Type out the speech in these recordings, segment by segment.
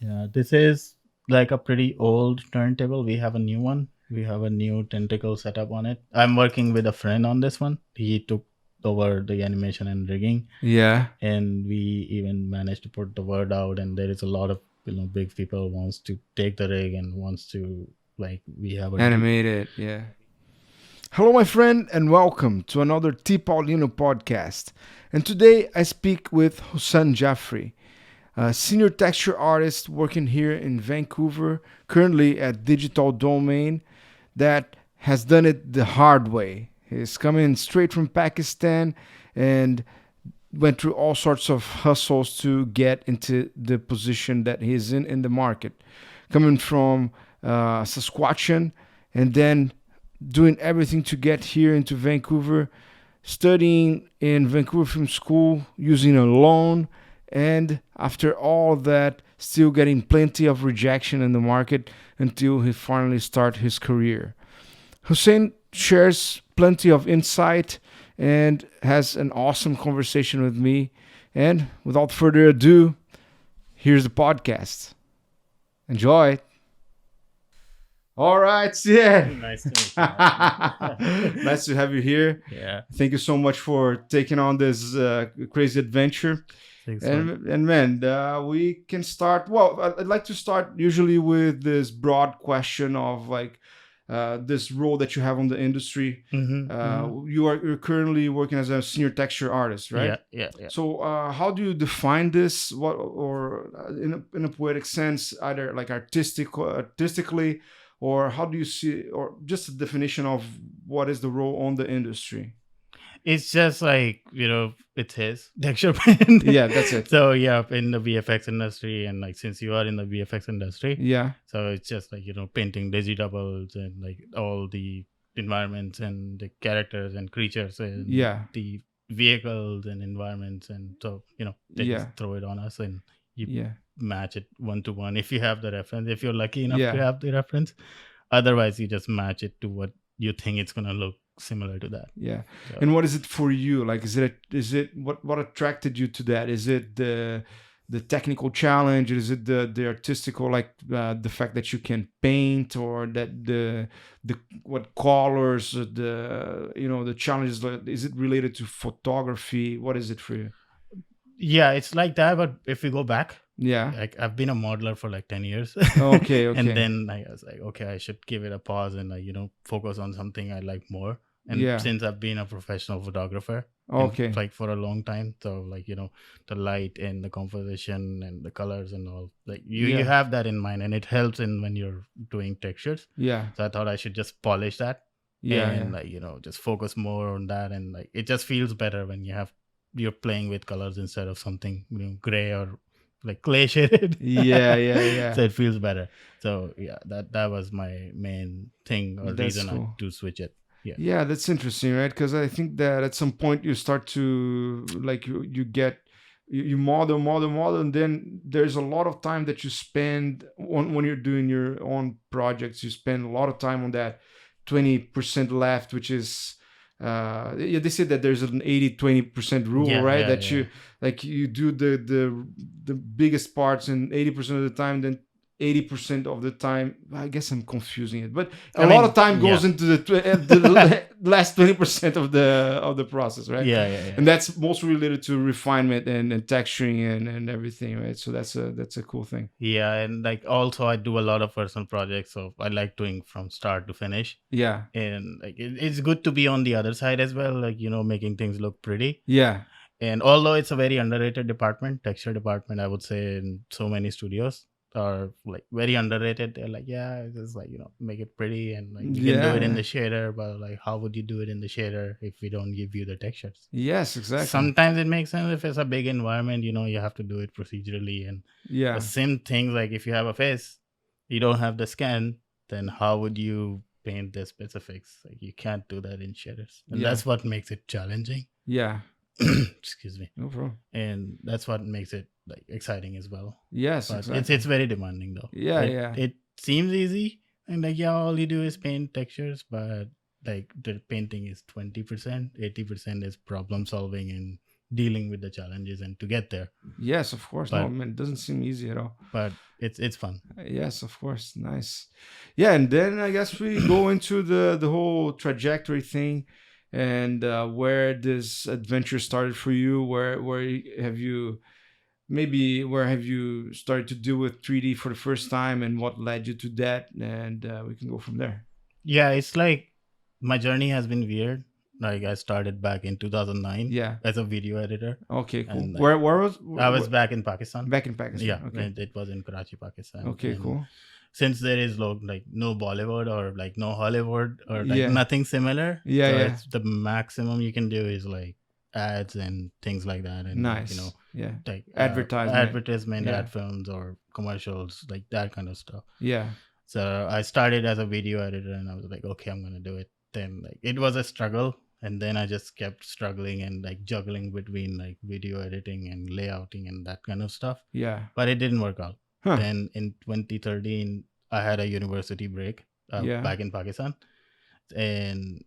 Yeah, this is like a pretty old turntable. We have a new one. We have a new tentacle setup on it. I'm working with a friend on this one. He took over the animation and rigging, Yeah. and we even managed to put the word out. And there is a lot of big people wants to take the rig and wants to like we have a Animated. Yeah. Hello, my friend, and welcome to another TPaulino podcast. And today I speak with Hassam Jafri, a senior texture artist working here in Vancouver, currently at Digital Domain, that has done it the hard way. He's coming straight from Pakistan and went through all sorts of hustles to get into the position that he's in the market. Coming from Saskatchewan and then doing everything to get here into Vancouver, studying in Vancouver Film School using a loan, and after all that, still getting plenty of rejection in the market until he finally start his career. Hussein shares plenty of insight and has an awesome conversation with me. And without further ado, here's the podcast. Enjoy. All right, Sade. nice to meet you. Nice to have you here. Yeah. Thank you so much for taking on this crazy adventure. Thanks And man, we can start. Well, I'd like to start usually with this broad question of like this role that you have on the industry. You're currently working as a senior texture artist, right? Yeah. So how do you define this? What or in a poetic sense, either like artistically, or how do you see, or just a definition of what is the role on the industry? It's just like it's his texture print. Yeah, that's it. So yeah, in the VFX industry, and like since you are in the VFX industry, Yeah, so it's just like painting digidoubles and like all the environments and the characters and creatures and yeah, the vehicles and environments, and so they just yeah, throw it on us and you yeah, match it one to one if you have the reference, if you're lucky enough to yeah. have the reference. Otherwise you just match it to what you think it's gonna look similar to that. Yeah. So, And what is it for you? Like, is it what attracted you to that? Is it the technical challenge? Is it the artistical, like the fact that you can paint, or that the what colors, the challenges? Is it related to photography? What is it for you? yeah, it's like that. But if we go back, Yeah. like I've been a modeler for like 10 years. Okay. And Okay. then I was like, okay, I should give it a pause and like focus on something I like more. And Yeah. since I've been a professional photographer and Okay. like for a long time, so like the light and the composition and the colors and all, like you Yeah. have that in mind, and it helps in when you're doing textures. Yeah. So I thought I should just polish that Yeah. and Yeah. like just focus more on that, and like it just feels better when you're playing with colors instead of something gray or like clay shaded. Yeah. Yeah. Yeah. So it feels better. So yeah, that was my main thing or That's reason cool. to switch it. Yeah. Yeah, that's interesting, right? Because I think that at some point you start to like you get you model, and then there's a lot of time that you spend on when you're doing your own projects. You spend a lot of time on that 20% left, which is yeah, they say that there's an 80-20% rule, Yeah, right? yeah, That yeah. you do the biggest parts in 80% of the time, then 80% of the time, I guess I'm confusing it, but a lot of time goes into the last 20% of the process, right? Yeah. And that's mostly related to refinement and texturing and everything, right? So that's a cool thing. Yeah, and like also I do a lot of personal projects, so I like doing from start to finish. Yeah, And like it's good to be on the other side as well, like making things look pretty. yeah, And although it's a very underrated department, texture department, I would say in so many studios are like very underrated. They're like, yeah, just like make it pretty, and like you can do it in yeah. the shader, but like how would you do it in the shader if we don't give you the textures? Yes, exactly. Sometimes it makes sense if it's a big environment, you have to do it procedurally. And Yeah, the same thing, like if you have a face, you don't have the scan, then how would you paint the specifics? Like you can't do that in shaders, and Yeah. that's what makes it challenging. yeah. Excuse me. No problem. And that's what makes it like exciting as well. Yes, But exactly. it's very demanding though. Yeah, it, yeah. it seems easy, and like all you do is paint textures, but like the painting is 20%, 80% is problem solving and dealing with the challenges and to get there. Yes, of course. No, But man, it doesn't seem easy at all. it's fun. Yes, of course. Nice. Yeah, and then I guess we go into the whole trajectory thing, and where this adventure started for you. Have you where have you started to deal with 3D for the first time, and what led you to that? And we can go from there. Yeah, it's like my journey has been weird. Like I started back in 2009 Yeah. as a video editor. Okay. Cool. And, like, Where was I was back in Pakistan. back in Pakistan? Yeah, Okay. and it was in Karachi, Pakistan. Okay. And Cool. since there is like no Bollywood or like no Hollywood or like Yeah. nothing similar, Yeah, so yeah. it's the maximum you can do is like ads and things like that, and Nice. you know, Yeah. like Advertisement. Yeah. ad films or commercials, like that kind of stuff. Yeah. So I started as a video editor, and I was like, okay, I'm gonna do it. Then like it was a struggle, and then I just kept struggling and like juggling between like video editing and layouting and that kind of stuff. Yeah. But it didn't work out. Huh. Then in 2013, I had a university break Yeah. back in Pakistan, and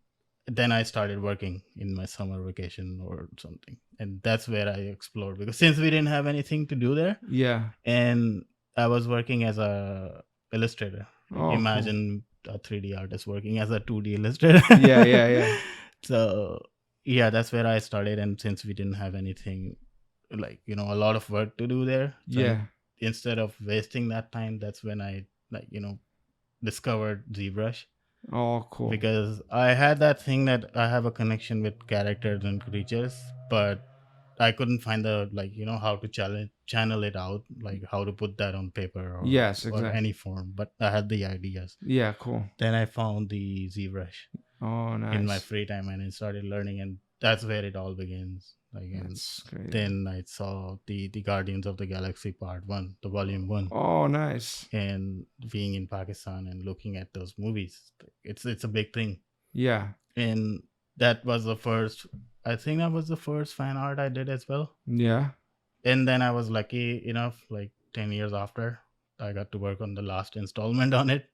then I started working in my summer vacation or something, and that's where I explored, because since we didn't have anything to do there, Yeah. and I was working as a illustrator. Oh, Imagine a 3D artist working as a 2D illustrator. Yeah, yeah, yeah. So yeah, that's where I started, and since we didn't have anything, like, you know, a lot of work to do there, so Yeah. instead of wasting that time, that's when I, like, you know, discovered ZBrush, Oh, cool. because I had that thing that I have a connection with characters and creatures, but I couldn't find the, like, you know, how to channel it out, like how to put that on paper or, Yes, or exactly. any form. But I had the ideas. Yeah, cool. Then I found the ZBrush Oh, nice. in my free time, and I started learning, and that's where it all begins. Like, and That's great. then I saw the Guardians of the Galaxy Part 1, the Volume 1. Oh, nice. And being in Pakistan and looking at those movies, it's a big thing. Yeah. And that was the first, I think that was the first fan art I did as well. Yeah. And then I was lucky enough, like 10 years after, I got to work on the last installment on it,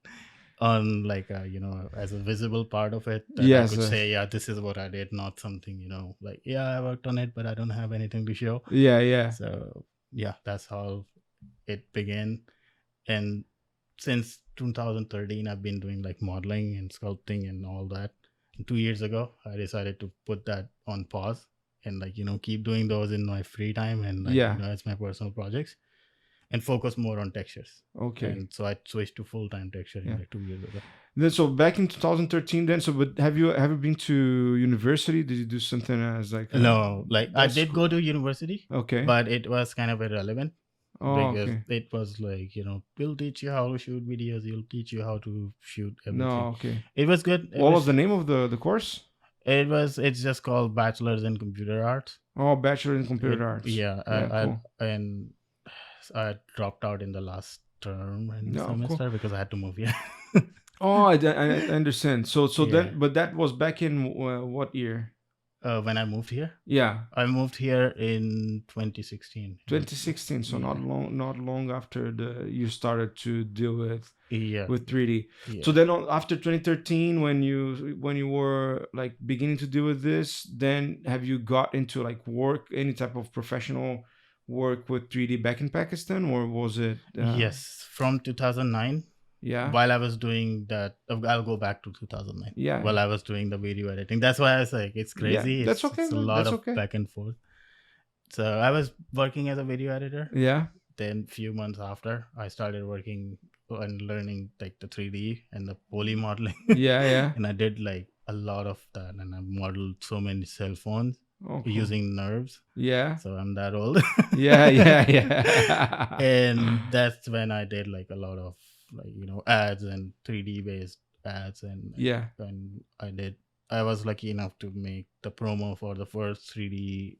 on like you know, as a visible part of it, that Yes, I could say, yeah, this is what I did, not something, you know, like, yeah, I worked on it, but I don't have anything to show. Yeah, yeah. So yeah, that's how it began. And since 2013, I've been doing like modeling and sculpting and all that. And 2 years ago, I decided to put that on pause and, like, you know, keep doing those in my free time and, like, Yeah. you know, as my personal projects, and focus more on textures. Okay. And so I switched to full-time texturing Yeah. like 2 years ago. Then so back in 2013 then, so but have you been to university? Did you do something as like No, like I that's did go to university, Okay. but it was kind of irrelevant. Oh, Because okay. it was like, you know, we'll teach you how to shoot videos, you'll teach you how to shoot everything. No, okay. It was good. What was the name of the course? It's just called Bachelor's in Computer Arts. Oh, Bachelor in Computer Arts. Yeah, cool. And I dropped out in the last term in the No, semester cool. because I had to move here. Oh, I understand. So Yeah. then, but that was back in what year? When I moved here, Yeah, I moved here in 2016. 2016. So not long after you started to deal with Yeah. 3D. Yeah. So then after 2013, when you were like beginning to deal with this, then have you got into like any type of professional work with 3D back in Pakistan, or was it? Yes, from 2009. Yeah. While I was doing that, I'll go back to 2009. Yeah. While I was doing the video editing, that's why I was like, it's crazy. Yeah, that's okay. It's a Man. lot That's of okay. back and forth. So I was working as a video editor. Yeah. Then few months after, I started working and learning like the 3D and the poly modeling. Yeah, yeah. And I did like a lot of that, and I modeled so many cell phones Oh, cool. using nerves. Yeah. So I'm that old. Yeah, yeah. And that's when I did like a lot of, like, you know, ads and 3D based ads, and Yeah. and I was lucky enough to make the promo for the first 3D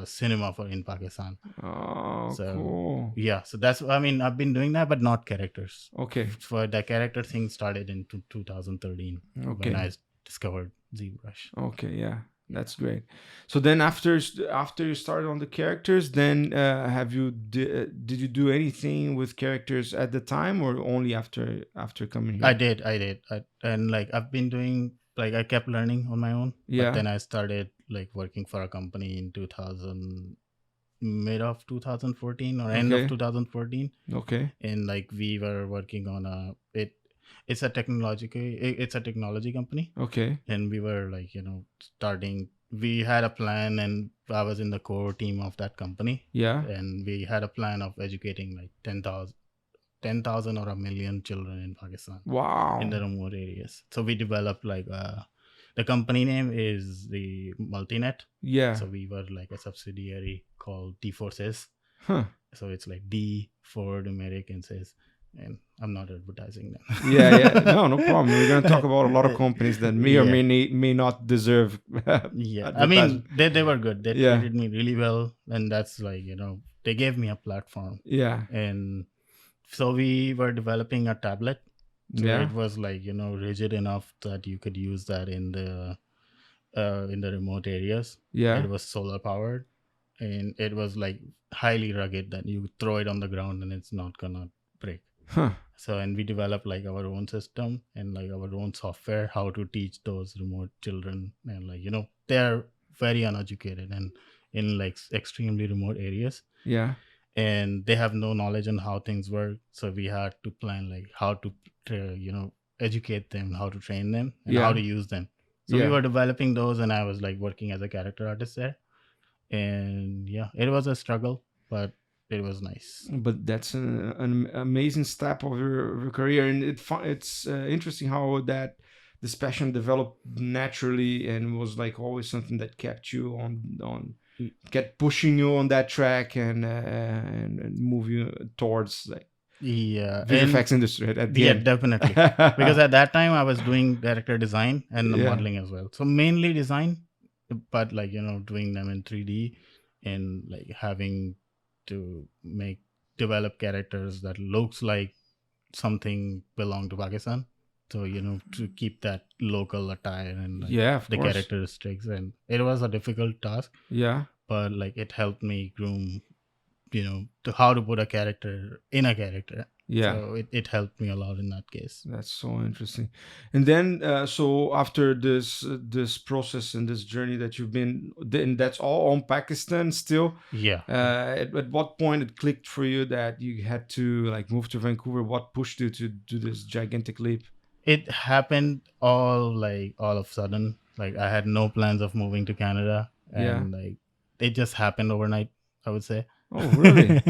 cinema in Pakistan. Oh, So cool. yeah, so that's, I mean, I've been doing that, but not characters. Okay. For the character thing started in 2013 Okay. when I discovered ZBrush. Okay, yeah. That's great. So then after you started on the characters, then did you do anything with characters at the time, or only after coming here? I did. And like I've been doing, like, I kept learning on my own. Yeah. But then I started like working for a company in 2000, mid of 2014 or end of Okay. 2014, Okay. and like we were working on it's a technology company, Okay. and we were like starting. We had a plan, and I was in the core team of that company, Yeah. and we had a plan of educating like 10,000 or a million children in Pakistan Wow. in the remote areas. So we developed like the company name is the Multinet. Yeah. So we were like a subsidiary called T4SIS. Huh. So it's like D for American says, and I'm not advertising them. Yeah. No problem. We're gonna talk about a lot of companies that may or Yeah. may not deserve Yeah, I advertisement. mean they were good. They Yeah. treated me really well, and that's like they gave me a platform, Yeah. and so we were developing a tablet. So Yeah. it was like rigid enough that you could use that in the remote areas. Yeah. It was solar powered, and it was like highly rugged that you throw it on the ground and it's not gonna break. Huh. So, and we developed like our own system and like our own software, how to teach those remote children. And like, they're very uneducated and in like extremely remote areas, Yeah. and they have no knowledge on how things work. So we had to plan like how to, educate them, how to train them, and Yeah. how to use them. So Yeah. we were developing those, and I was like working as a character artist there. And yeah, it was a struggle, but it was nice. But that's an amazing step of your career, and it's interesting how that this passion developed naturally and was like always something that kept you on kept pushing you on that track and move you towards like Yeah, VFX industry at the yeah, end. definitely. Because at that time I was doing director design and Yeah. modeling as well. So mainly design, but like doing them in 3D and like having to develop characters that looks like something belong to Pakistan. So to keep that local attire and like Yeah, of the course. characteristics, and it was a difficult task, Yeah. but like it helped me groom to how to put a character in a character. Yeah. So it helped me a lot in that case. That's so interesting. And then, so after this process and this journey that you've been, then that's all on Pakistan still. Yeah. At what point it clicked for you that you had to like move to Vancouver? What pushed you to do this gigantic leap? It happened all of a sudden. Like I had no plans of moving to Canada, and like it just happened overnight, I would say. Oh, really?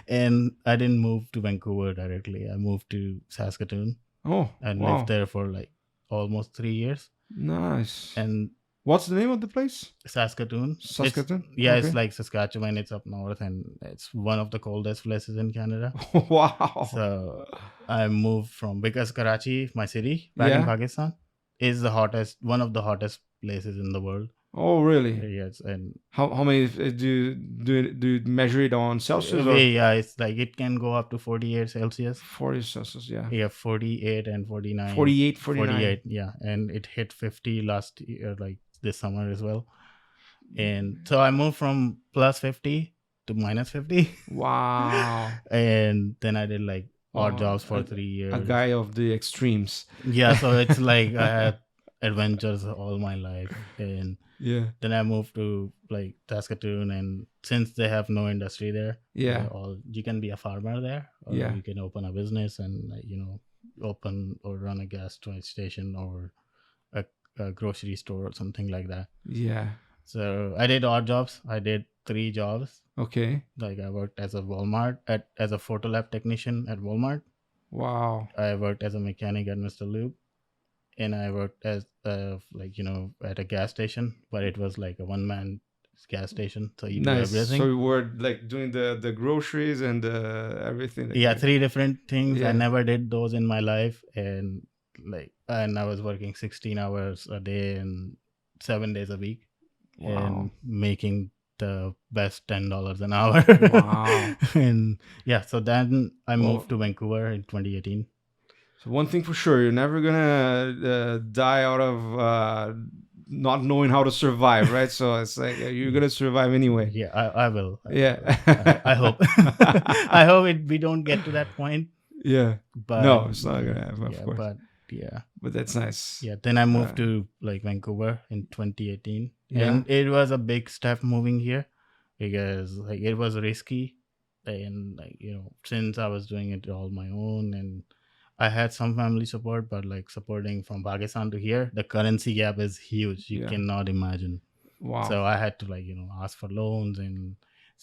And I didn't move to Vancouver directly. I moved to Saskatoon Oh, and wow. lived there for like almost 3 years. Nice. And what's the name of the place? Saskatoon. Saskatoon? It's like Saskatchewan. It's up north, and it's one of the coldest places in Canada. Wow. So I moved because Karachi, my city back in Pakistan, is one of the hottest places in the world. Oh, really? Yes. And how many do you measure it on Celsius? Or? Yeah, it's like it can go up to 48 Celsius. 40 Celsius, yeah. Yeah, 48 and 49. 48, 49. 48, yeah. And it hit 50 last year, like this summer as well. And so I moved from plus 50 to minus 50. Wow. And then I did like odd jobs for 3 years. A guy of the extremes. Yeah, so it's like I had adventures all my life. And then I moved to like Saskatoon, and since they have no industry there, you can be a farmer there, or you can open a business and open or run a gas station or a grocery store or something like that. Yeah. So I did odd jobs. I did 3 jobs. Okay. Like I worked as a as a photo lab technician at Walmart. Wow. I worked as a mechanic at Mr. Lube. And I worked as at a gas station, but it was like a one-man gas station, so you do everything. So you were like doing the groceries and everything. Yeah, 3 different things. I never did those in my life, and I was working 16 hours a day and 7 days a week, and making the best $10 an hour. Wow. And yeah, so then I moved to Vancouver in 2018. So one thing for sure, you're never gonna die out of not knowing how to survive, right? So it's like you're gonna survive anyway. Yeah, I will. Yeah, I hope. I hope we don't get to that point. Yeah, but no, it's not gonna happen, of course. But that's nice. Yeah, then I moved to like Vancouver in 2018. Yeah. And it was a big step moving here because like it was risky, and like since I was doing it all my own, and I had some family support, but like supporting from Pakistan to here, the currency gap is huge. You Yeah. cannot imagine. Wow. So I had to like ask for loans, and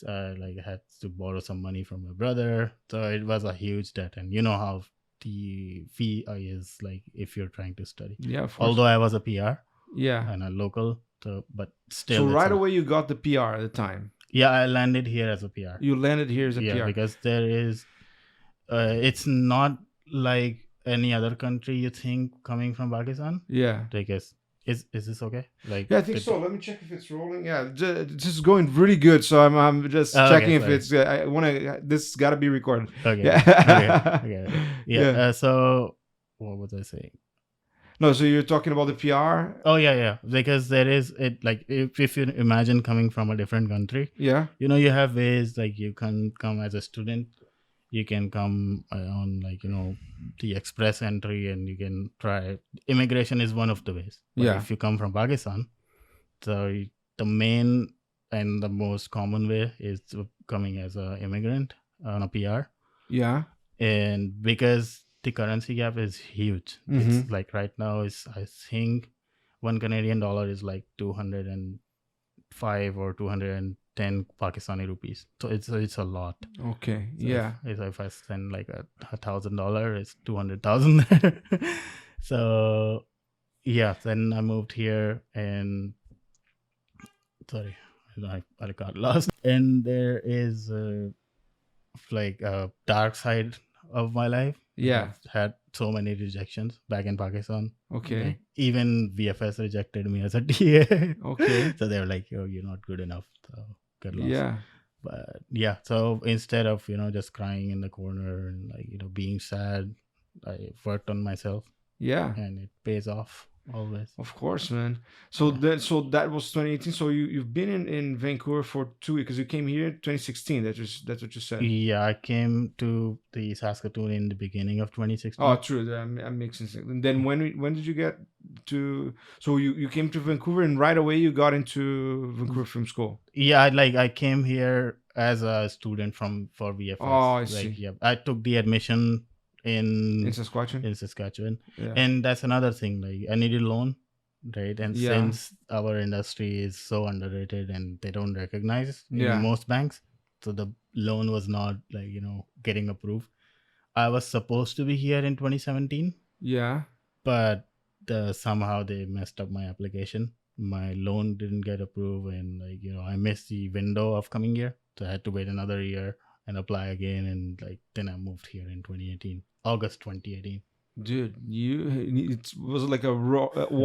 like I had to borrow some money from my brother. So it was a huge debt, and you know how the fee is like if you're trying to study. Yeah, of course. Although I was a PR Yeah. and a local, so but So still, right away you got the PR at the time. yeah, I landed here as a PR. You landed here as a Yeah, PR. because there is, it's not like any other country you think coming from Pakistan. Yeah. Because is this okay? Like Yeah, I think so. Let me check if it's rolling. Yeah, this is going really good. So I'm just Oh, checking okay, if sorry. it's. I want to. This got to be recorded. Okay. Yeah. Okay. Yeah. Yeah. So what was I saying? No, so you're talking about the PR? Oh yeah. Because there is it like if you imagine coming from a different country, Yeah. you have ways like you can come as a student, you can come on like the express entry, and you can try. Immigration is one of the ways. But Yeah. if you come from Pakistan, so the main and the most common way is coming as an immigrant on a PR. Yeah. And because the currency gap is huge, it's like right now is I think $1 Canadian is like 205 or 210 Pakistani rupees. So it's a lot. Okay. So Yeah. if I send like $1,000, it's 200,000 there. So yeah, then I moved here, and sorry, I got lost. And there is like a dark side of my life. Yeah. I've had so many rejections back in Pakistan. Okay. Like, even VFS rejected me as a TA. Okay. So they were like, "Oh, you're not good enough." So get lost. Yeah. But yeah, so instead of just crying in the corner and like being sad, I worked on myself, Yeah. and it pays off always. Of course, man. So that was 2018. So you've been in Vancouver for 2 years because you came here in 2016. That's what you said. Yeah, I came to the Saskatoon in the beginning of 2016. Oh, true. That makes sense. And then when did you get to? So you came to Vancouver, and right away you got into Vancouver Film School. Yeah, I came here as a student for VFS. Oh, I like, see. Yeah, I took the admission In in Saskatchewan. Yeah. and that's another thing. Like I needed a loan, right? And Yeah. since our industry is so underrated and they don't recognize in most banks, so the loan was not like getting approved. I was supposed to be here in 2017. Yeah. But somehow they messed up my application. My loan didn't get approved, and like I missed the window of coming here, so I had to wait another year and apply again. And like then I moved here in 2018, August 2018. Dude, it was like a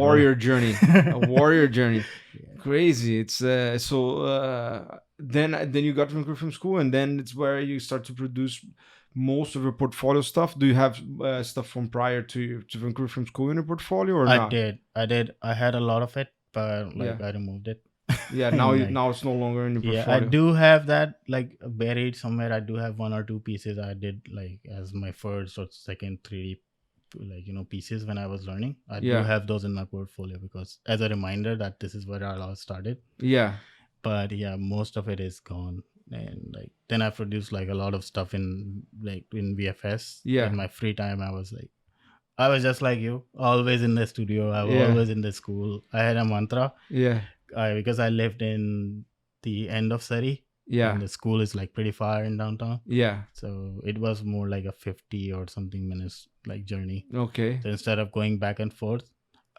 warrior journey, a warrior journey. Yeah. Crazy. It's then you got from Film School, and then it's where you start to produce most of your portfolio stuff. Do you have stuff from prior to Vancouver Film School in your portfolio or not? I did. I had a lot of it, but like Yeah. I removed it. Yeah, now Like, now it's no longer in your portfolio. Yeah, I do have that like buried somewhere. I do have 1 or 2 pieces I did like as my first or second 3D like pieces when I was learning. I do have those in my portfolio because as a reminder that this is where I all started. Yeah. But yeah, most of it is gone. And like then I produced like a lot of stuff in VFS. Yeah. In my free time, I was just like you, always in the studio. I was always in the school. I had a mantra. Yeah. Because I lived in the end of Surrey. Yeah. And the school is like pretty far in downtown. Yeah. So it was more like a 50 or something minutes like journey. Okay. So instead of going back and forth,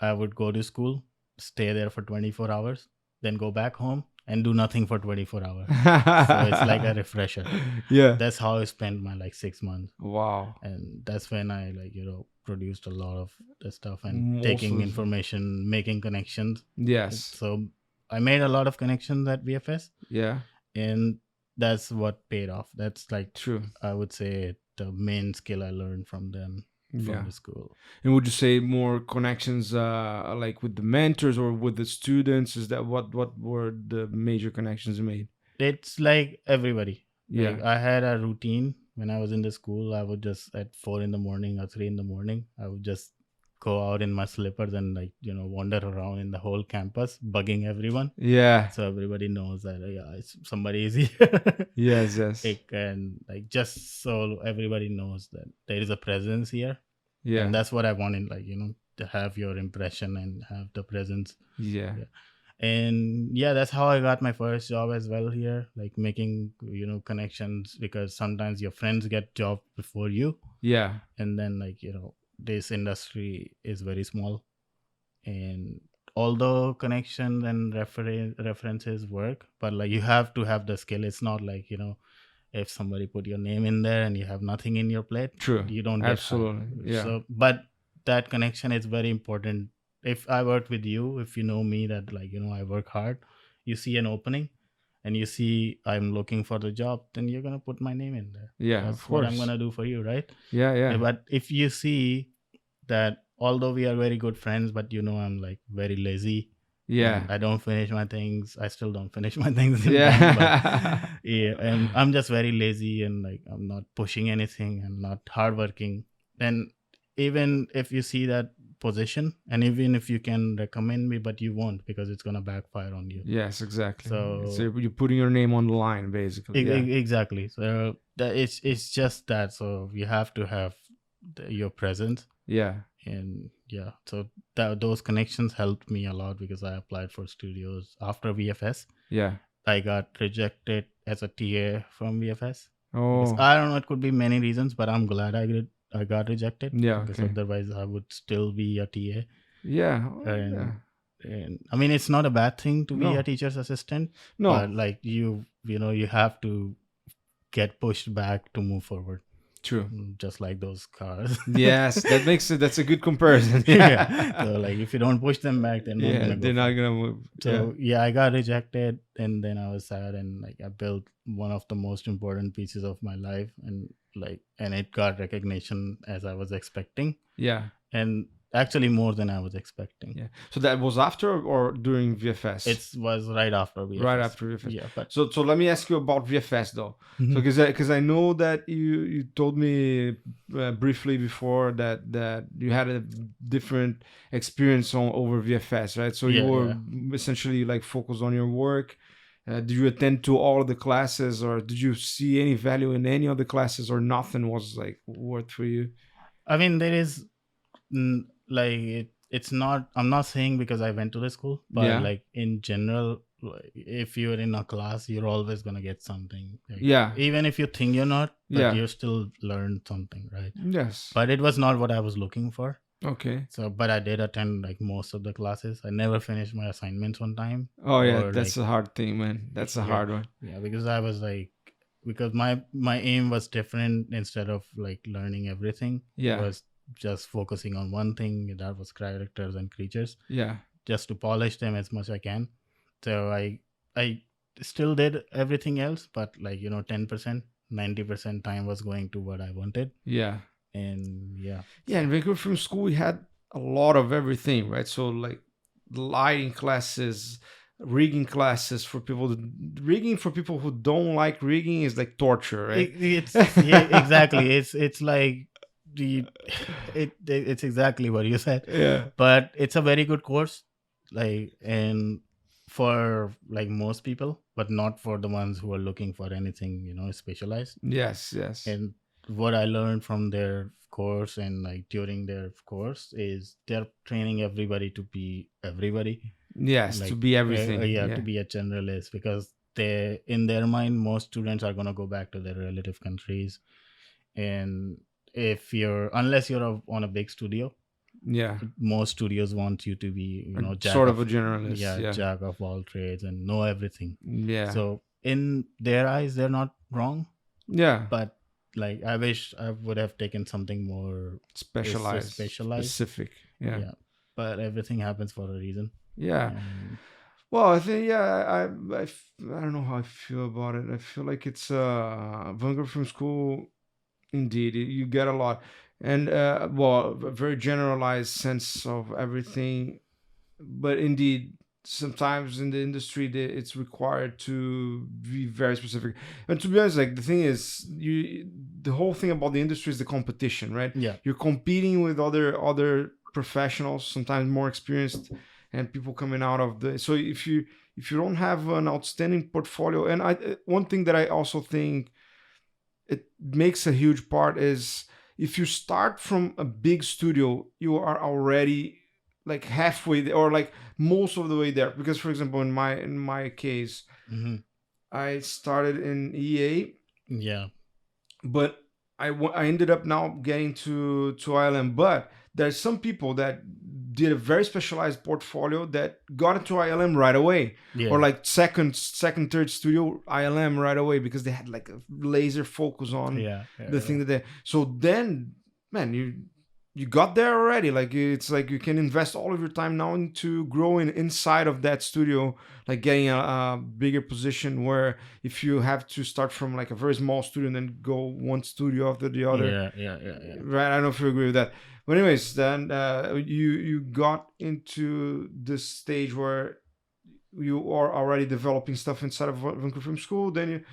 I would go to school, stay there for 24 hours, then go back home and do nothing for 24 hours. So it's like a refresher. Yeah. That's how I spent my like 6 months. Wow. And that's when I like produced a lot of the stuff and taking information, making connections. Yes. So I made a lot of connections at VFS. Yeah. And that's what paid off. That's like true. I would say the main skill I learned from them from the school. And would you say more connections like with the mentors or with the students? Is that what were the major connections you made? It's like everybody. Yeah. Like I had a routine when I was in the school. I would just at 4 in the morning or 3 in the morning, I would just go out in my slippers and like, wander around in the whole campus, bugging everyone. Yeah. So everybody knows that, somebody is here. Yes. Yes. And like, just so everybody knows that there is a presence here. Yeah. And that's what I wanted, like, to have your impression and have the presence. Yeah. And yeah, that's how I got my first job as well here, like making, connections, because sometimes your friends get job before you. Yeah. And then like, this industry is very small, and although connections and references work, but like you have to have the skill. It's not like, if somebody put your name in there and you have nothing in your plate, True. you don't get Absolutely. hired. Yeah. So, but that connection is very important. If I work with you, if you know me, that like, I work hard, you see an opening and you see I'm looking for the job, then you're going to put my name in there. Yeah, That's of what course. I'm going to do for you, right? Yeah. Yeah. But if you see that although we are very good friends, but I'm like very lazy. Yeah. I don't finish my things. I still don't finish my things. Yeah. Yeah. And I'm just very lazy, and like, I'm not pushing anything. I'm not hardworking. And even if you see that position, and even if you can recommend me, but you won't, because it's going to backfire on you. Yes, exactly. So you're putting your name on the line, basically. Exactly. So it's just that. So you have to have your presence. Yeah. And yeah, so those connections helped me a lot, because I applied for studios after VFS. Yeah. I got rejected as a TA from VFS. Oh. I don't know, it could be many reasons, but I'm glad I got rejected. Yeah. Because otherwise I would still be a TA. Yeah. And I mean, it's not a bad thing to be a teacher's assistant. No. But like, you have to get pushed back to move forward. True. Just like those cars. Yes, that makes it. That's a good comparison. Yeah. So like, if you don't push them back, they're not gonna move. So yeah, I got rejected, and then I was sad, and like, I built one of the most important pieces of my life, and it got recognition as I was expecting. Yeah. And actually more than I was expecting. Yeah. So that was after or during VFS? It was right after VFS. Right after VFS. Yeah. But so let me ask you about VFS though. So because I know that you told me briefly before that you had a different experience over VFS, right? So you were essentially like focused on your work. Did you attend to all of the classes, or did you see any value in any of the classes, or nothing was like worth for you? I mean, there is like, it's not, I'm not saying because I went to the school, but like in general, if you're in a class, you're always gonna get something. Like, even if you think you're not, but you still learn something, right? Yes. But it was not what I was looking for. Okay. So, but I did attend like most of the classes. I never finished my assignments on time. Oh yeah, that's a hard thing, man. That's a hard one. Yeah, because I was like, because my aim was different. Instead of like learning everything, it was just focusing on one thing, that was characters and creatures. Yeah. Just to polish them as much as I can. So I still did everything else, but like, 10%, 90% time was going to what I wanted. Yeah. And in Vancouver Film School we had a lot of everything, right? So like lighting classes, rigging classes for people. Rigging for people who don't like rigging is like torture, right? It's exactly. It's like it's exactly what you said. Yeah. But it's a very good course, like, and for like most people, but not for the ones who are looking for anything, specialized. Yes. And what I learned from their course and like during their course is they're training everybody to be everybody. Yes, like, to be everything. To be a generalist, because they, in their mind, most students are going to go back to their relative countries. And unless you're on a big studio, most studios want you to be, sort of a generalist. Jack of all trades and know everything. Yeah. So in their eyes, they're not wrong. Yeah. But like, I wish I would have taken something more specialized, specific. Yeah. But everything happens for a reason. Yeah. Well, I think I don't know how I feel about it. I feel like it's Vancouver Film School. Indeed, you get a lot, and a very generalized sense of everything. But indeed, sometimes in the industry, it's required to be very specific. And to be honest, like the thing is, the whole thing about the industry is the competition, right? Yeah, you're competing with other professionals, sometimes more experienced, and people coming out of the. So if you don't have an outstanding portfolio, and one thing that I also think it makes a huge part is if you start from a big studio, you are already like halfway there, or like most of the way there. Because for example, in my case, I started in EA, Yeah. but I ended up now getting to ILM. But there's some people that did a very specialized portfolio that got into ILM right away, Yeah. or like second, third studio ILM right away, because they had like a laser focus on Yeah. the thing that they. So then, man, you got there already. Like it's like you can invest all of your time now into growing inside of that studio, like getting a bigger position. Where if you have to start from like a very small studio and then go one studio after the other, Yeah. right? I don't know if you agree with that. But anyways, then you got into this stage where you are already developing stuff inside of Vancouver Film School. Then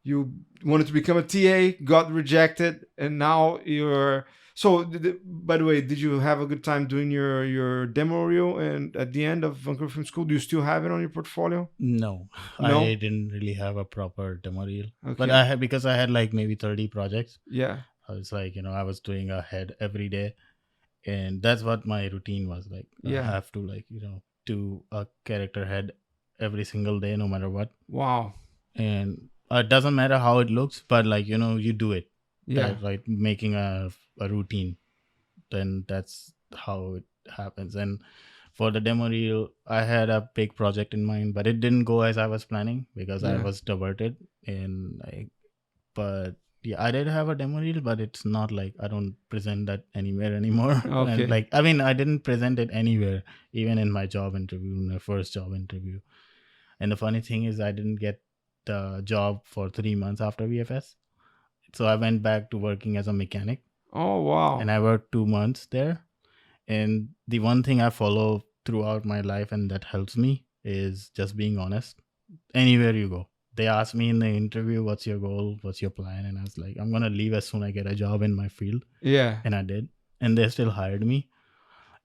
you wanted to become a TA, got rejected, and now you're. So, by the way, did you have a good time doing your demo reel? And at the end of Vancouver Film School, do you still have it on your portfolio? No, No? I didn't really have a proper demo reel. But Okay. I had, because I had like maybe 30 projects. Yeah. I was like, I was doing a head every day, and that's what my routine was like. I Yeah. have to like, do a character head every single day, no matter what. Wow. And it doesn't matter how it looks, but like, you do it. Yeah. That, like making a routine, then that's how it happens. And for the demo reel, I had a big project in mind, but it didn't go as I was planning because I Yeah. was diverted. And but yeah, I did have a demo reel, but it's not like I don't present that anywhere anymore. Okay. And like, I mean, I didn't present it anywhere, even in my job interview, my first job interview. And the funny thing is, I didn't get the job for 3 months after VFS. So I went back to working as a mechanic. Oh, wow. And I worked 2 months there. And the one thing I follow throughout my life and that helps me is just being honest. Anywhere you go, they ask me in the interview, what's your goal? What's your plan? And I was like, I'm going to leave as soon as I get a job in my field. Yeah. And I did. And they still hired me.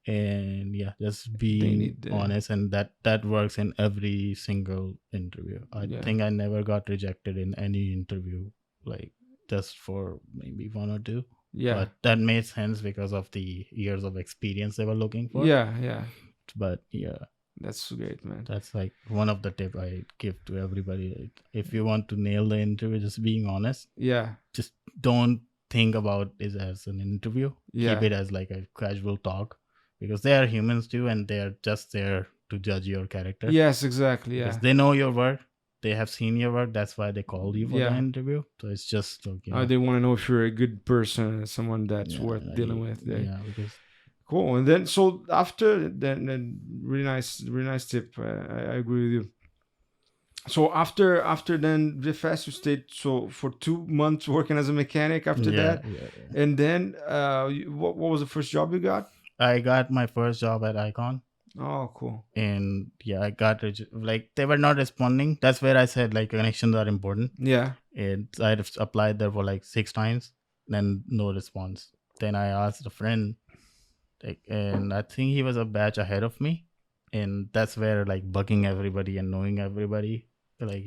And yeah, just being honest. And that works in every single interview. I think I never got rejected in any interview, like just for maybe one or two. Yeah. But that made sense because of the years of experience they were looking for. Yeah. But yeah, that's great, man. That's like one of the tips I give to everybody. Like, if you want to nail the interview, just being honest. Yeah. Just don't think about it as an interview. Yeah. Keep it as like a casual talk, because they are humans too, and they are just there to judge your character. Yes, exactly. Yeah. Because they know your work. They have seen your work. That's why they called you for the interview. So it's just like, they want to know if you're a good person, someone that's worth dealing with. Yeah, because cool. And then so after then really nice tip. I agree with you. So after then VFS, you stayed for 2 months working as a mechanic after that. Yeah. And then what was the first job you got? I got my first job at Icon. Oh, cool. And yeah, I got like they were not responding. That's where I said like connections are important. Yeah. And I had applied there for like 6 times, then no response. Then I asked a friend, like, and I think he was a batch ahead of me, and that's where like bugging everybody and knowing everybody, like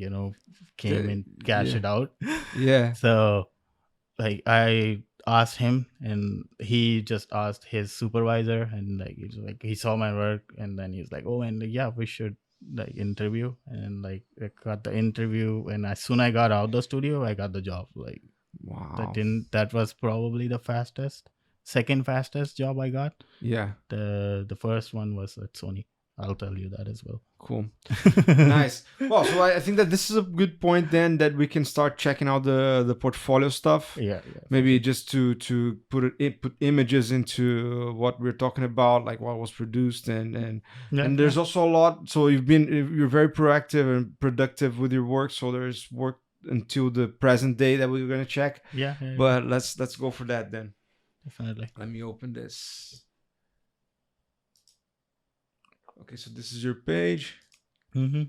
came and cash it out. Yeah. So like I asked him, and he just asked his supervisor, and like he saw my work, and then he's like, oh, and yeah, we should like interview. And like I got the interview, and as soon as I got out the studio, I got the job. Like, wow, that was probably the second fastest job I got. Yeah. The first one was at Sony. I'll tell you that as well. Cool. Nice. Well, so I think that this is a good point then, that we can start checking out the portfolio stuff. Yeah. Maybe just to put images into what we're talking about, like what was produced, and there's also a lot. So you're very proactive and productive with your work. So there's work until the present day that we're gonna check. Yeah. But let's go for that then. Definitely. Let me open this. Okay, so this is your page. Mm-hmm.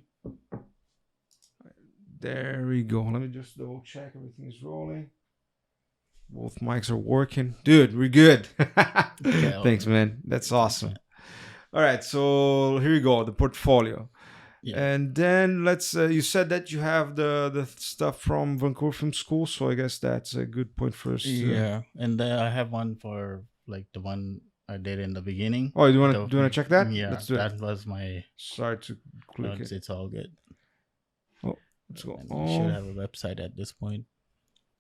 There we go. Let me just double check everything is rolling. Both mics are working. Dude, we're good. Okay, Thanks, man. That's thanks, awesome. man. All right, so here you go, the portfolio. Yeah. And then let's. You said that you have the stuff from Vancouver Film School, so I guess that's a good point for us. Yeah, and then I have one for like the one I did in the beginning. Oh, do you The, want to check that? yeah, Let's do it. that was my. Sorry to No, click it. it's all good. Oh, let's go. And we should have a website at this point.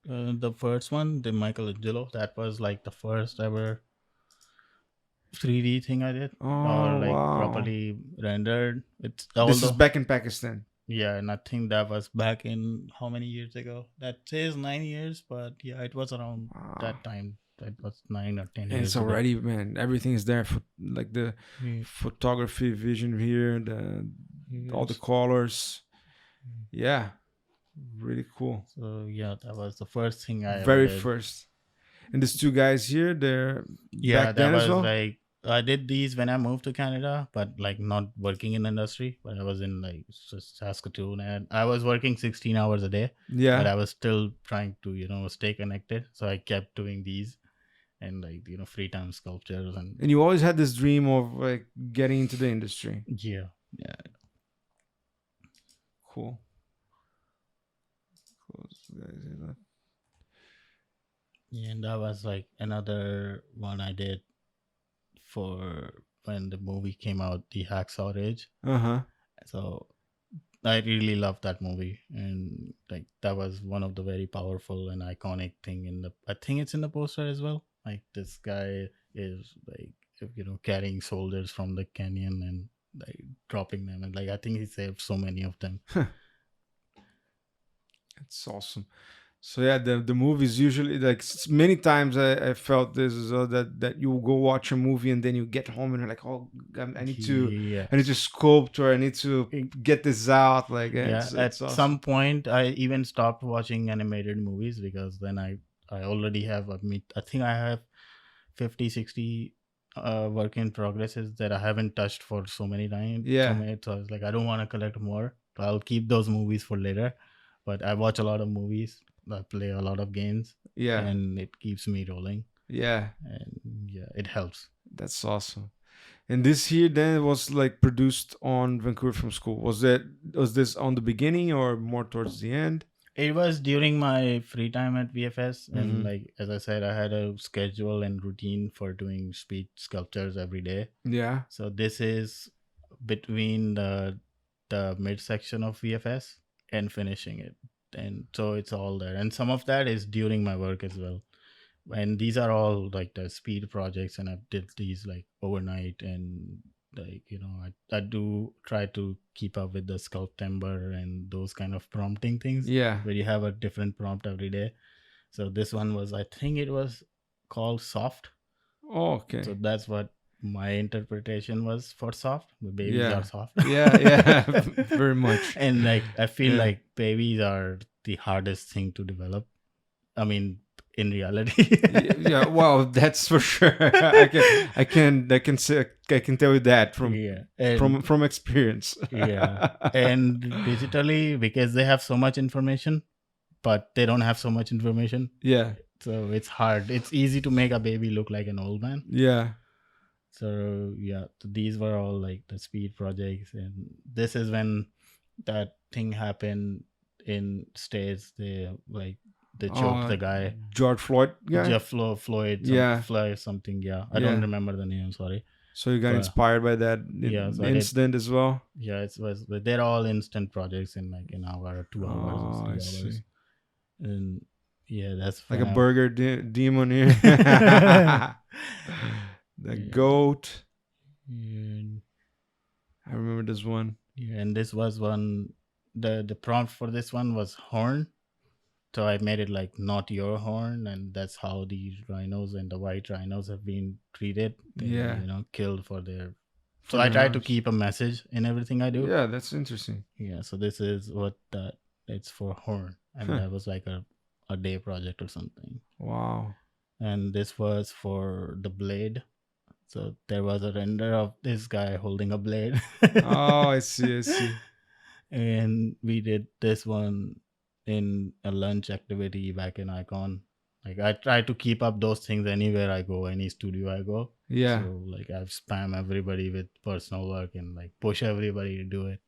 The first one, the Michelangelo, that was like the first ever 3D thing I did, or like wow. properly rendered. It's This is back in Pakistan. Yeah, and I think that was back in how many years ago? That says 9 years, but yeah, it was around that time. That was 9 or 10 And years it's ago. already, man, everything is there for like the photography vision here, all the colors. Yeah, really cool. So yeah, that was the first thing I Very ever did. first. And these two guys here, they're Yeah, back that then was as well. like I did these when I moved to Canada, but like not working in industry. But I was in like Saskatoon, and I was working 16 hours a day. Yeah. But I was still trying to stay connected. So I kept doing these, and like free time sculptures And you always had this dream of like getting into the industry. Yeah. Cool. Yeah, and that was like another one I did for when the movie came out, The Hacksaw Ridge. So I really loved that movie, and like that was one of the very powerful and iconic thing I think it's in the poster as well. Like this guy is like carrying soldiers from the canyon and like dropping them, and like I think he saved so many of them. It's awesome. So yeah, the movies usually like many times I felt this as well, that you go watch a movie and then you get home and you're like, oh, I need to sculpt, or I need to get this out. Like at awesome. Some point I even stopped watching animated movies, because then I already have I think I have 50-60 work in progresses that I haven't touched for so many times. So I was like, I don't want to collect more, so I'll keep those movies for later. But I watch a lot of movies. I play a lot of games. And it keeps me rolling. And it helps. That's awesome. And this here then was like produced on Vancouver Film School. Was this on the beginning or more towards the end? It was during my free time at VFS, and like as I said, I had a schedule and routine for doing speed sculptures every day. So this is between the midsection of VFS and finishing it, and so it's all there, and some of that is during my work as well. And these are all like the speed projects, and I did these like overnight, and like I do try to keep up with the Sculptember and those kind of prompting things, where you have a different prompt every day. So this one was, I think it was called Soft. So that's what my interpretation was for soft. The babies are soft. Very much. And like I feel like babies are the hardest thing to develop, I mean, in reality. Well, that's for sure. I can tell you that from experience. And digitally, because they have so much information, but they don't have so much information. So it's hard. It's easy to make a baby look like an old man. So these were all like the speed projects, and this is when that thing happened in States. They choked the guy, George Floyd. Floyd. Floyd something. I don't remember the name. Sorry. So you got inspired by that incident as well. They're all instant projects in like an hour or 2 hours or 3 hours. And that's like a burger demon here. The goat. I remember this one. And this was one. The prompt for this one was horn. So I made it like not your horn, and that's how the rhinos and the white rhinos have been treated. Killed for their. So I try to keep a message in everything I do. Yeah, that's interesting. So this is what it's for horn, and that was like a day project or something. Wow. And this was for the blade. So there was a render of this guy holding a blade. Oh, I see. And we did this one in a lunch activity back in Icon. Like I try to keep up those things anywhere I go, any studio I go. Yeah. So like I've spam everybody with personal work and like push everybody to do it.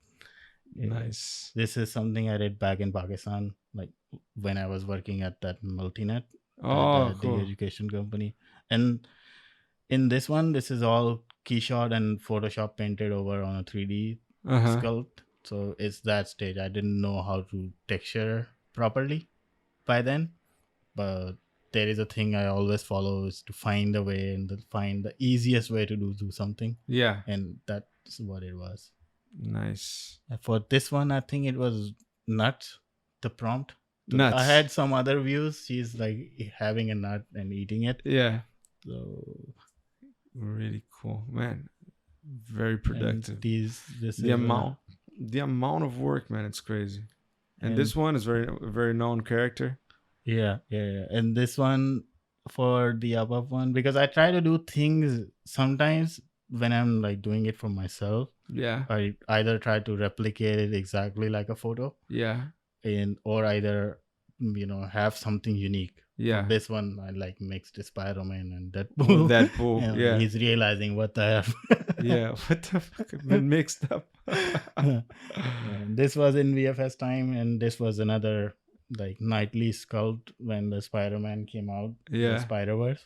Nice. This is something I did back in Pakistan, like when I was working at that multinet, the Cool. education company. And in this one, this is all keyshot and Photoshop painted over on a 3D sculpt. So it's that stage. I didn't know how to texture properly by then, but there is a thing I always follow is to find a way and find the easiest way to do something. Yeah. And that's what it was. Nice. For this one, I think it was nuts, the prompt. Nuts. I had some other views. She's like having a nut and eating it. Yeah. So really cool, man. Very productive. The amount of work, man, it's crazy. And this one is very known character. Yeah. And this one for the above one, because I try to do things sometimes when I'm like doing it for myself. Yeah. I either try to replicate it exactly like a photo. Yeah. Or either have something unique. Yeah. For this one I like mixed Spider-Man and Deadpool. Yeah. He's realizing what the F. Yeah. What the fuck? I've been mixed up. This was in VFS time, and this was another like nightly sculpt when the Spider-Man came out. Yeah. The Spider-Verse.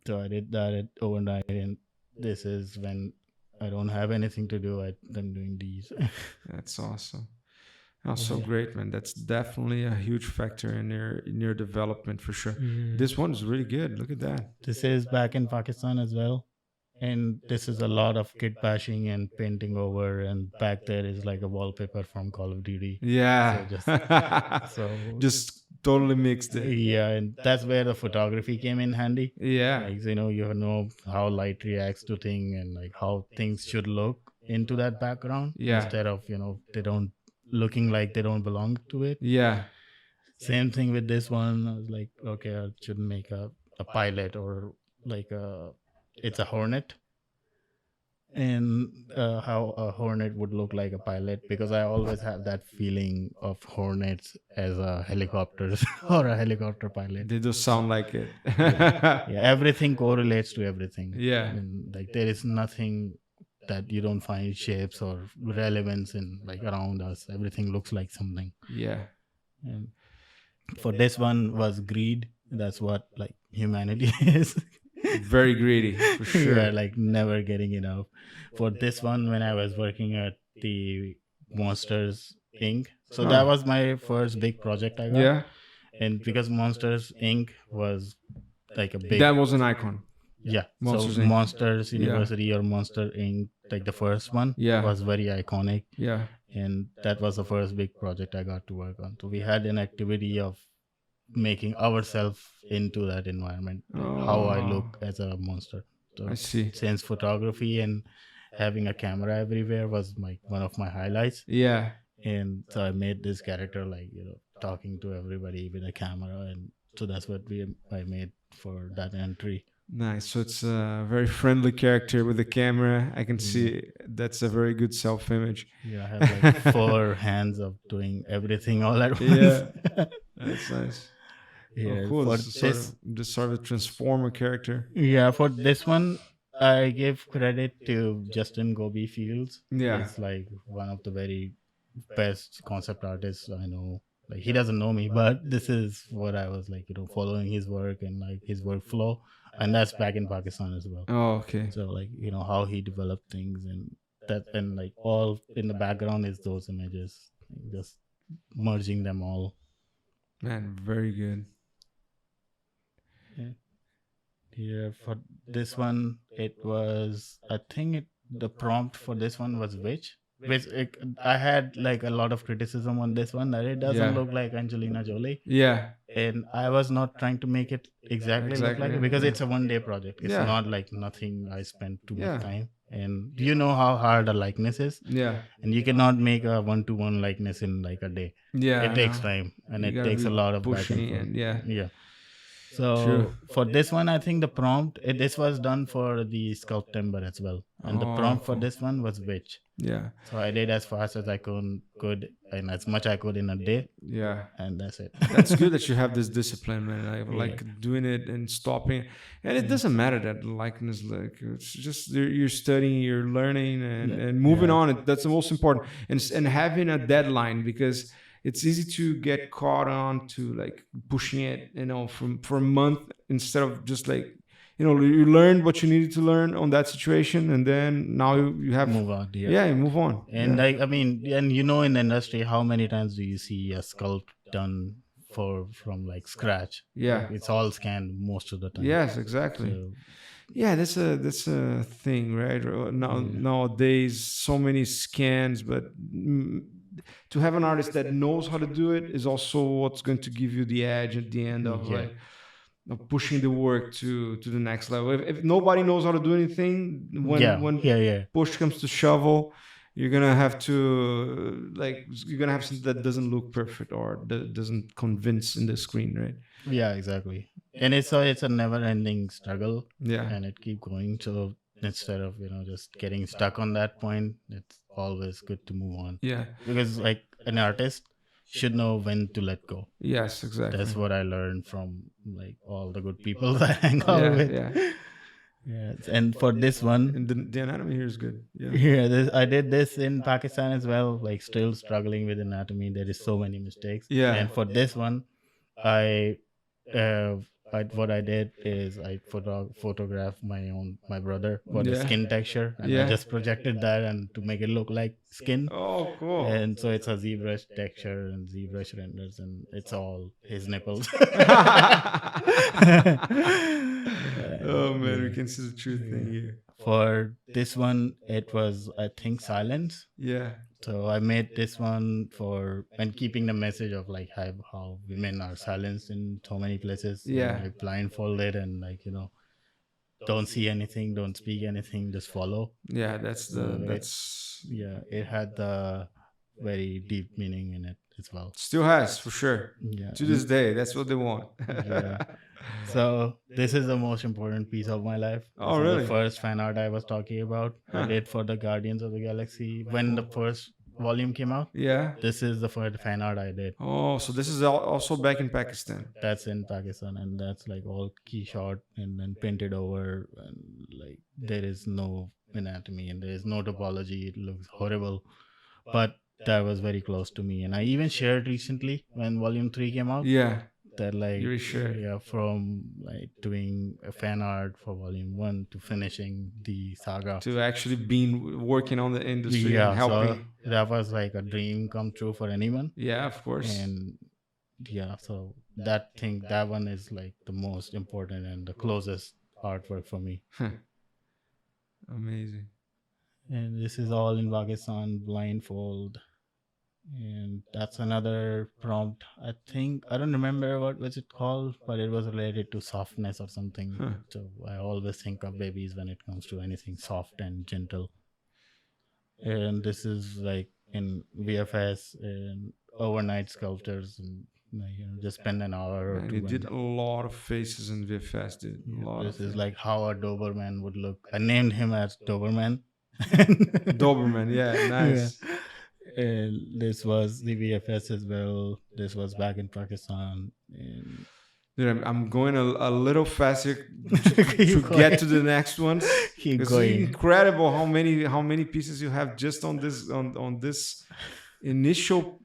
So I did that overnight, and this is when I don't have anything to do. I'm doing these. That's awesome. Oh, so great, man. That's definitely a huge factor in your development for sure. This one is really good. Look at that. This is back in Pakistan as well. And this is a lot of kit bashing and painting over. And back there is like a wallpaper from Call of Duty. Yeah. Just totally mixed it. Yeah. And that's where the photography came in handy. Yeah. Like, you know how light reacts to things and like how things should look into that background. Yeah. Instead of, they don't looking like they don't belong to it. Yeah. Same thing with this one. I was like, okay, I should make a pilot or like it's a Hornet, and how a Hornet would look like a pilot, because I always have that feeling of Hornets as a helicopters or a helicopter pilot. They just sound like it. Yeah, everything correlates to everything. Yeah. And like there is nothing that you don't find shapes or relevance in like around us. Everything looks like something. Yeah. And for this one was greed. That's what like humanity is. Very greedy, for sure. Yeah, like never getting enough. For this one, when I was working at the Monsters Inc. So that was my first big project I got. Yeah. And because Monsters Inc. was like a big... That was an icon. Yeah. Monsters so Inc. Monsters University or Monster Inc., like the first one, was very iconic. Yeah. And that was the first big project I got to work on. So we had an activity of making ourselves into that environment, how I look as a monster. So I see. Since photography and having a camera everywhere was one of my highlights. Yeah. And so I made this character like, talking to everybody with a camera. And so that's what I made for that entry. Nice. So it's a very friendly character with a camera. I can see that's a very good self-image. Yeah, I have like 4 hands of doing everything all at once. Yeah, that's nice. Yeah, cool. This is sort of a transformer character. Yeah, for this one, I give credit to Justin Gobi Fields. Yeah, he's like one of the very best concept artists I know. Like he doesn't know me, but this is what I was like, following his work and like his workflow. And that's back in Pakistan as well. Oh, okay. So like, how he developed things, and that, and like all in the background is those images, just merging them all. Man, very good. Yeah, for this one, it was, I think the prompt for this one was which I had like a lot of criticism on this one, that it doesn't look like Angelina Jolie. Yeah. And I was not trying to make it exactly look like it, because it's a one-day project. It's not like nothing I spent too much time. And you know how hard a likeness is. Yeah. And you cannot make a one-to-one likeness in like a day. Yeah. It takes time, and it takes a lot of pushing and yeah. So for this one, I think the prompt, this was done for the sculpt timber as well. And the prompt for this one was witch. Yeah. So I did as fast as I could and as much I could in a day. Yeah. And that's it. That's good that you have this discipline, man. I like doing it and stopping. And it doesn't matter that likeness, like it's just you're studying, you're learning and moving on. That's the most important. And having a deadline, because it's easy to get caught on to like pushing it, for a month instead of just like, you learned what you needed to learn on that situation, and then now you have move on. you move on. And like, I mean, and in the industry, how many times do you see a sculpt done from like scratch? Yeah, it's all scanned most of the time. Yes, exactly. So, yeah, that's a thing, right? Nowadays, so many scans, but to have an artist that knows how to do it is also what's going to give you the edge at the end of of pushing the work to the next level. If nobody knows how to do anything, when push comes to shovel, you're gonna have to have something that doesn't look perfect or that doesn't convince in the screen, right? Yeah, exactly. And it's a never-ending struggle. Yeah, and it keep going. So instead of just getting stuck on that point, it's always good to move on. Yeah, because like an artist should know when to let go. Yes, exactly. That's what I learned from like all the good people that I hang out with. Yeah. And for this one, and the anatomy here is good. I did this in Pakistan as well, like still struggling with anatomy. There is so many mistakes. Yeah. And for this one, what I did is I photographed my brother for the skin texture, and I just projected that and to make it look like skin. Oh, cool. And so it's a ZBrush texture and ZBrush renders, and it's all his nipples. Oh man, we can see the true thing here. For this one, it was, I think, silence. Yeah. So I made this one for when keeping the message of like how women are silenced in so many places. Yeah. Like blindfolded and like, don't see anything, don't speak anything, just follow. Yeah, it had the very deep meaning in it as well. Still has, for sure. Yeah. To this day, that's what they want. Yeah. So this is the most important piece of my life. Oh, really? The first fan art I was talking about, I did for the Guardians of the Galaxy when the first volume came out. Yeah. This is the first fan art I did. Oh, so this is also back in Pakistan. That's in Pakistan, and that's like all key shot and then painted over, and like there is no anatomy and there is no topology. It looks horrible, but that was very close to me. And I even shared recently when volume 3 came out. Yeah. That like sure. From like doing a fan art for volume 1 to finishing the saga to actually working on the industry and helping. So that was like a dream come true for anyone. Yeah, of course. And so that one is like the most important and the closest artwork for me. Amazing. And this is all in Pakistan, blindfold. And that's another prompt. I think I don't remember what was it called, but it was related to softness or something. So I always think of babies when it comes to anything soft and gentle. And this is like in VFS and overnight sculptures, and just spend an hour or two. You did a lot of faces in VFS, dude. This is like how a Doberman would look. I named him as Doberman. Doberman, yeah, nice. Yeah. And this was the VFS as well. This was back in Pakistan. And dude, I'm going a little faster to get to the next ones. Keep going. It's incredible how many pieces you have just on this on this initial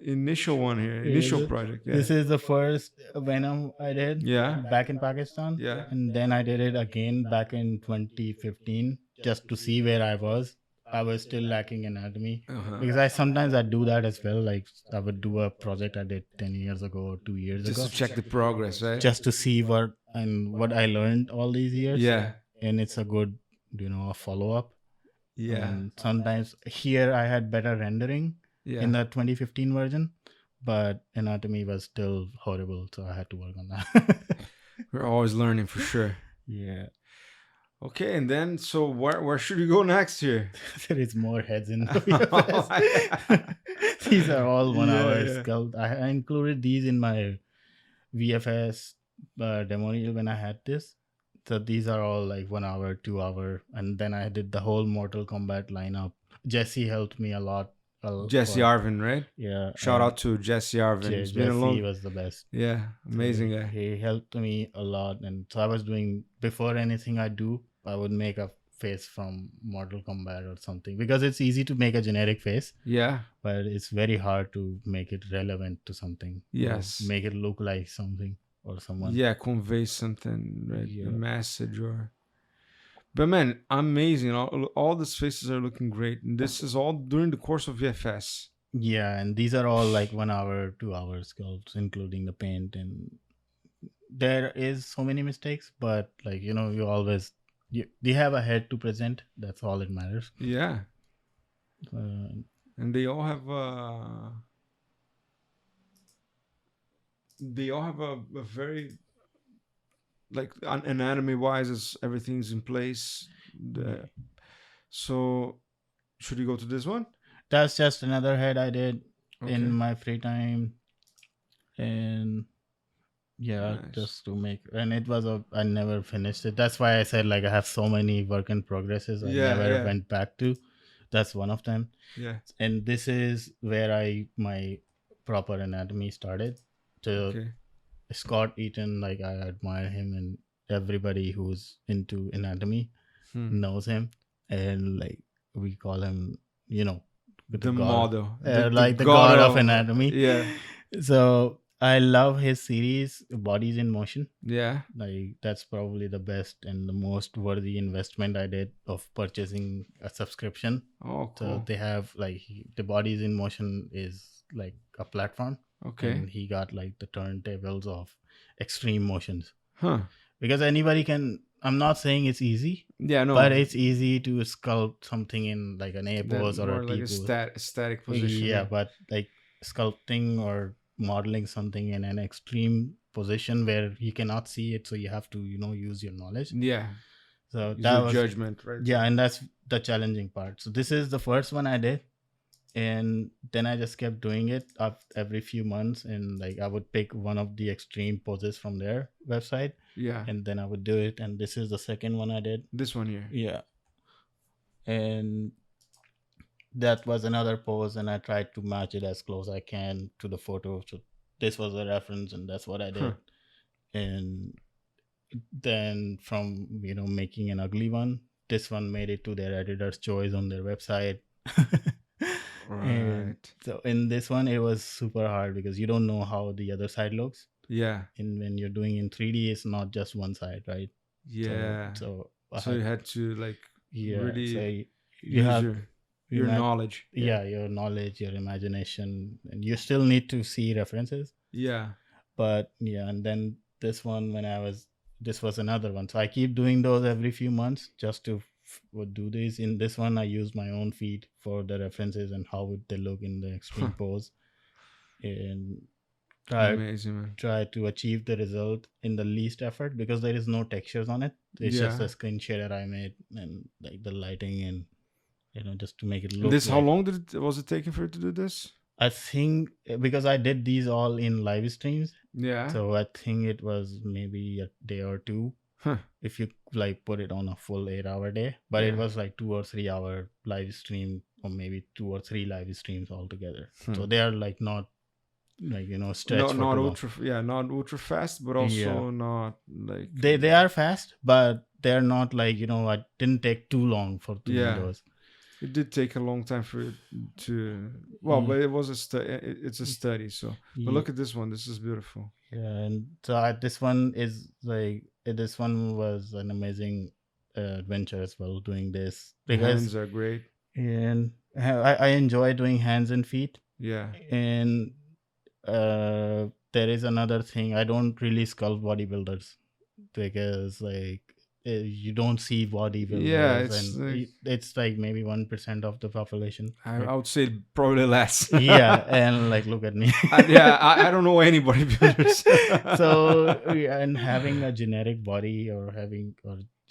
one here, initial project. Yeah. This is the first Venom I did. Yeah. Back in Pakistan. Yeah. And then I did it again back in 2015 just to see where I was. I was still lacking anatomy because I sometimes do that as well. Like I would do a project I did 10 years ago or 2 years ago. Just to check the progress, right? Just to see what I learned all these years. Yeah. And it's a good, a follow-up. Yeah. And sometimes here I had better rendering in the 2015 version, but anatomy was still horrible. So I had to work on that. We're always learning for sure. Yeah. Okay, and then so where should we go next here? There is more heads in the VFS. These are all 1 hour sculpt. I included these in my VFS demo reel when I had this. So these are all like 1 hour, 2 hour, and then I did the whole Mortal Kombat lineup. Jesse helped me a lot. Jesse For Arvin, right? yeah, Shout out to Jesse Arvin. It's been a Jesse long, was the best. yeah, So amazing guy. he helped me a lot, and so I was doing before anything I do, I would make a face from Mortal Kombat or something because it's easy to make a generic face, Yeah, but it's very hard to make it relevant to something. yes. Make it look like something or someone. Yeah, convey something, right? A Yeah. message or. But man, amazing! All these faces are looking great, and this is all during the course of VFS. Yeah, and these are all like 1 hour, 2 hour sculpts, including the paint. And there is so many mistakes, but like you always they have a head to present. That's all that matters. Yeah, Uh, and they all have a very like anatomy wise, as everything's in place. So should you go to this one? That's just another head I did Okay. in my free time, and yeah, Nice. just to make. And it was I never finished it. That's why I said like I have so many work in progresses I never went back to. That's one of them. Yeah. And this is where my proper anatomy started. So Okay. Scott Eaton, like I admire him, and everybody who's into anatomy knows him, and like we call him, the god, model, like the god of anatomy. Yeah. So I love his series, Bodies in Motion. Yeah. Like that's probably the best and the most worthy investment I did of purchasing a subscription. Oh, cool. So they have like the Bodies in Motion is like a platform. Okay. And he got like the turntables of extreme motions. Huh. Because anybody can. I'm not saying it's easy. Yeah, no. But it's easy to sculpt something in like an A pose or a T pose. Like a static position. Yeah, but like sculpting or modeling something in an extreme position where you cannot see it, so you have to use your knowledge. Yeah. So use that your was judgment, right? Yeah, and that's the challenging part. So this is the first one I did, and then I just kept doing it up every few months, and like I would pick one of the extreme poses from their website. Yeah. And then I would do it, and this is the second one I did. This one here. Yeah. And that was another pose, and I tried to match it as close I can to the photo. So this was a reference, and that's what I did. And then from making an ugly one, this one made it to their editor's choice on their website. Right. And so in this one, it was super hard because you don't know how the other side looks. Yeah. And when you're doing in 3D, it's not just one side, right? Yeah. So you had to like really so you have your knowledge. Yeah, your knowledge, your imagination, and you still need to see references. Yeah. But yeah, and then this one this was another one. So I keep doing those every few months just to would do this. In this one, I use my own feed for the references and how would they look in the extreme pose, and try to achieve the result in the least effort because there is no textures on it. It's just a screen shader I made and like the lighting and just to make it look. How long was it taking for you to do this? I think because I did these all in live streams. Yeah. So I think it was maybe a day or two. Huh. If you like put it on a full 8-hour day, but it was like 2 or 3 hour live stream, or maybe 2 or 3 live streams altogether. So they are like not like stretched. Not ultra fast, but also not like they are fast, but they're not like I didn't take too long for doing those. It did take a long time for it to but it was it's a study. So but look at this one. This is beautiful. Yeah, and so this one is like this one was an amazing adventure as well doing this because hands are great, and I enjoy doing hands and feet. Yeah. And there is another thing. I don't really sculpt bodybuilders because like you don't see bodybuilders. Yeah, it's like maybe 1% of the population. I would say probably less. Yeah, and like look at me. I don't know any bodybuilders. So and having a generic body or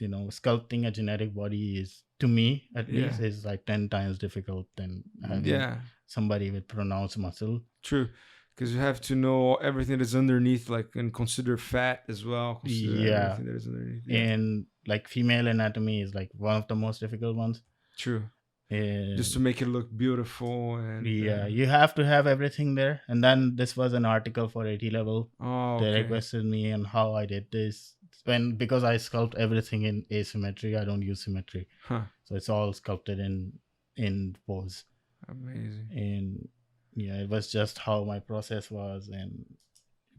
sculpting a generic body is, to me at least, is like 10 times difficult than having somebody with pronounced muscle. True. because you have to know everything that's underneath, like, and consider fat as well. Consider everything that is underneath. Yeah. And like female anatomy is like one of the most difficult ones. True. And Just to make it look beautiful, and you have to have everything there. And then this was an article for 80 level. They requested me on how I did this. Because I sculpt everything in asymmetry, I don't use symmetry. So it's all sculpted in pose. Amazing. And yeah, it was just how my process was, and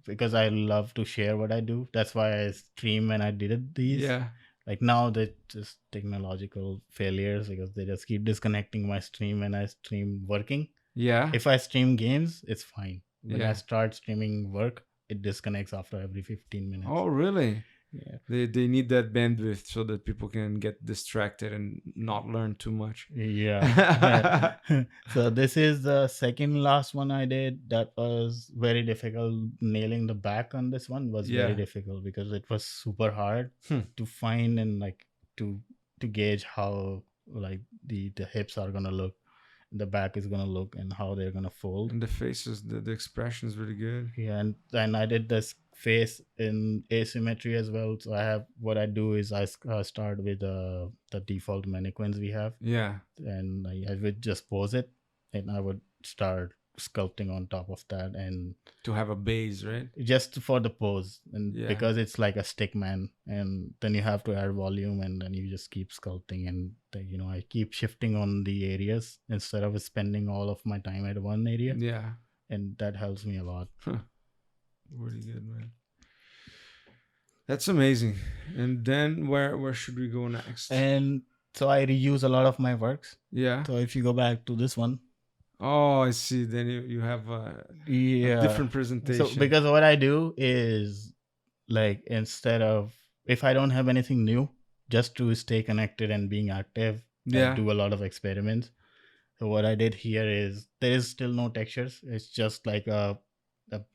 because I love to share what I do, that's why I stream when I did these. Yeah. Like now they're just technological failures because they just keep disconnecting my stream when I stream working. Yeah. If I stream games, it's fine. When I start streaming work, it disconnects after every 15 minutes. Oh, really? Yeah. They need that bandwidth so that people can get distracted and not learn too much. Yeah. So this is the second last one I did. That was very difficult. Nailing the back on this one was very difficult because it was super hard to find and like to gauge how like the hips are gonna look, the back is gonna look, and how they're gonna fold. And the faces, the expression is really good. Yeah, and then I did this face in asymmetry as well. So what I do is I start with the default mannequins we have. Yeah. And I would just pose it, and I would start sculpting on top of that, and to have a base, right? Just for the pose, and because it's like a stick man, and then you have to add volume, and then you just keep sculpting, and I keep shifting on the areas instead of spending all of my time at one area. Yeah. And that helps me a lot. Really good, man. That's amazing. And then where should we go next? And so I reuse a lot of my works. Yeah. So if you go back to this one. Oh, I see. Then you have a different presentation. So because what I do is like, instead of, if I don't have anything new, just to stay connected and being active, I do a lot of experiments. So what I did here is, there is still no textures. It's just like a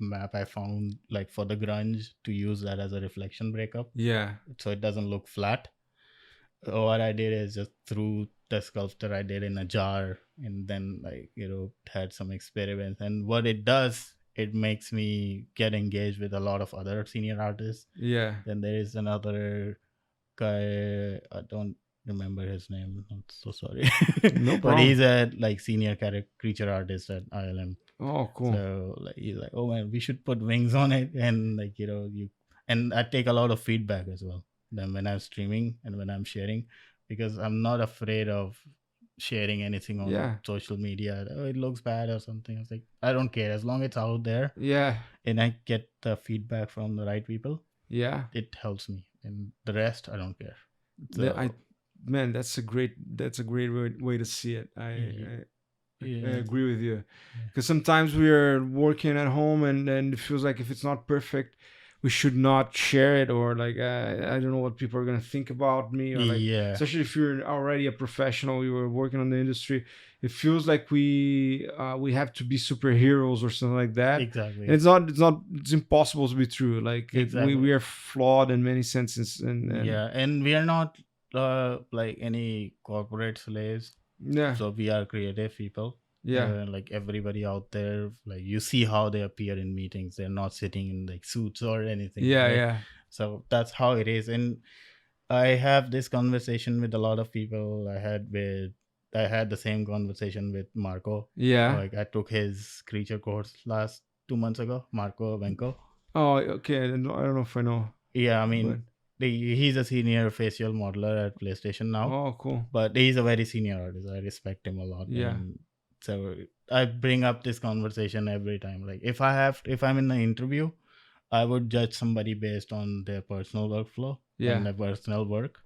map I found like for the grunge, to use that as a reflection breakup. Yeah. So it doesn't look flat. So what I did is just threw the sculpture I did in a jar, and then had some experiments. And what it does, it makes me get engaged with a lot of other senior artists. Yeah. Then there is another guy, I don't remember his name, I'm so sorry. No problem. But he's a senior creature artist at ILM. Oh, cool. So he's like, oh man, we should put wings on it, and and I take a lot of feedback as well. Then when I'm streaming and when I'm sharing, because I'm not afraid of sharing anything on social media. Oh, it looks bad or something. I was like, I don't care, as long as it's out there. Yeah. And I get the feedback from the right people. Yeah. It helps me, and the rest I don't care. So, man, that's a great way to see it. I agree with you, because sometimes we are working at home and it feels like if it's not perfect, we should not share it, or I don't know what people are gonna think about me, or especially if you're already a professional, you were working on the industry, it feels like we have to be superheroes or something like that. Exactly. And it's impossible to be true. We are flawed in many senses, and and we are not any corporate slaves. Yeah. So we are creative people. Yeah. Everybody out there, you see how they appear in meetings. They're not sitting in suits or anything. Yeah. Right? Yeah. So that's how it is. And I have this conversation with a lot of people. I had the same conversation with Marco. Yeah. I took his creature course last 2 months ago. Marco Venko. Oh, okay. I don't know if I know. Yeah, I mean, he's a senior facial modeler at PlayStation now. Oh, cool. But he's a very senior artist. I respect him a lot. Yeah. And so I bring up this conversation every time. If I'm in an interview, I would judge somebody based on their personal workflow and their personal work,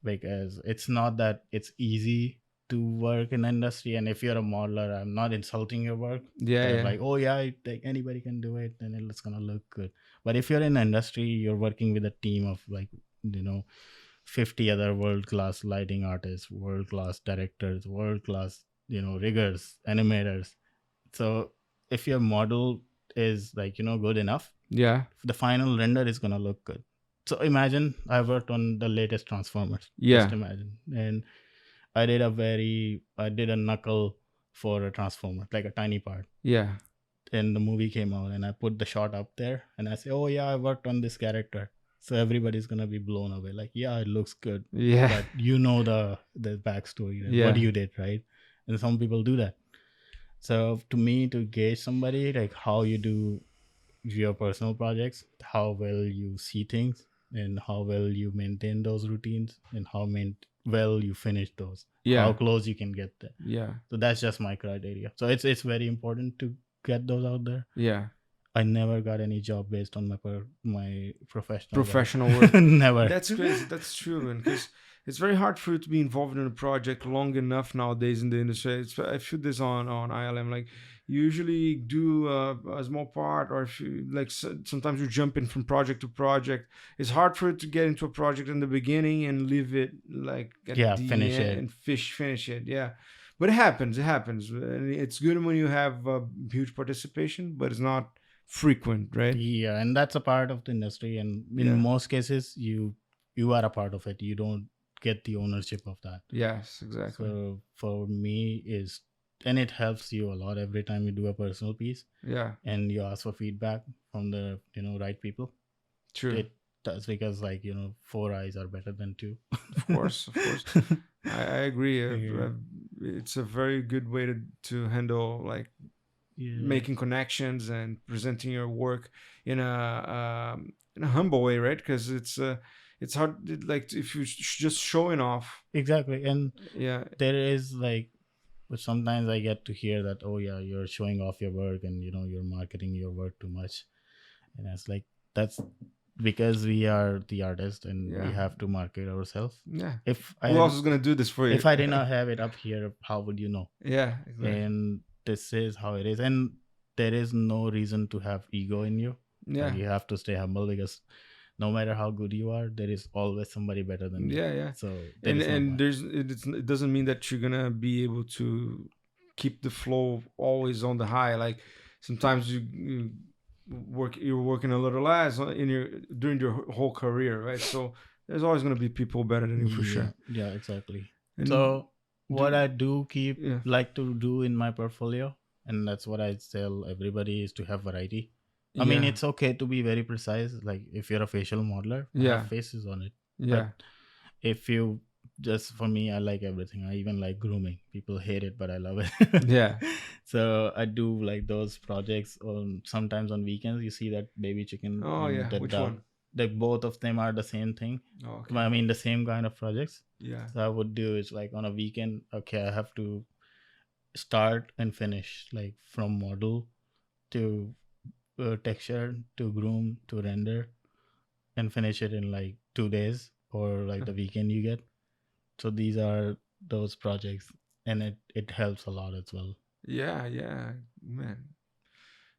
because it's not that it's easy to work in the industry. And if you're a modeler, I'm not insulting your work. Yeah. Oh yeah, anybody can do it, and it's gonna look good. But if you're in the industry, you're working with a team of 50 other world-class lighting artists, world-class directors, world-class riggers, animators. So if your model is good enough, the final render is gonna look good. So imagine I worked on the latest Transformers. Just imagine. And I did a knuckle for a transformer, a tiny part. Yeah. and the movie came out, and I put the shot up there, and I say, oh yeah, I worked on this character. So everybody's gonna be blown away. Like, yeah, it looks good, Yeah. but you know the backstory, right? Yeah. What you did, right? And some people do that. So to me, to gauge somebody, like how you do your personal projects, how well you see things, and how well you maintain those routines, and how well you finish those, Yeah. how close you can get there. Yeah. So that's just my criteria. So it's very important to get those out there. Yeah. I never got any job based on my professional work. Never. That's crazy. That's true, man. Because it's very hard for you to be involved in a project long enough nowadays in the industry. I feel this on ILM. Like, you usually do a small part, or if you like, sometimes you jump in from project to project. It's hard for it to get into a project in the beginning and leave it like at the finish end it and finish it. Yeah. But it happens. And it's good when you have huge participation, but it's not frequent, right? Yeah, and that's a part of the industry, and in most cases you are a part of it. You don't get the ownership of that. Yes, exactly. So for me and it helps you a lot every time you do a personal piece. Yeah. And you ask for feedback from the right people. True. It does, because 4 eyes are better than 2. Of course. I agree. It's a very good way to handle making connections and presenting your work in a humble way, right? Because it's hard, like, if you're just showing off. Exactly. And there is but sometimes I get to hear that, oh yeah, you're showing off your work, and you're marketing your work too much. And it's like, that's because we are the artist, and we have to market ourselves. Yeah. Who else is gonna do this for you? If I did not have it up here, how would you know? Yeah, exactly. And this is how it is, and there is no reason to have ego in you. Yeah. You have to stay humble, because no matter how good you are, there is always somebody better than you. Yeah. So it doesn't mean that you're gonna be able to keep the flow always on the high. Like, sometimes you're working a little less during your whole career, right? So there's always gonna be people better than you, for sure. Yeah, exactly. And so what I do like to do in my portfolio, and that's what I tell everybody, is to have variety. I mean, it's okay to be very precise. Like, if you're a facial modeler, have faces on it. Yeah. But if you for me, I like everything. I even like grooming. People hate it, but I love it. Yeah. So I do those projects sometimes on weekends. You see that baby chicken. Oh yeah. Which one? Like, both of them are the same thing. Oh, okay. I mean, the same kind of projects. Yeah. So I would do is on a weekend. Okay, I have to start and finish, from model to texture to groom to render, and finish it in 2 days, or the weekend you get. So these are those projects, and it helps a lot as well. Yeah, man,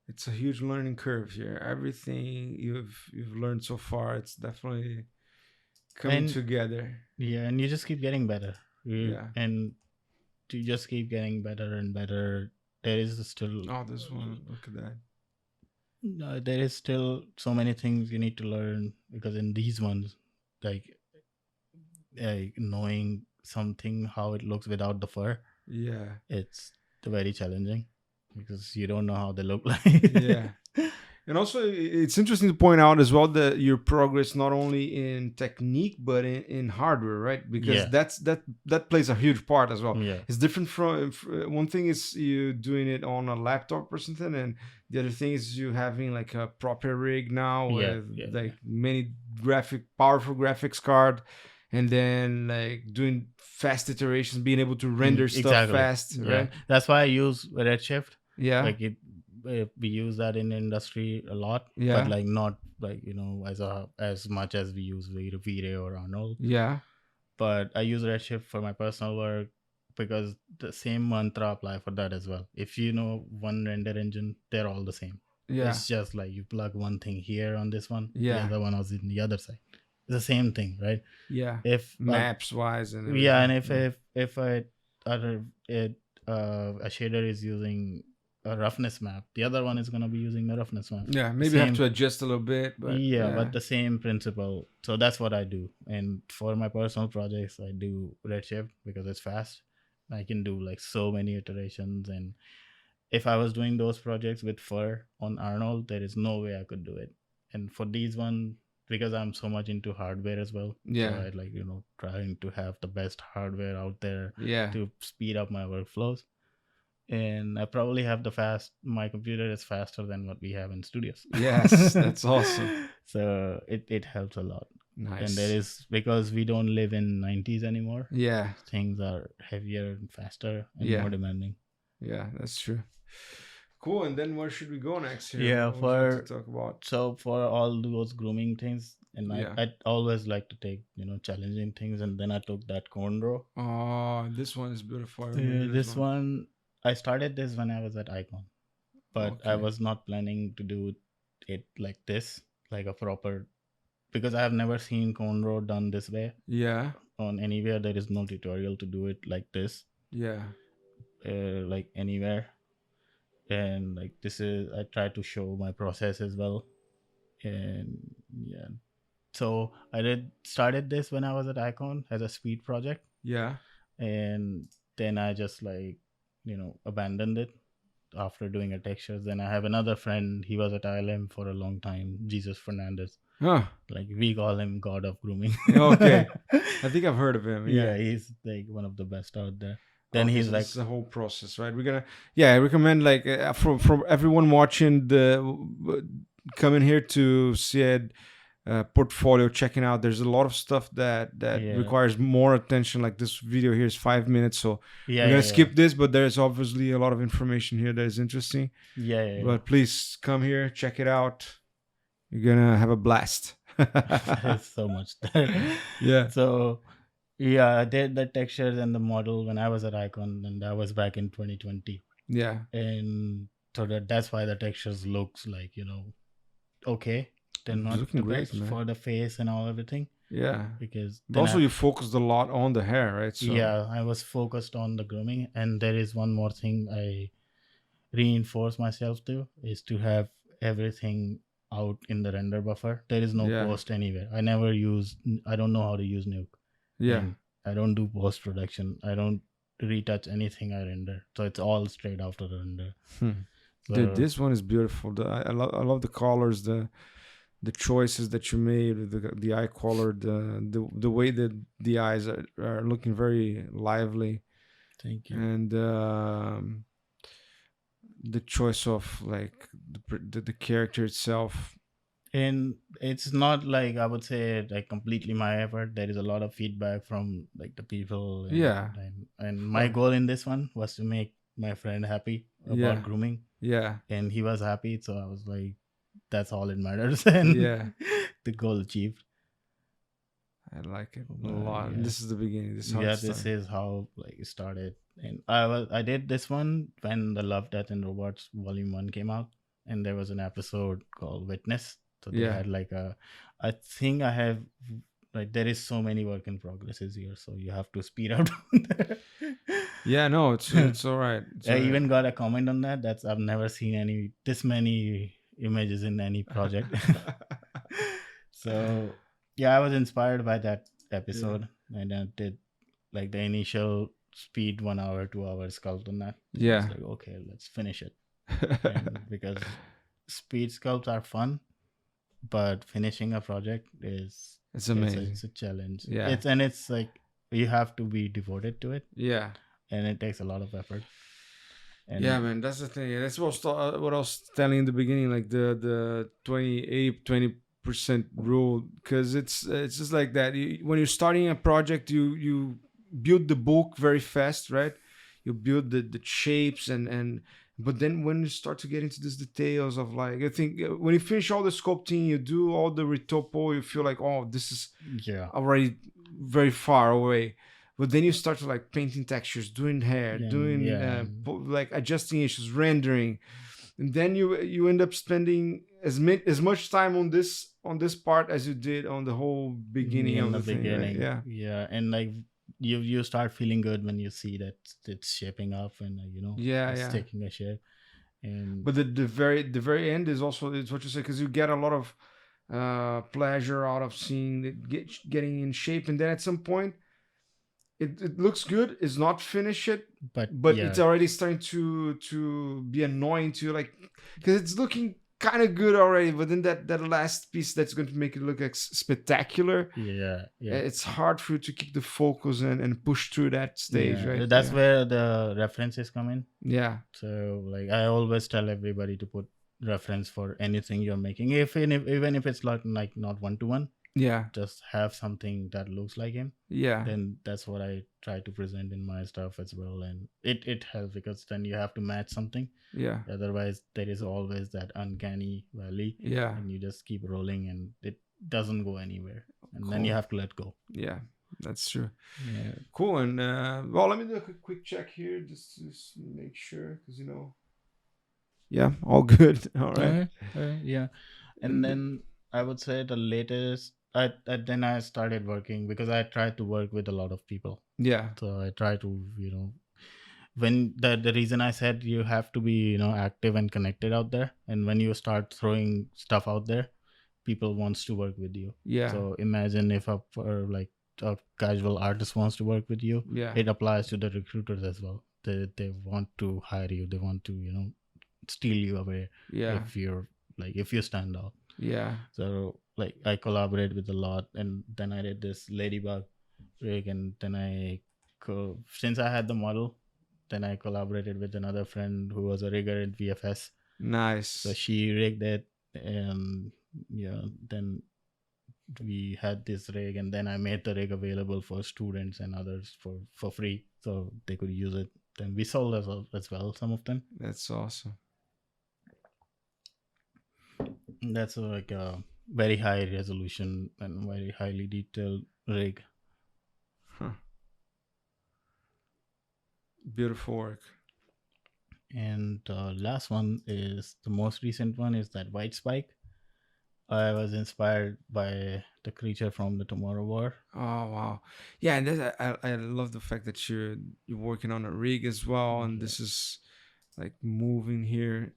it's a huge learning curve here. Everything you've learned so far, it's definitely coming together. Yeah, and you just keep getting better. And you just keep getting better and better. There is still this one, look at that. There is still so many things you need to learn, because in these ones, knowing something, how it looks without the fur, it's very challenging, because you don't know how they look like. And also, it's interesting to point out as well that your progress not only in technique but in hardware, right? Because that plays a huge part as well. It's different from one thing is you doing it on a laptop or something, and the other thing is you having a proper rig now with many powerful graphics card, and then doing fast iterations, being able to render stuff fast, right? That's why I use Redshift. Yeah. We use that in the industry a lot, but not as much as we use V-Ray or Arnold. Yeah. But I use Redshift for my personal work, because the same mantra apply for that as well. If you know one render engine, they're all the same. It's just you plug one thing here on this one, the other one is in the other side. It's the same thing, right? Yeah. If maps wise and everything. And if a shader is using a roughness map, the other one is going to be using the roughness map. Yeah, maybe have to adjust a little bit, but but the same principle. So that's what I do. And for my personal projects, I do Redshift because it's fast. I can do so many iterations, and if I was doing those projects with fur on Arnold, there is no way I could do it. And for these one, because I'm so much into hardware as well, so I like, trying to have the best hardware out there Yeah. to speed up my workflows. And I probably have my computer is faster than what we have in studios. Yes, that's awesome. So it helps a lot. Nice. And there is, because we don't live in 90s anymore. Yeah. Things are heavier and faster and Yeah. more demanding. Yeah, that's true. Cool. And then where should we go next here? Yeah, What would you like to talk about? So for all those grooming things, and I always like to take, challenging things, and then I took that cornrow. Oh, this one is beautiful. I Yeah, remember this one, I started this when I was at Icon, but I Okay. was not planning to do it like this, like a proper, because I have never seen cornrow done this way Yeah. on anywhere. There is no tutorial to do it like this, Yeah. like anywhere. And like this is, I try to show my process as well. And yeah, so I started this when I was at Icon as a speed project, Yeah. and then I just like, abandoned it after doing a textures. Then I have another friend, he was at ILM for a long time, Jesus Fernandez. Huh. Like we call him God of Grooming. Okay. I think I've heard of him. Yeah, he's like one of the best out there. Then Okay, he's so like, this is the whole process, right? We're gonna, I recommend like from everyone watching coming here to Sade portfolio, checking out. There's a lot of stuff that requires more attention. Like this video here is 5 minutes, so we're gonna skip this, but there's obviously a lot of information here that is interesting. But please come here, check it out. You're gonna have a blast. There's so much there. Yeah. So yeah, I did the textures and the model when I was at Icon, and that was back in 2020. Yeah. And so that's why the textures looks like, okay. They're not looking the great, best man. for the face and all everything. Yeah. Because also you focused a lot on the hair, right? So yeah, I was focused on the grooming. And there is one more thing I reinforce myself to, is to have everything out in the render buffer. There is no post anywhere. I don't know how to use Nuke. Yeah. And I don't do post production. I don't retouch anything I render. So it's all straight after the render. So, this one is beautiful. I love the colors, the choices that you made, the eye color, the way that the eyes are looking very lively. Thank you. And the choice of like the character itself. And it's not like, I would say, like completely my effort. There is a lot of feedback from like the people. And my goal in this one was to make my friend happy about grooming. Yeah. And he was happy. So I was like, that's all it matters. And the goal achieved. I like it a lot. Yeah. This is the beginning. This is how like it started. And I did this one when the Love, Death and Robots Volume 1 came out, and there was an episode called Witness. So they had like I think I have like, there is so many work in progresses here, so you have to speed up. Yeah, no, it's all right. I even got a comment on that. I've never seen this many images in any project. So yeah, I was inspired by that episode, and I did like the initial speed 1 hour, 2 hours sculpt on that. So I was like, okay, let's finish it. Because speed sculpts are fun, but finishing a project is amazing. It's a challenge. Yeah, it's like you have to be devoted to it. Yeah, and it takes a lot of effort. And yeah, man, that's the thing. That's what I was telling in the beginning, like the 20% rule, because it's just like that. When you're starting a project, you build the bulk very fast, right? You build the shapes and but then when you start to get into these details of like, I think when you finish all the sculpting, you do all the retopo, you feel like, oh, this is already very far away. But then you start to like painting textures, doing hair, like adjusting issues, rendering, and then you end up spending as much time on this part as you did on the whole beginning of the thing. Right? Yeah, and like you start feeling good when you see that it's shaping up and it's taking a shape. And but the very end is also, it's what you say, because you get a lot of pleasure out of seeing it getting in shape, and then at some point it looks good. It's not finished yet, but but yeah, it's already starting to be annoying to you, like, because it's looking kind of good already, but then that last piece that's going to make it look like spectacular, yeah, yeah, it's hard for you to keep the focus and push through that stage, yeah. right? That's Yeah. where the references come in. Yeah. So like I always tell everybody to put reference for anything you're making, even if it's like not one to one, Yeah. just have something that looks like him. Yeah. Then that's what I try to present in my stuff as well, and it helps because then you have to match something. Yeah. Otherwise, there is always that uncanny valley, Yeah. and you just keep rolling, and it doesn't go anywhere, and then you Cool. have to let go. Yeah. That's true. Yeah. Cool. And well, let me do a quick check here just to make sure, because yeah, all good. All right. Yeah. And then I would say the latest, then I started working because I tried to work with a lot of people. Yeah. So I try to, when the reason I said you have to be, active and connected out there. And when you start throwing stuff out there, people wants to work with you. Yeah. So imagine if a casual artist wants to work with you, Yeah. it applies to the recruiters as well. They want to hire you. They want to, steal you away Yeah. if you stand out. Yeah. So like I collaborate with a lot, and then I did this ladybug rig, and then since I had the model, then I collaborated with another friend who was a rigger at VFS. Nice. So she rigged it, and then we had this rig, and then I made the rig available for students and others for free, so they could use it. Then we sold as well some of them. That's awesome. That's like a very high resolution and very highly detailed rig. Huh. Beautiful work. And the last one is the most recent one is that white spike. I was inspired by the creature from the Tomorrow War. Oh wow, yeah, and I love the fact that you're working on a rig as well, and this is like moving here.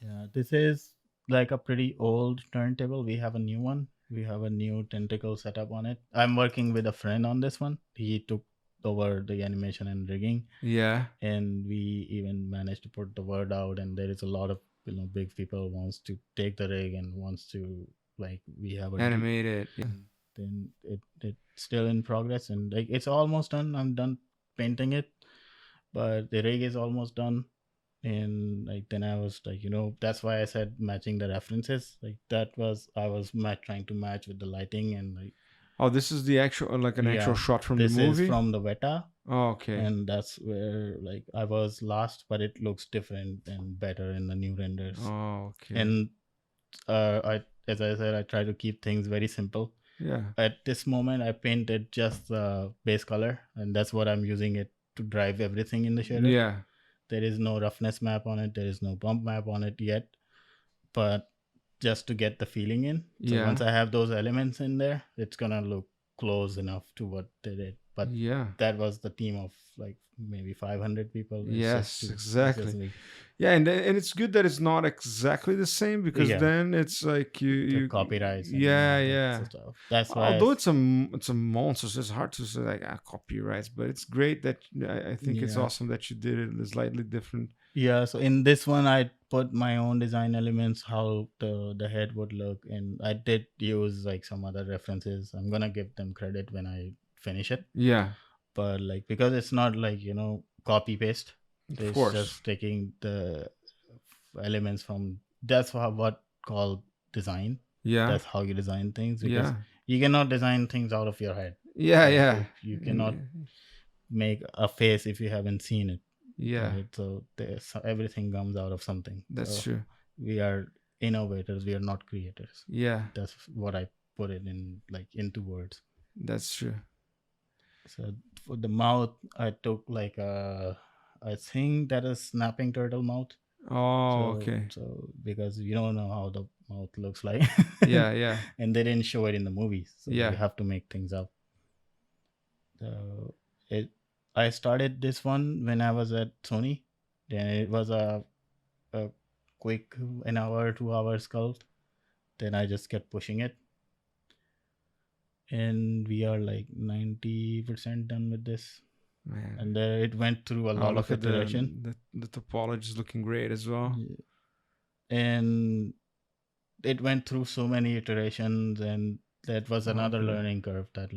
Yeah, this is like a pretty old turntable. We have a new one. We have a new tentacle setup on it. I'm working with a friend on this one. He took over the animation and rigging. Yeah, and we even managed to put the word out, and there is a lot of big people wants to take the rig and wants to we have a animate it. Yeah. Then it's still in progress, and like it's almost done. I'm done painting it, but the rig is almost done. And then I was that's why I said matching the references. I was trying to match with the lighting and Oh, this is the actual actual shot from the movie. This is from the Veta. Oh, okay. And that's where I was last, but it looks different and better in the new renders. Oh, okay. And as I said, I try to keep things very simple. Yeah. At this moment, I painted just the base color, and that's what I'm using it to drive everything in the shader. Yeah. There is no roughness map on it. There is no bump map on it yet, but just to get the feeling in. So once I have those elements in there, it's gonna look close enough to what they did. But that was the team of maybe 500 people. Yes, exactly. Yeah, and it's good that it's not exactly the same, because then it's like you copyrights. Yeah. Stuff. That's why. Although it's a monster, so it's hard to say copyrights, but it's great that I think it's awesome that you did it slightly different. Yeah, so in this one I put my own design elements, how the head would look, and I did use some other references. I'm gonna give them credit when I finish it. Yeah. But because it's not copy paste. Of course. Just taking the elements from that's what called design. Yeah. That's how you design things, because you cannot design things out of your head. Yeah. You cannot make a face if you haven't seen it. Yeah. Right? So everything comes out of something. That's true. We are innovators. We are not creators. Yeah. That's what I put it in into words. That's true. So for the mouth, I took I think that is snapping turtle mouth. Oh, okay. So because you don't know how the mouth looks like. Yeah. And they didn't show it in the movies. So you have to make things up. So I started this one when I was at Sony. Then it was a quick 1 hour, 2 hour sculpt. Then I just kept pushing it. and we are like 90% done with this. Man. And there it went through a Oh, lot look of at iteration. the topology is looking great as well. Yeah. And it went through so many iterations, and that was another Okay. learning curve, that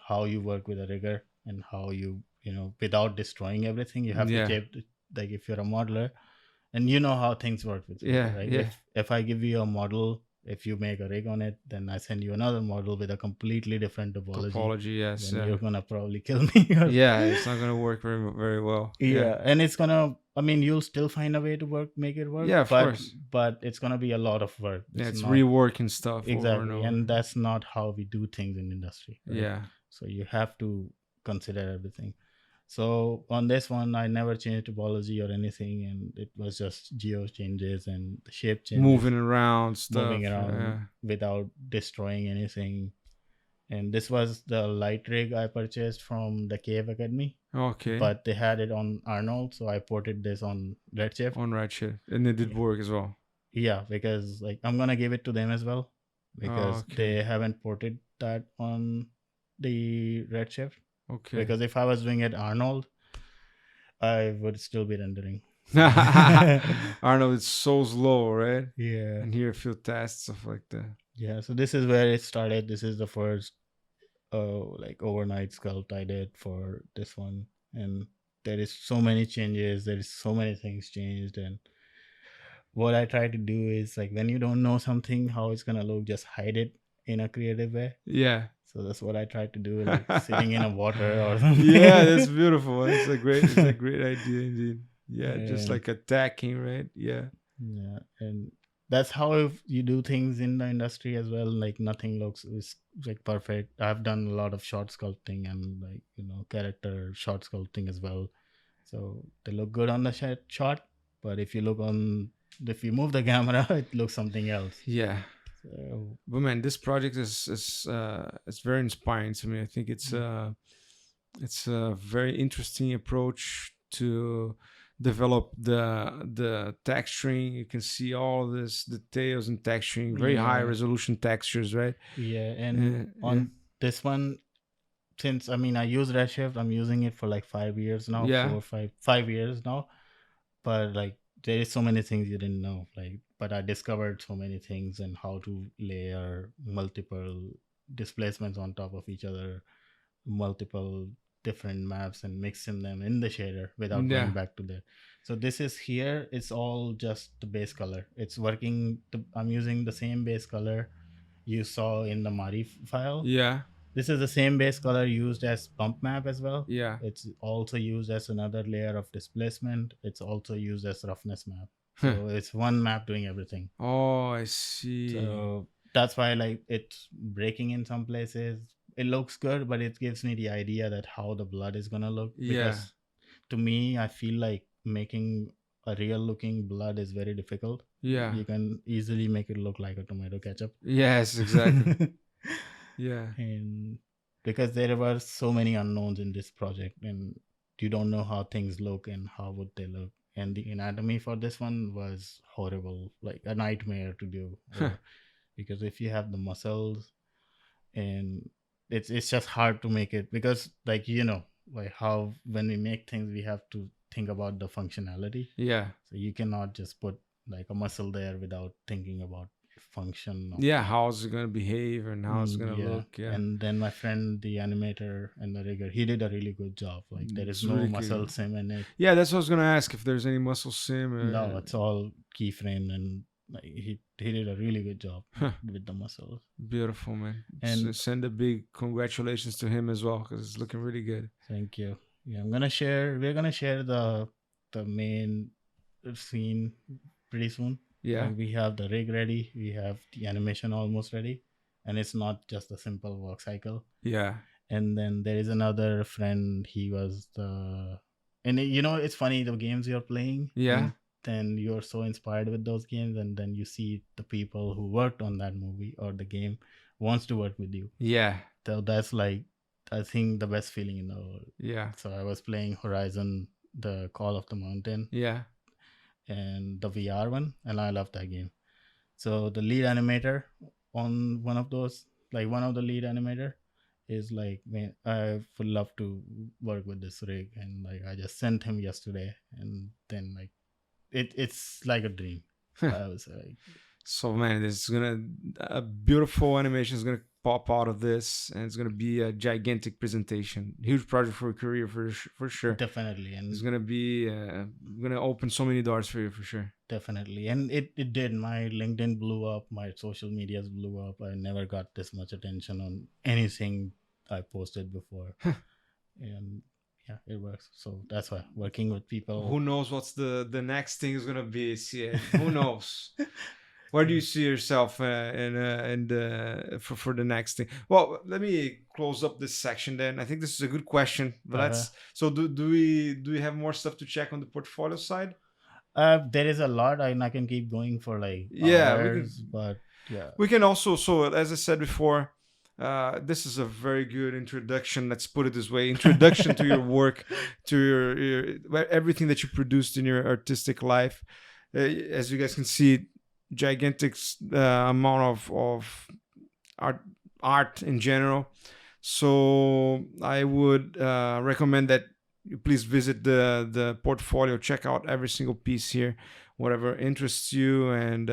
how you work with a rigger, and how without destroying everything, you have to Yeah. keep like, if you're a modeler, and you know how things work with rigger, Yeah. right? Yeah. If I give you a model, if you make a rig on it, then I send you another model with a completely different topology, Topology, yes. then Yeah. you're gonna probably kill me. Yeah, it's not gonna work very well. Yeah, and it's gonna, I mean, you'll still find a way to make it work, Yeah, of but course. it's gonna be a lot of work. Yeah, It's it's not reworking stuff over and exactly, over. and that's not how we do things in industry, right? Yeah. So you have to consider everything. So on this one, I never changed topology or anything, and it was just geo changes and the shape changes, Moving around stuff. moving around Yeah. without destroying anything. And this was the light rig I purchased from the Cave Academy, Okay. but they had it on Arnold, so I ported this on Redshift. On Redshift, and it did work as well. Yeah, because like I'm gonna give it to them as well, because okay. they haven't ported that on the Redshift. Okay. Because if I was doing it Arnold, I would still be rendering. Arnold, it's so slow, right? Yeah. And here a few tests, stuff like that. Yeah, so this is where it started. This is the first like overnight sculpt I did for this one, and there is so many changes, there is so many things changed. And what I try to do is, like, when you don't know something how it's gonna look, just hide it in a creative way. Yeah. So that's what I try to do, like sitting in a water or something. Yeah, that's beautiful. It's a great idea indeed. Yeah, just like attacking, right? Yeah. Yeah, and that's how you do things in the industry as well. Like nothing looks is like perfect. I've done a lot of short sculpting and, like, character short sculpting as well. So they look good on the shot, but if you move the camera, it looks something else. Yeah. So, but man, this project is it's very inspiring to me. I think it's a very interesting approach to develop the texturing. You can see all this details and texturing, very high resolution textures, right? Yeah, and on this one, since I use Redshift, I'm using it for like 5 years now. Yeah. 5 years now. But like there is so many things you didn't know. But I discovered so many things, and how to layer multiple displacements on top of each other, multiple different maps, and mixing them in the shader without going back to there. So this is here, it's all just the base color. It's working. I'm using the same base color you saw in the Mari file. Yeah. This is the same base color used as bump map as well. Yeah. It's also used as another layer of displacement. It's also used as roughness map. So it's one map doing everything. Oh, I see. So that's why, like, it's breaking in some places. It looks good, but it gives me the idea that how the blood is gonna look. Because to me, I feel like making a real looking blood is very difficult. Yeah. You can easily make it look like a tomato ketchup. Yes, exactly. Yeah. And because there were so many unknowns in this project, and you don't know how things look and how would they look. And the anatomy for this one was horrible, like a nightmare to do. Because if you have the muscles, and it's just hard to make it, because like how when we make things, we have to think about the functionality. Yeah. So you cannot just put like a muscle there without thinking about function. How's it gonna behave and how it's gonna look. Yeah. And then my friend, the animator and the rigger, he did a really good job. Like there is no really muscle sim in it. Yeah, that's what I was gonna ask, if there's any muscle sim. No, it's all keyframe, and like he did a really good job with the muscles. Beautiful, man. And send a big congratulations to him as well, because it's looking really good. Thank you. Yeah, we're gonna share the main scene pretty soon. Yeah. Like we have the rig ready, we have the animation almost ready, and it's not just a simple work cycle. Yeah. And then there is another friend, he was it's funny, the games you're playing. Yeah. Then you're so inspired with those games, and then you see the people who worked on that movie or the game wants to work with you. Yeah. So that's like, I think, the best feeling in the world. Yeah. So I was playing Horizon, the Call of the Mountain. Yeah. And the VR one, and I love that game. So the lead animator on one of the lead animator, He's like, man, I would love to work with this rig, and like I just sent him yesterday, and then like it's like a dream. I was like, So man, this is gonna a beautiful animation is gonna pop out of this, and it's gonna be a gigantic presentation, huge project for a career for sure. definitely, It's and gonna be gonna open so many doors for you for sure. definitely, and it did. My LinkedIn blew up, my social medias blew up. I never got this much attention on anything I posted before, and yeah, it works. So that's why working with people. Who knows what's the next thing is gonna be? See, who knows? Where do you see yourself in the for the next thing? Well, let me close up this section then. I think this is a good question. But Uh-huh. so do we have more stuff to check on the portfolio side? There is a lot, and I can keep going for like Yeah, hours, but yeah. we can also, so as I said before, this is a very good introduction. Let's put it this way: introduction to your work, to your everything that you produced in your artistic life. As you guys can see, gigantic amount of art in general. So I would recommend that you please visit the portfolio, check out every single piece here, whatever interests you, and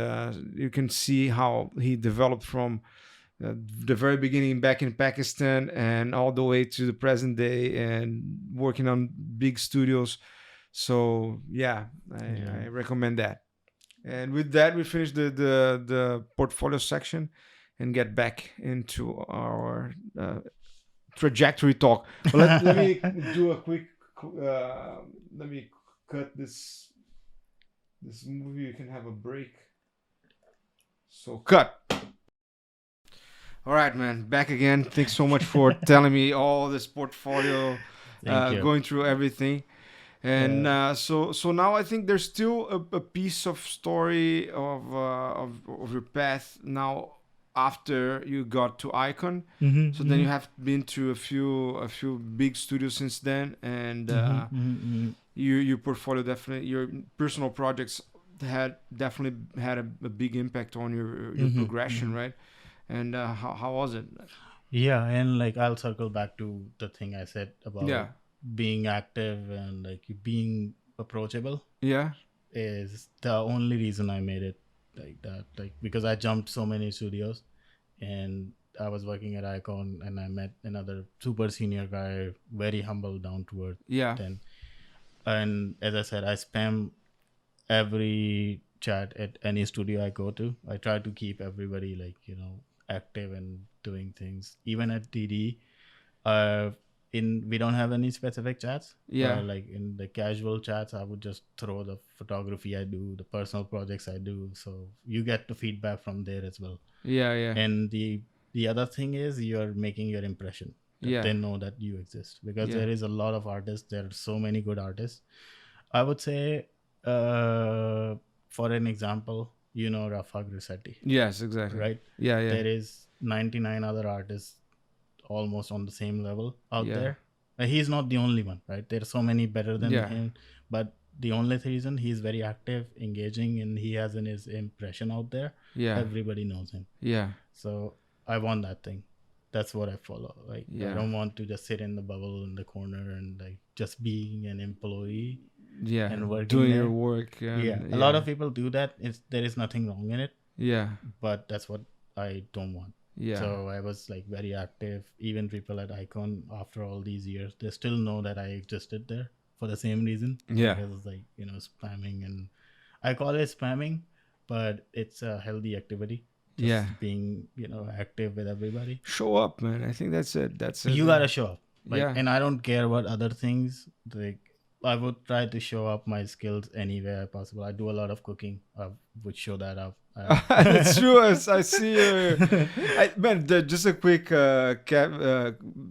you can see how he developed from the very beginning back in Pakistan and all the way to the present day and working on big studios. So yeah, I recommend that. And with that, we finish the portfolio section and get back into our trajectory talk. But let me do a quick. Let me cut this movie. You can have a break. So cut. All right, man. Back again. Thanks so much for telling me all this portfolio, Thank you. going through everything. And so now I think there's still a piece of story of your path now after you got to Icon. So then you have been to a few big studios since then, and your portfolio definitely, your personal projects had definitely had a big impact on your progression, right? And how was it? Yeah, and like I'll circle back to the thing I said about Yeah, being active and like being approachable yeah, is the only reason I made it like that. Like because I jumped so many studios, and I was working at Icon, and I met another super senior guy, very humble, down to earth. yeah, And as I said, I spam every chat at any studio I go to. I try to keep everybody like active and doing things. Even at TD, in we don't have any specific chats. yeah, Like in the casual chats, I would just throw the photography I do, the personal projects I do. So you get the feedback from there as well. yeah, yeah, And the other thing is you're making your impression, that yeah, they know that you exist, because yeah. there is a lot of artists. There are so many good artists. I would say, for an example, Rafa Grissetti, Yes, exactly. right? Yeah, yeah, There is 99 other artists almost on the same level out yeah, there. He's not the only one, right? There are so many better than yeah, him, but the only reason he's very active, engaging, and he has his impression out there, yeah, everybody knows him. yeah, So I want that thing. That's what I follow. Like I yeah, don't want to just sit in the bubble in the corner and like just being an employee yeah. and working Doing there. your work. And, Yeah, a lot of people do that. There is nothing wrong in it, Yeah, but that's what I don't want. yeah, So I was like very active. Even people at Icon, after all these years, they still know that I existed there for the same reason. Yeah. Because it's like spamming, and I call it spamming, but it's a healthy activity. Just Yeah. being active with everybody. Show up, man. I think that's it. That's it. You gotta show up. Like, Yeah. and I don't care what other things. Like, I would try to show up my skills anywhere possible. I do a lot of cooking. I would show that up. That's true. I see. Man, just a quick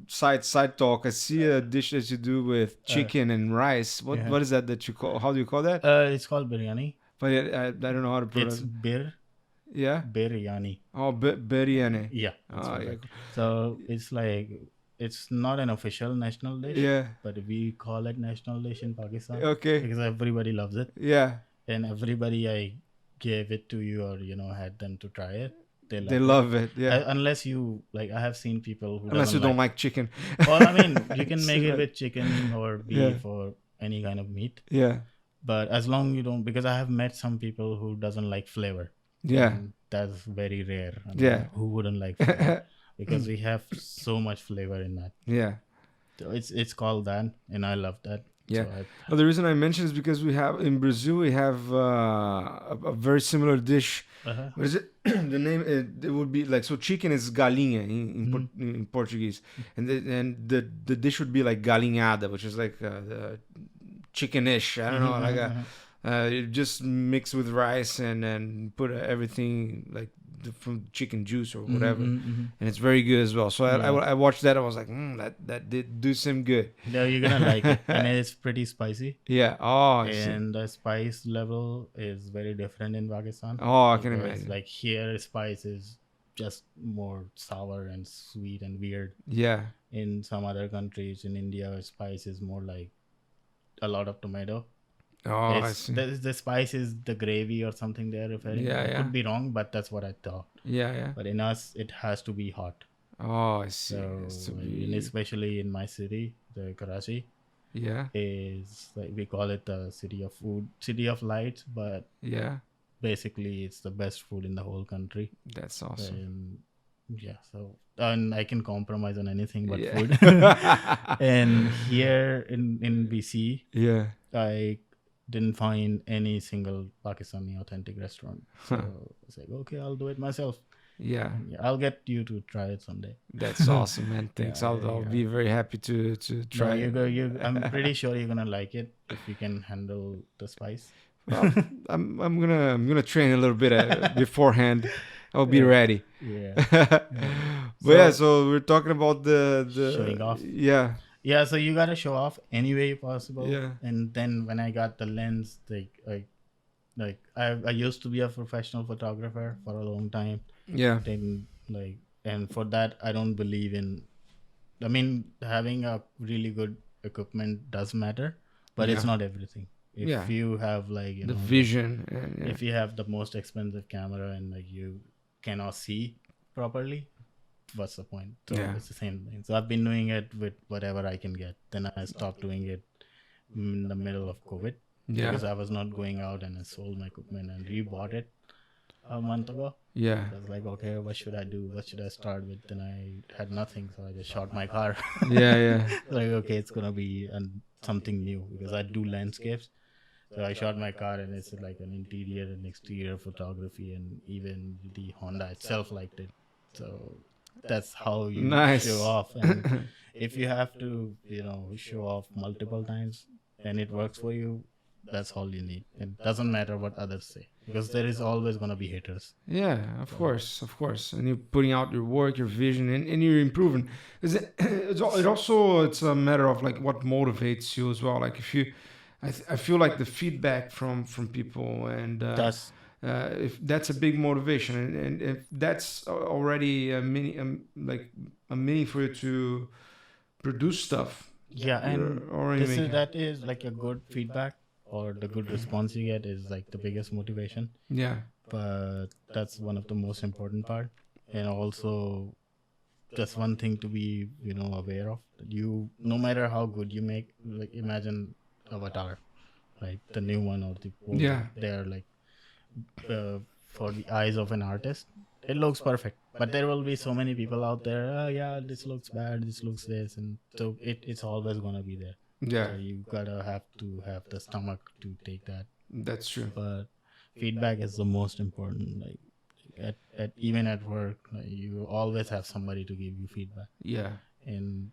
side talk. I see a dish that you do with chicken and rice. What is that you call? How do you call that? It's called biryani. But I don't know how to pronounce It's it. Yeah. biryani. Oh, biryani. Yeah. That's Oh, correct. So it's like, it's not an official national dish. Yeah. But we call it national dish in Pakistan. Okay. Because everybody loves it. Yeah. And everybody I gave it to you, or had them to try it, They love it. Yeah. Unless you like, I have seen people who Unless you don't like chicken. Or I mean, you can make it like- with chicken or beef or any kind of meat. Yeah. But as long you don't, because I have met some people who doesn't like flavor. Yeah. And that's very rare. I mean, Yeah. who wouldn't like flavor? Because we have so much flavor in that. Yeah. So it's called that, and I love that. Yeah. So Well, the reason I mention is because we have in Brazil we have a very similar dish. What is it? The name it would be like, so chicken is galinha in Portuguese, and the dish would be like galinhada, which is like chickenish. I don't know, like you just mix with rice and put everything like from chicken juice or whatever, and it's very good as well. So I watched that. I was like, that did do some good. No, you're gonna like it, and it's pretty spicy. Yeah. Oh, I see. And the spice level is very different in Pakistan. Oh, I can Because, imagine. like here, spice is just more sour and sweet and weird. Yeah. In some other countries, in India, spice is more like a lot of tomato. Oh, I see. The spice is the gravy or something they're referring to. I could be wrong, but that's what I thought. Yeah, yeah. But in us, it has to be hot. Oh, I see. So, and especially in my city, the Karachi, is like, we call it the city of food, city of lights, but basically it's the best food in the whole country. That's awesome. And I can compromise on anything but food. And here in BC, I didn't find any single Pakistani authentic restaurant. So I was like, okay, I'll do it myself. Yeah, I'll get you to try it someday. That's awesome, man. Thanks. I'll be very happy to try it. I'm pretty sure you're gonna like it if you can handle the spice. Well, I'm gonna train a little bit beforehand. I'll be ready. But so we're talking about the showing off. Yeah, so you gotta show off any way possible. Yeah. And then when I got the lens, I used to be a professional photographer for a long time. Yeah. Then and for that I don't believe in. I mean, having a really good equipment does matter, but it's not everything. If you have the vision, if you have the most expensive camera and you cannot see properly, what's the point? So it's the same thing. So I've been doing it with whatever I can get. Then I stopped doing it in the middle of COVID because I was not going out, and I sold my equipment and rebought it a month ago. I was like, okay, what should I do? What should I start with? Then I had nothing, so I just shot my car. Like, okay, it's gonna be something new because I do landscapes. So I shot my car, and it's like an interior and exterior photography, and even the Honda itself liked it. So that's how you show off. And if you have to, show off multiple times and it works for you, that's all you need. It doesn't matter what others say, because there is always going to be haters. Yeah, of course. And you're putting out your work, your vision, and you're improving. It's a matter of what motivates you as well. Like if you, I feel like the feedback from people, and if that's a big motivation, and if that's already a meaning for you to produce stuff. Yeah, and that is like a good feedback, or the good response you get is the biggest motivation. Yeah. But that's one of the most important part. And also, that's one thing to be, aware of. You, no matter how good you make, imagine Avatar, the new one or the old one. They're for the eyes of an artist, it looks perfect. But there will be so many people out there, this looks bad, this looks this, and so it's always gonna be there. Yeah. So you gotta have to have the stomach to take that. That's true. But feedback is the most important. Even at work, you always have somebody to give you feedback. Yeah. And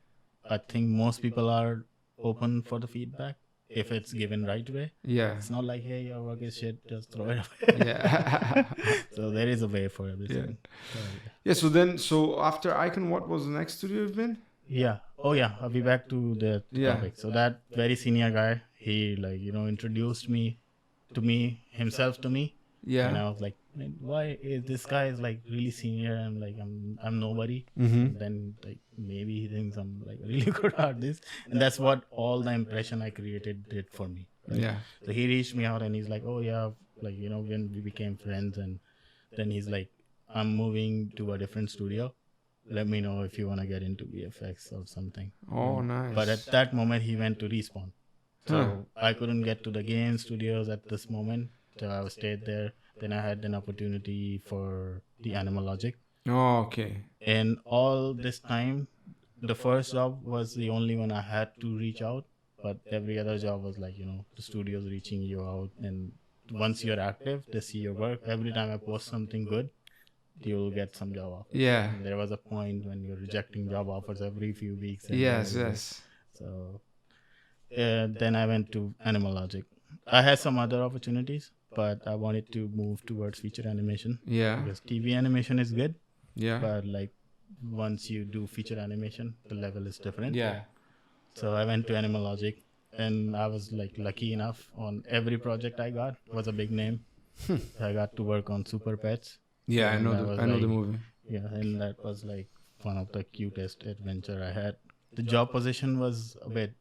I think most people are open for the feedback if it's given right way. Yeah. It's not like, hey, your work is shit, just throw it away. Yeah. So there is a way for everything. So after Icon, what was the next studio you've been? Yeah. Oh yeah. I'll be back to the topic. So that very senior guy, he introduced himself to me. Yeah. And I was like, why is this guy is really senior, and I'm nobody. Mm-hmm. Then maybe he thinks I'm a really good artist, and that's what all the impression I created did for me. Right? Yeah. So he reached me out, and he's like, oh yeah, when we became friends, and then he's like, I'm moving to a different studio. Let me know if you want to get into VFX or something. Oh, nice. But at that moment, he went to Respawn. So Huh. I couldn't get to the game studios at this moment. So I stayed there. Then I had an opportunity for the Animal Logic. Oh, okay. And all this time, the first job was the only one I had to reach out. But every other job was like, the studio's reaching you out. And once you're active, they see your work. Every time I post something good, you'll get some job offers. Yeah. And there was a point when you're rejecting job offers every few weeks. And Yes, yes. So then I went to Animal Logic. I had some other opportunities, but I wanted to move towards feature animation. Yeah. Because TV animation is good, Yeah. but like once you do feature animation, the level is different. Yeah. So I went to Animal Logic, and I was like lucky enough on every project I got was a big name. I got to work on Super Pets. Yeah, I And know that I know was the like- movie. Yeah, and that was like one of the cutest adventure I had. The job position was a bit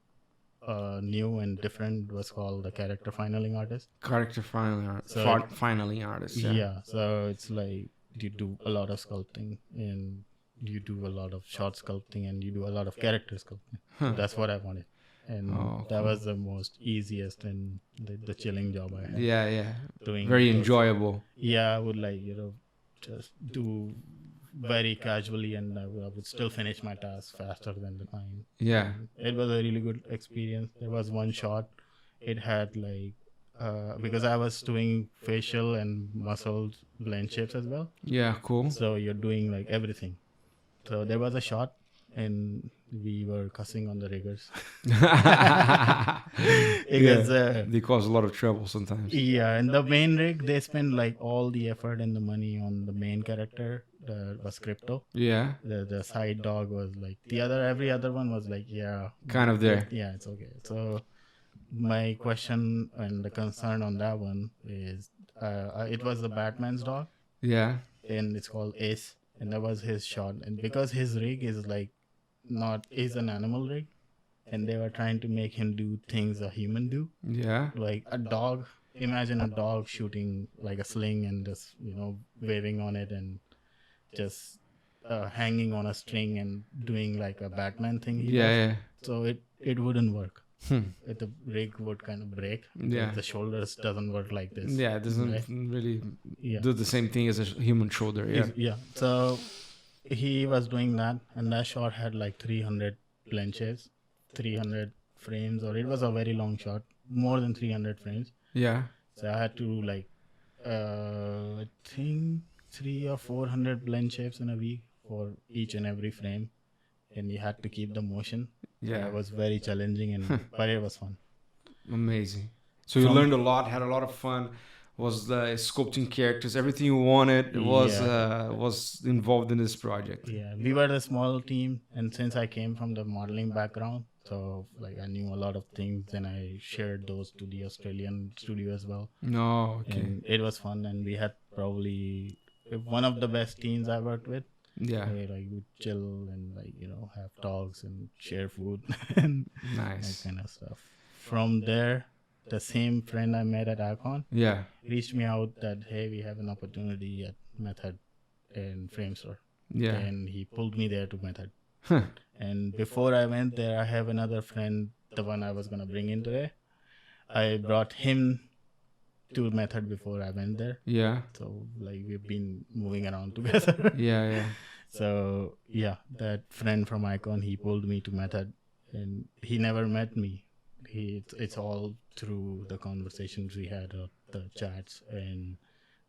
new and different. It was called the character finaling artist. Character So- finally artist. Yeah. Yeah, so it's like you do a lot of sculpting and you do a lot of short sculpting and you do a lot of character sculpting. Huh. That's what I wanted. And Oh, that cool. was the most easiest and the chilling job I had. Yeah, yeah. Doing Very those- enjoyable. Yeah, I would like, just do very casually and I would still finish my task faster than the time. Yeah. It was a really good experience. There was one shot. It had like, because I was doing facial and muscle blend shapes as well. Yeah, cool. So you're doing like everything. So there was a shot and we were cussing on the riggers. Because, They cause a lot of trouble sometimes. yeah, in the main rig, they spend like all the effort and the money on the main character. That was Crypto. Yeah. The side dog was like every other one was like, yeah, Kind of there. yeah, it's okay. So my question and the concern on that one is, it was the Batman's dog, Yeah. and it's called Ace, and that was his shot. And because his rig is like is an animal rig, and they were trying to make him do things a human do, Yeah. like a dog. Imagine a dog shooting like a sling and just waving on it and just hanging on a string and doing like a Batman thing. he does. Yeah, So it wouldn't work. yeah. The rig would kind of break. Yeah. The shoulders doesn't work like this. Yeah, it doesn't Right. really Yeah. do the same thing as a human shoulder. Yeah. Yeah. So he was doing that, and that shot had like 300 planches, 300 frames, or it was a very long shot, more than 300 frames. Yeah. So I had to like, I think 300 or 400 blend shapes in a week for each and every frame, and you had to keep the motion. Yeah. It was very challenging, but it was fun. Amazing. So you learned a lot, had a lot of fun, was sculpting characters, everything you wanted was involved in this project. Yeah, we were a small team, and since I came from the modeling background, so like I knew a lot of things, and I shared those to the Australian studio as well. No, okay. And it was fun, and we had probably one of the best teams I worked with. Yeah. Like we chill and like have talks and share food and that Nice. kind of stuff. From there, the same friend I met at Icon Yeah. reached me out that, hey, we have an opportunity at Method in Framestore. Yeah. And he pulled me there to Method. Huh. And before I went there, I have another friend, the one I was going to bring in today. I brought him to Method before I went there. Yeah. So like we've been moving around together. Yeah, yeah. So yeah, that friend from Icon, he pulled me to Method, and he never met me. It's all through the conversations we had, the chats, and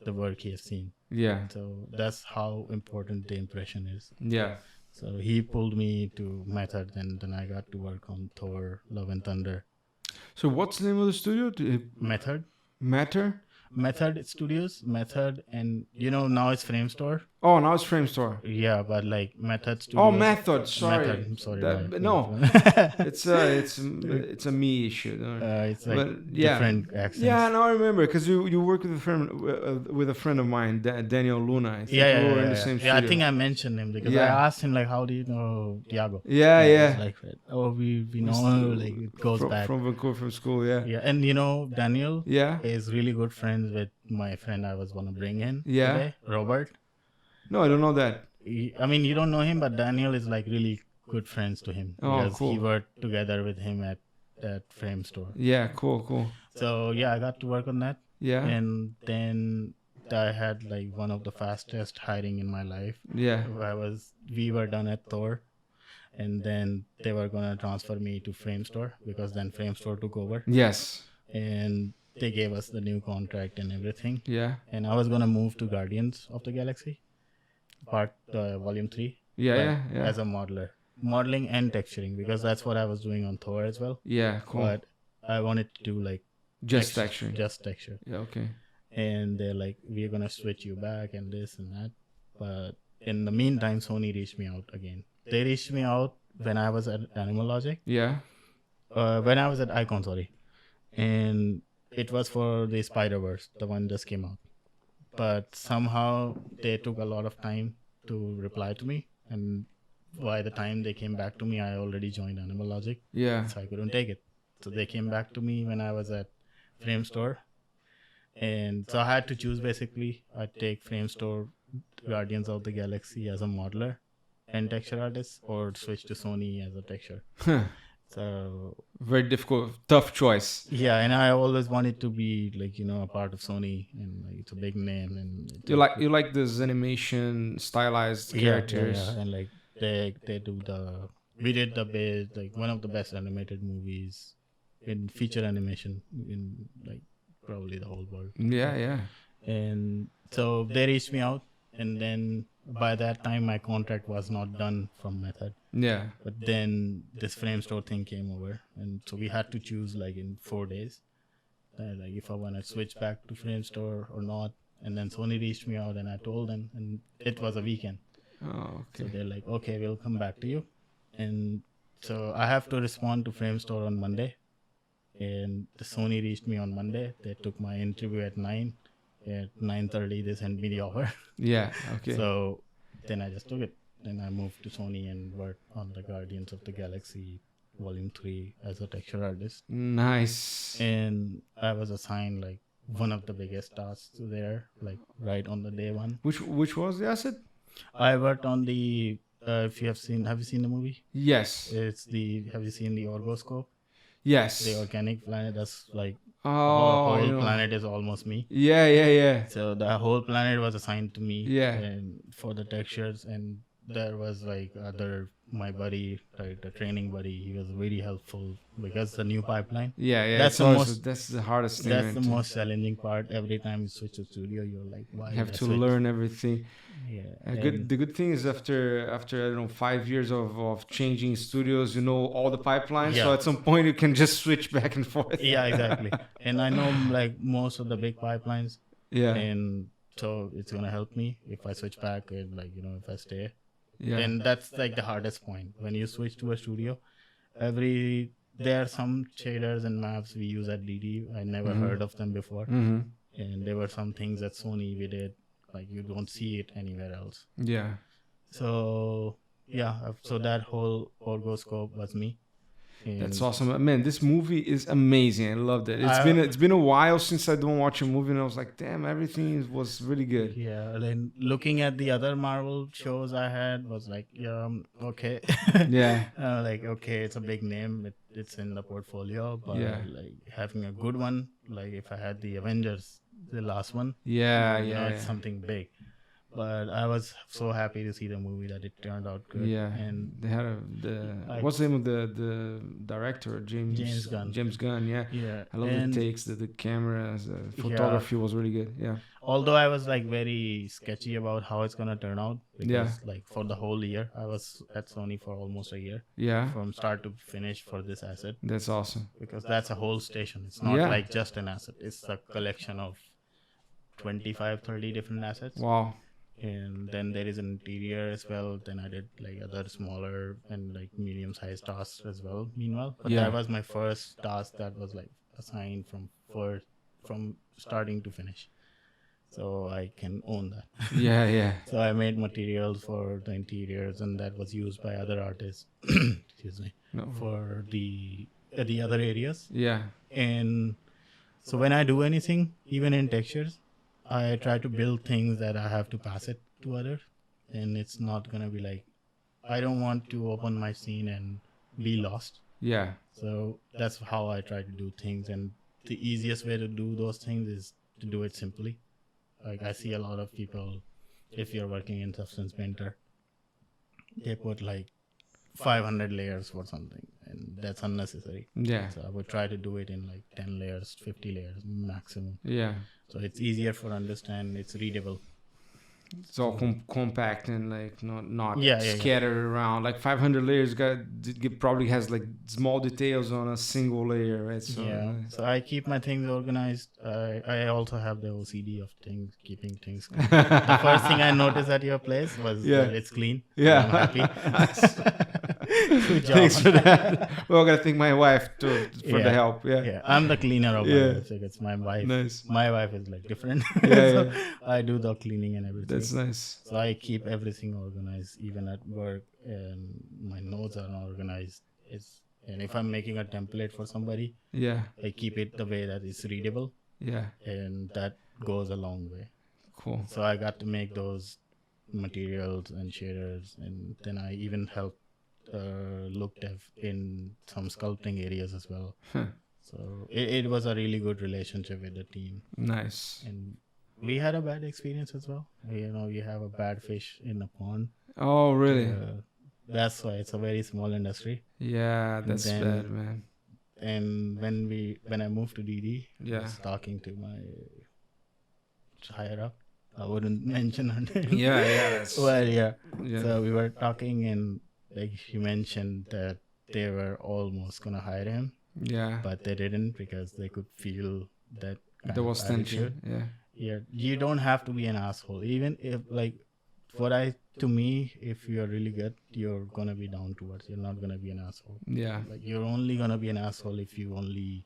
the work he has seen. Yeah. So that's how important the impression is. Yeah. So he pulled me to Method, and then I got to work on Thor, Love and Thunder. So what's the name of the studio? Method Studios, Method, and now it's Framestore. Oh, now it's Framestore. Yeah, but like Method Studios. Oh, Method. Sorry. Method, I'm sorry. No, it's a me issue. It's like But, yeah. different accents. Yeah, now I remember because you work with a friend of mine, Daniel Luna. I think Yeah, we were in the same yeah. I studio. think I mentioned him because Yeah. I asked him like, how do you know Tiago? Yeah, He yeah. was like, oh, we know, like it goes back. From Vancouver, from school. Yeah. Yeah, and Daniel Yeah. is really good friends with my friend I was gonna bring in Yeah. today, Robert. No, I don't know that. I mean, you don't know him, but Daniel is like really good friends to him Oh, because he cool. worked together with him at that frame store. Yeah, cool. So yeah, I got to work on that, Yeah, and then I had like one of the fastest hiring in my life. yeah, We were done at Thor, and then they were gonna transfer me to Frame Store because then Frame Store took over, yes, and they gave us the new contract and everything. yeah, And I was gonna move to Guardians of the Galaxy, Volume 3, like yeah. as a modeling and texturing, because that's what I was doing on Thor as well. Yeah, cool. But I wanted to do like Just texture. just texture. Yeah, okay. And they're like, we're gonna switch you back and this and that. But in the meantime, Sony reached me out again. They reached me out when I was at Animal Logic, Yeah. when I was at Icon, sorry, and it was for the Spider-Verse, the one just came out. But somehow they took a lot of time to reply to me, and by the time they came back to me, I already joined Animal Logic, Yeah. so I couldn't take it. So they came back to me when I was at Frame Store, and so I had to choose basically. I'd take Frame Store, Guardians of the Galaxy as a modeler and texture artist, or switch to Sony as a texture. So Very difficult, tough choice. yeah, and I always wanted to be like, a part of Sony, and like it's a big name, and You like this animation stylized characters. yeah, and like they do we did the best, like one of the best animated movies in feature animation in like probably the whole world. Yeah. And so they reached me out, and then by that time my contract was not done from Method. Yeah. But then this Frame Store thing came over, and so we had to choose like in 4 days, like if I want to switch back to Frame Store or not. And then Sony reached me out, and I told them, and it was a weekend. Oh, So okay. they're like, okay, we'll come back to you. And so I have to respond to Frame Store on Monday, and the Sony reached me on Monday. They took my interview at 9. At 9:30 they sent me the offer. Yeah. Okay. So then I just took it. Then I moved to Sony and worked on the Guardians of the Galaxy Volume 3 as a texture artist. Nice. And I was assigned like one of the biggest tasks there, like right on the day one. Which was the asset? I worked on the if you have you seen the movie? Yes. Have you seen the Orgoscope? Yes. The organic planet. That's like the Oh, whole planet is almost me. Yeah. So the whole planet was assigned to me. Yeah. And for the textures, and there was like my buddy, like the training buddy, he was really helpful because the new pipeline. Yeah. That's That's the hardest thing. That's the man, most challenging part. Every time you switch to studio, you're like, why? You have did I to switch? learn everything. Yeah. The good thing is after I don't know 5 years of changing studios, you know all the pipelines. So Yeah. at some point you can just switch back and forth. Yeah, exactly. And I know like most of the big pipelines, Yeah. and so it's gonna help me if I switch back and like if I stay. Yeah. And that's like the hardest point when you switch to a studio. There are some shaders and maps we use at DD. I never heard of them before, Mm-hmm. and there were some things at Sony we did like you don't see it anywhere else. Yeah. So yeah, so that whole Orgoscope was me. And That's awesome, man. This movie is amazing. I loved it. It's been a while since I don't watch a movie, and I was like, damn, everything was really good. Yeah, then looking at the other Marvel shows I had was like, yeah, okay. Yeah. Like, okay, it's a big name. It's in the portfolio, but Yeah. like having a good one, like if I had the Avengers, the last one, Yeah. it's something big. But I was so happy to see the movie that it turned out good. Yeah. And They had what's the name of the director? James Gunn. James Gunn. Yeah. yeah, I love and the takes, the cameras, the photography was really good. Yeah. although I was like very sketchy about how it's gonna turn out, because Yeah. like for the whole year, I was at Sony for almost a year, Yeah. from start to finish for this asset, That's awesome. because that's a whole station. It's not Yeah. like just an asset. It's a collection of 25-30 different assets. Wow. And then there is an interior as well. Then I did like other smaller and like medium-sized tasks as well meanwhile, but Yeah. that was my first task that was like assigned from starting to finish, so I can own that. Yeah. So I made materials for the interiors, and that was used by other artists excuse me, No. for the other areas. Yeah. And so when I do anything, even in textures, I try to build things that I have to pass it to others. and it's not gonna be like, I don't want to open my scene and be lost. Yeah. So that's how I try to do things, and the easiest way to do those things is to do it simply. Like I see a lot of people, if you're working in Substance Painter, they put like 500 layers for something, and that's unnecessary. Yeah. So I would try to do it in like 10 layers, 50 layers maximum. Yeah. So it's easier for understand, it's readable. It's all compact and like not Yeah. scattered around. Like 500 layers probably has like small details on a single layer, right? So Yeah. So I keep my things organized. I also have the OCD of things, keeping things clean. The first thing I noticed at your place was that it's clean. Yeah. I'm happy. Good job. Thanks for that. Well, I gotta thank my wife too for the help. Yeah, I'm the cleaner of my house. Like, it's my wife. Nice. My wife is like different. Yeah, So I do the cleaning and everything. That's nice. So I keep everything organized, even at work, and my notes are organized. And if I'm making a template for somebody, Yeah. I keep it the way that it's readable, Yeah. and that goes a long way. Cool. So I got to make those materials and shaders, and then I even helped look dev in some sculpting areas as well. Huh. So it was a really good relationship with the team. Nice. And we had a bad experience as well. You have a bad fish in a pond. Oh, really? That's why it's a very small industry. Yeah, that's bad, man. And when I moved to DD, I Yeah. was talking to my higher up. I wouldn't mention her name. Yeah. Well, yeah. Yeah. So we were talking, and like he mentioned that they were almost gonna hire him, Yeah. but they didn't because they could feel that There was tension. Yeah. Yeah, you don't have to be an asshole. Even if to me, if you're really good, you're gonna be down to earth. You're not gonna be an asshole. Yeah. Like you're only gonna be an asshole if you're only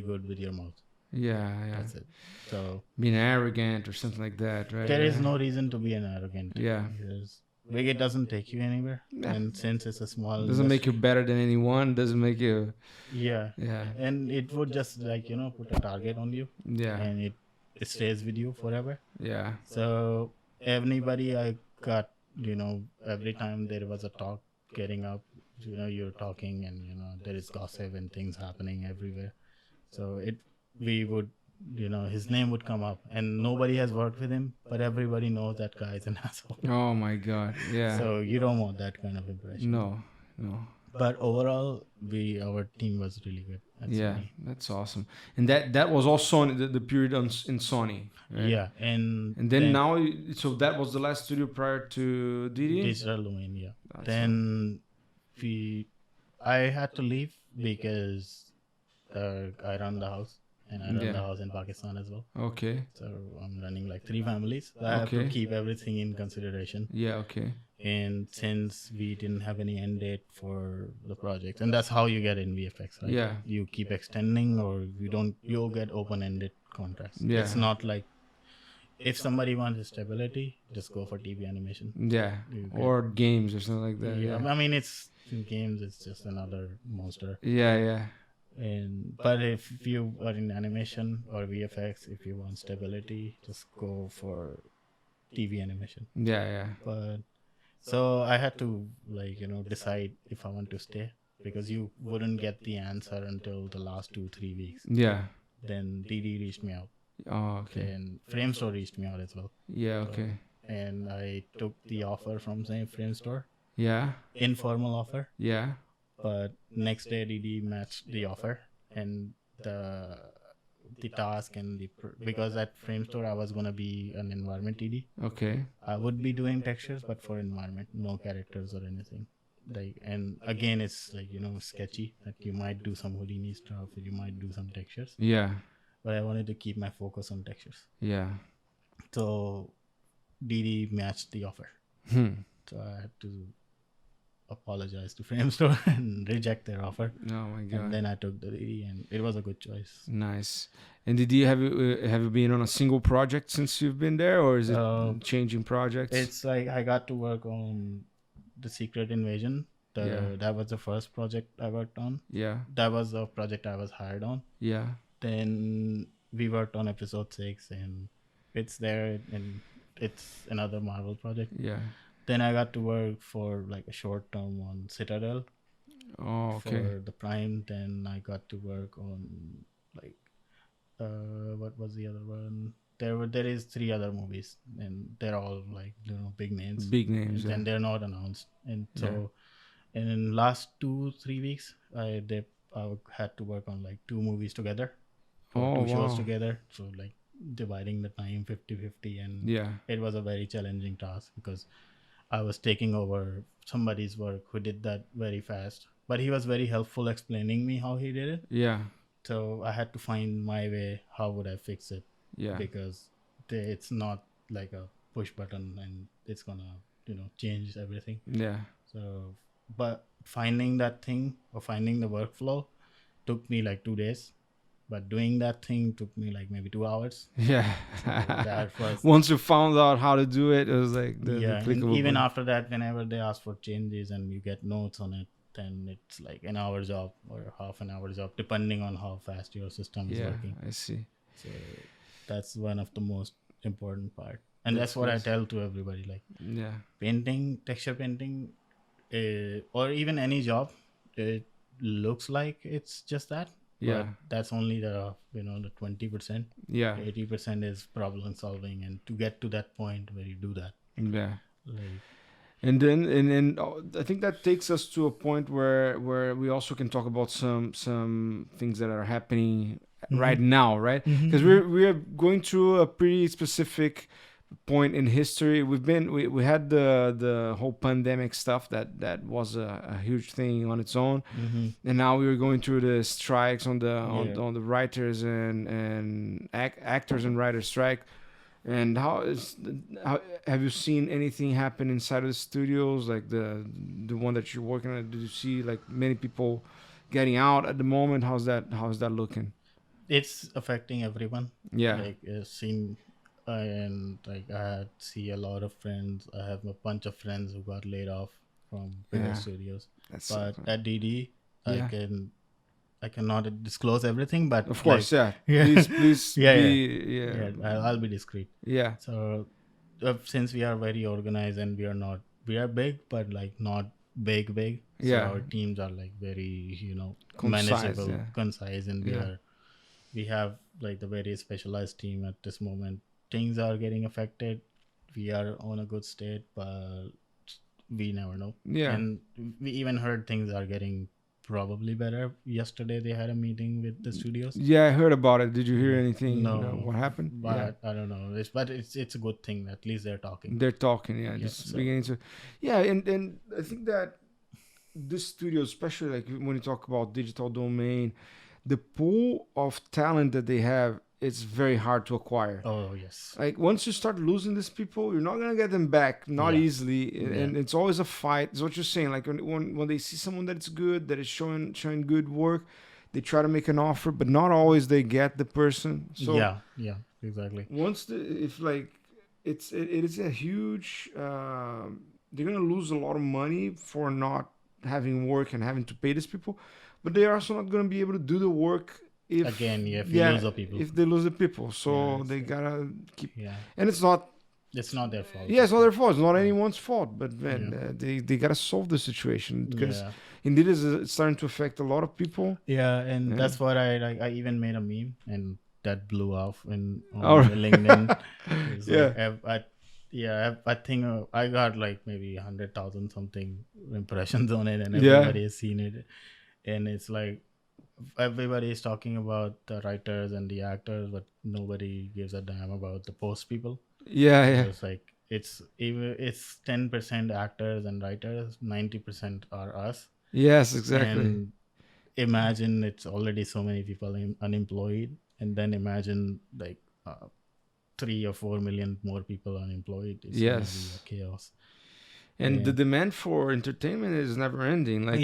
good with your mouth. Yeah. That's it. So Being arrogant or something like that, right? there is no reason to be an arrogant. Yeah. Because it doesn't take you anywhere. Yeah. And since it's a small Doesn't make you better than anyone. Doesn't make you. Yeah. Yeah. And it would just put a target on you, Yeah. and it stays with you forever. Yeah. So anybody I got, every time there was a talk getting up, you're talking, and there is gossip and things happening everywhere. So we would, his name would come up, and nobody has worked with him, but everybody knows that guy is an asshole. Oh my God. Yeah. So you don't want that kind of impression. No. But overall, our team was really good. Yeah, that's awesome. And that was all Sony, the period in Sony. Right? Yeah, and then now, so that was the last studio prior to DD? Digital Domain, yeah. Then I had to leave because I run the house, and I run the house in Pakistan as well. Okay. So I'm running like 3 families. So I have to keep everything in consideration. Yeah, okay. And since we didn't have any end date for the project, and that's how you get in VFX, right? Yeah. You keep extending, or you'll get open-ended contracts. Yeah. It's not like, if somebody wants stability, just go for TV animation. Yeah. Or games or something like that. Yeah. I mean, it's in games, it's just another monster. Yeah. But if you are in animation or VFX, if you want stability, just go for TV animation. Yeah. But so I had to decide if I want to stay, because you wouldn't get the answer until the last 2-3 weeks. Yeah. Then DD reached me out. Oh, okay. And Framestore reached me out as well. Yeah, okay. And I took the offer from Framestore. Yeah. Informal offer. Yeah. But next day DD matched the offer, and the task and because at Framestore I was gonna be an environment TD. Okay. I would be doing textures, but for environment, no characters or anything. And again, it's sketchy that you might do some Houdini stuff, or you might do some textures. Yeah. But I wanted to keep my focus on textures. Yeah. So DD matched the offer. So I had to apologize to Framestore and reject their offer. Oh my God. And then I took the DD, and it was a good choice. Nice. And have you been on a single project since you've been there, or is it changing projects? It's like I got to work on The Secret Invasion. That was the first project I worked on. Yeah. That was the project I was hired on. Yeah. Then we worked on episode 6, and it's there in it's another Marvel project. Yeah. Then I got to work for like a short term on Citadel Oh, okay. for the Prime. Then I got to work on like what was the other one? There is three other movies, and they're all like big names. Big names. And Yeah. they're not announced. And Yeah. so in last 2-3 weeks, I had to work on like two movies together, or Oh, two shows wow. together. So like dividing the time 50-50, and Yeah. it was a very challenging task because I was taking over somebody's work who did that very fast, but he was very helpful explaining me how he did it. Yeah. So I had to find my way. How would I fix it? Yeah. Because it's not like a push button and it's gonna change everything. Yeah. So, but finding that thing or finding the workflow took me like 2 days, but doing that thing took me like maybe 2 hours. Yeah. So that was Once you found out how to do it, it was like the and clickable even button. after that, whenever they ask for changes and you get notes on it, then it's like an hour job or half an hour job, depending on how fast your system is Yeah, working. I see. So that's one of the most important part, and that's what I tell to everybody. Like Yeah. painting, texture painting, or even any job, it looks like it's just that. Yeah. But that's only the the 20%. Yeah. 80% is problem solving, and to get to that point where you do that, Yeah. like. And then I think that takes us to a point where we also can talk about some things that are happening right now, right? Because we're going through a pretty specific point in history. We had the whole pandemic stuff that was a huge thing on its own, and now we were going through the strikes on the writers and actors and writers strike. And how have you seen anything happen inside of the studios, like the one that you're working at? Did you see like many people getting out at the moment? How's that looking? It's affecting everyone. Yeah. Like seen, and like I see a lot of friends. I have a bunch of friends who got laid off from bigger studios. But at DD, Yeah. I cannot disclose everything, but Of course, like, Please I'll be discreet. Yeah. So since we are very organized and we are big, but like not big. So Yeah. our teams are like very Concise, manageable, yeah. concise, and we have like the very specialized team at this moment. Things are getting affected. We are on a good state, but we never know. Yeah. And we even heard things are getting probably better. Yesterday they had a meeting with the studios. Yeah, I heard about it. Did you hear anything? No. What happened? But I don't know. It's a good thing. At least they're talking. They're talking, just beginning to, and I think that this studio, especially like when you talk about digital domain, the pool of talent that they have, it's very hard to acquire. Oh yes. Like once you start losing these people, you're not gonna get them back, not easily, and it's always a fight. It's what you're saying. Like when they see someone that's good, that is showing good work, they try to make an offer, but not always they get the person. So yeah, exactly. Once it is a huge. They're gonna lose a lot of money for not having work and having to pay these people, but they're also not gonna be able to do the work. If you lose the people. If they lose the people, so they gotta keep. Yeah. And it's not their fault. Yeah, it's not their fault. It's not anyone's fault. But man, they gotta solve the situation because indeed it's starting to affect a lot of people. Yeah, and that's what I even made a meme and that blew off on LinkedIn. I think I got like maybe 100,000 something impressions on it, and everybody has seen it, and it's like. Everybody is talking about the writers and the actors, but nobody gives a damn about the post people. Yeah. It's like it's 10% actors and writers, 90% are us. Yes, exactly. And imagine it's already so many people unemployed, and then imagine like 3 or 4 million more people unemployed. It's gonna be a chaos. And the demand for entertainment is never ending. Like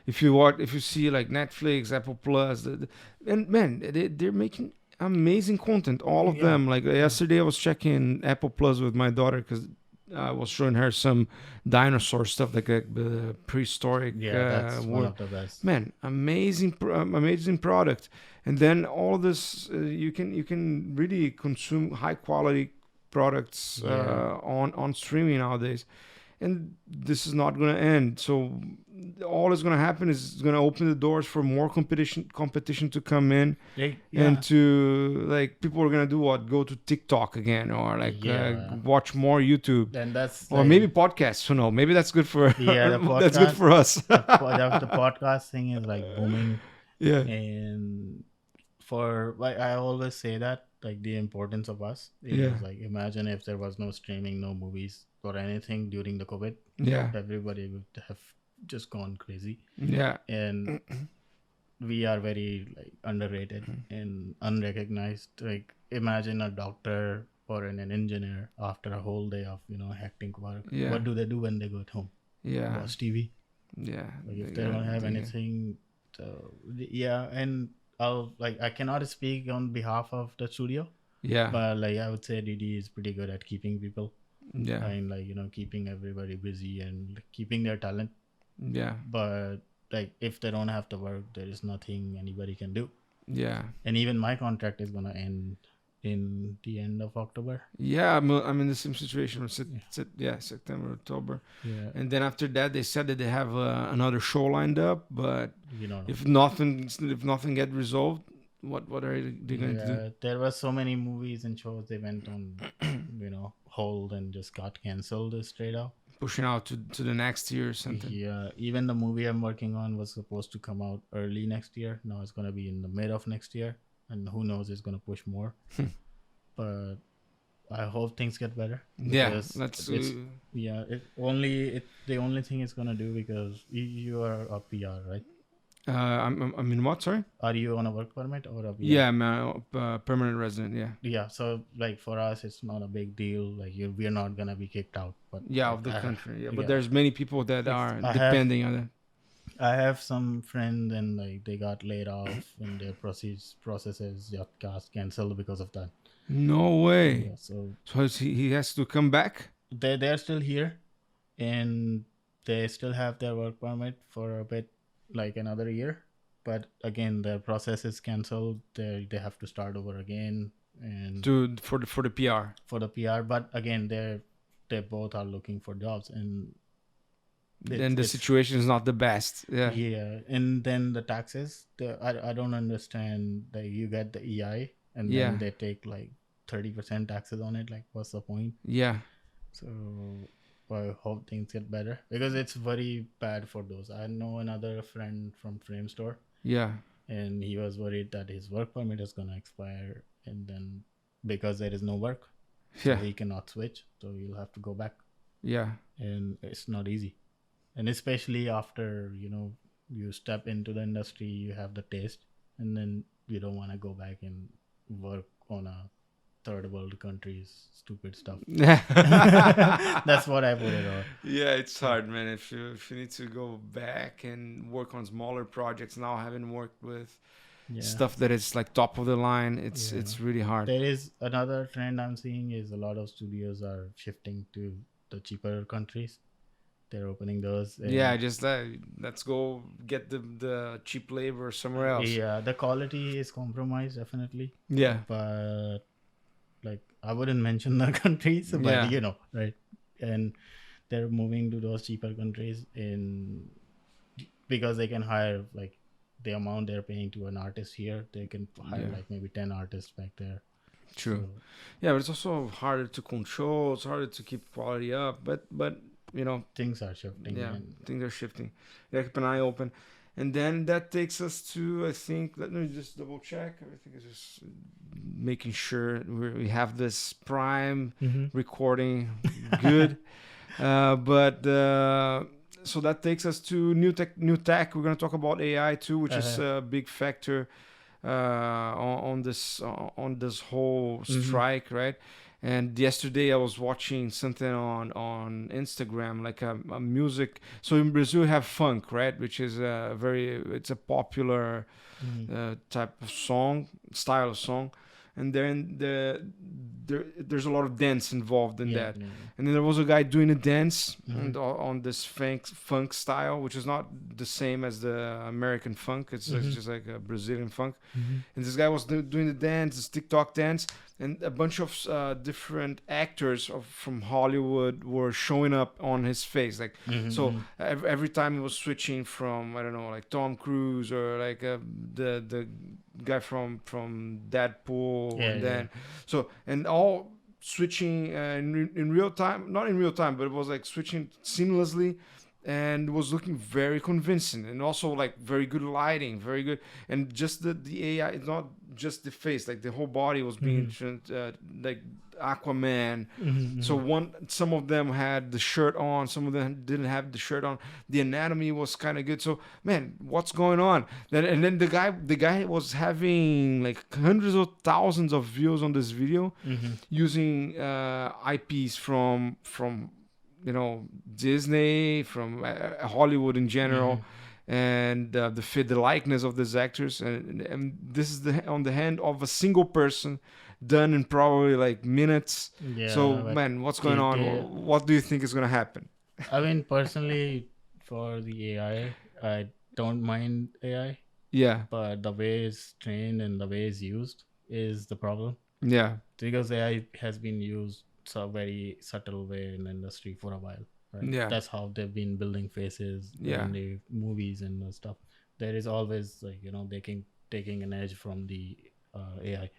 if you see like Netflix, Apple Plus, and man, they're making amazing content. All of them. Like yesterday, I was checking Apple Plus with my daughter because I was showing her some dinosaur stuff, like the prehistoric. That's one of the best. Man, amazing product. And then all this, you can really consume high quality products on streaming nowadays, and this is not going to end. So all is going to happen is it's going to open the doors for more competition to come in, and to like people are going to do what, go to TikTok again, or like watch more YouTube, and that's or maybe podcasts. Who knows? Maybe that's good for that's good for us. The podcast thing is like booming. Yeah. And for like I always say that like the importance of us is like, imagine if there was no streaming, no movies or anything during the COVID. Everybody would have just gone crazy. And we are very like underrated and unrecognized. Like imagine a doctor or an engineer after a whole day of hectic work. What do they do when they go at home? Watch TV. Like if they don't have anything. So and I cannot speak on behalf of the studio. But like I would say DD is pretty good at keeping people. And like keeping everybody busy and keeping their talent. But like if they don't have to work, there is nothing anybody can do. And even my contract is gonna end in the end of October. I'm in the same situation. September, October. And then after that, they said that they have another show lined up, but if nothing get resolved, what are they going to do? There were so many movies and shows they went on hold and just got canceled straight up, pushing out to the next year or something. Even the movie I'm working on was supposed to come out early next year. Now it's going to be in the mid of next year, and who knows, it's going to push more. But I hope things get better. The only thing it's going to do, because you are a PR, right? I'm in what, sorry? Are you on a work permit or a PR? I'm a permanent resident, So like for us, it's not a big deal. Like we're not going to be kicked out. But of the country. But there's many people that are depending on it. I have some friends and like they got laid off and their processes got canceled because of that. No way. So he has to come back? They're still here and they still have their work permit for a bit, like another year. But again, their process is canceled. They have to start over again and for the PR. For the PR, but again, they both are looking for jobs, and then the situation is not the best. And then the taxes, I don't understand that you get the EI and then they take like 30% taxes on it. Like what's the point? So I hope things get better, because it's very bad for those. I know another friend from Frame Store, and he was worried that his work permit is going to expire, and then because there is no work, so he cannot switch, so you'll have to go back. And it's not easy. And especially after, you step into the industry, you have the taste, and then you don't want to go back and work on a third world country's stupid stuff. That's what I put it on. It's hard, man. If you need to go back and work on smaller projects now, having worked with stuff that is like top of the line, it's really hard. There is another trend I'm seeing is a lot of studios are shifting to the cheaper countries. They're opening those. Just let's go get the cheap labor somewhere else. The quality is compromised, definitely. But like I wouldn't mention the countries, but right? And they're moving to those cheaper countries because they can hire like the amount they're paying to an artist here. They can hire like maybe 10 artists back there. True. So, but it's also harder to control. It's harder to keep quality up. But things are shifting. Things are shifting. Keep an eye open. And then that takes us to, I think, let me just double check. Everything is just making sure we have this prime recording good. So that takes us to new tech. We're going to talk about AI too, which is a big factor on this whole strike, right? And yesterday I was watching something on Instagram, like a music. So in Brazil we have funk, right? Which is it's a popular type of style of song. and then there's a lot of dance involved in that. Yeah. And then there was a guy doing a dance Mhm. on this funk style, which is not the same as the American funk. It's Mhm. just like a Brazilian funk. Mhm. And this guy was doing the dance, this TikTok dance, and a bunch of different actors from Hollywood were showing up on his face. Like, so Mhm. every time he was switching from, I don't know, like Tom Cruise or like the guy from Deadpool, Yeah. and Yeah. then and all switching in real time, not in real time, but it was like switching seamlessly, and was looking very convincing, and also like very good lighting, very good, and just the AI, it's not just the face, like the whole body was being like Aquaman. So Mhm. some of them had the shirt on, some of them didn't have the shirt on. The anatomy was kind of good. So man, what's going on? Then the guy was having like hundreds of thousands of views on this video, Mhm. using IPs from Disney, from Hollywood in general, Mhm. and the likeness of these actors, and this is on the hand of a single person, done in probably like minutes. So Yeah, but man, what's going on? the What do you think is gonna happen? I mean, personally, for the I don't mind AI, Yeah, but the way it's trained and the way it's used is the problem. yeah, Because AI has been used so very subtle way in the industry for a while, right? yeah, That's how they've been building faces yeah, in the movies and the stuff. There is always like they can taking an edge from the AI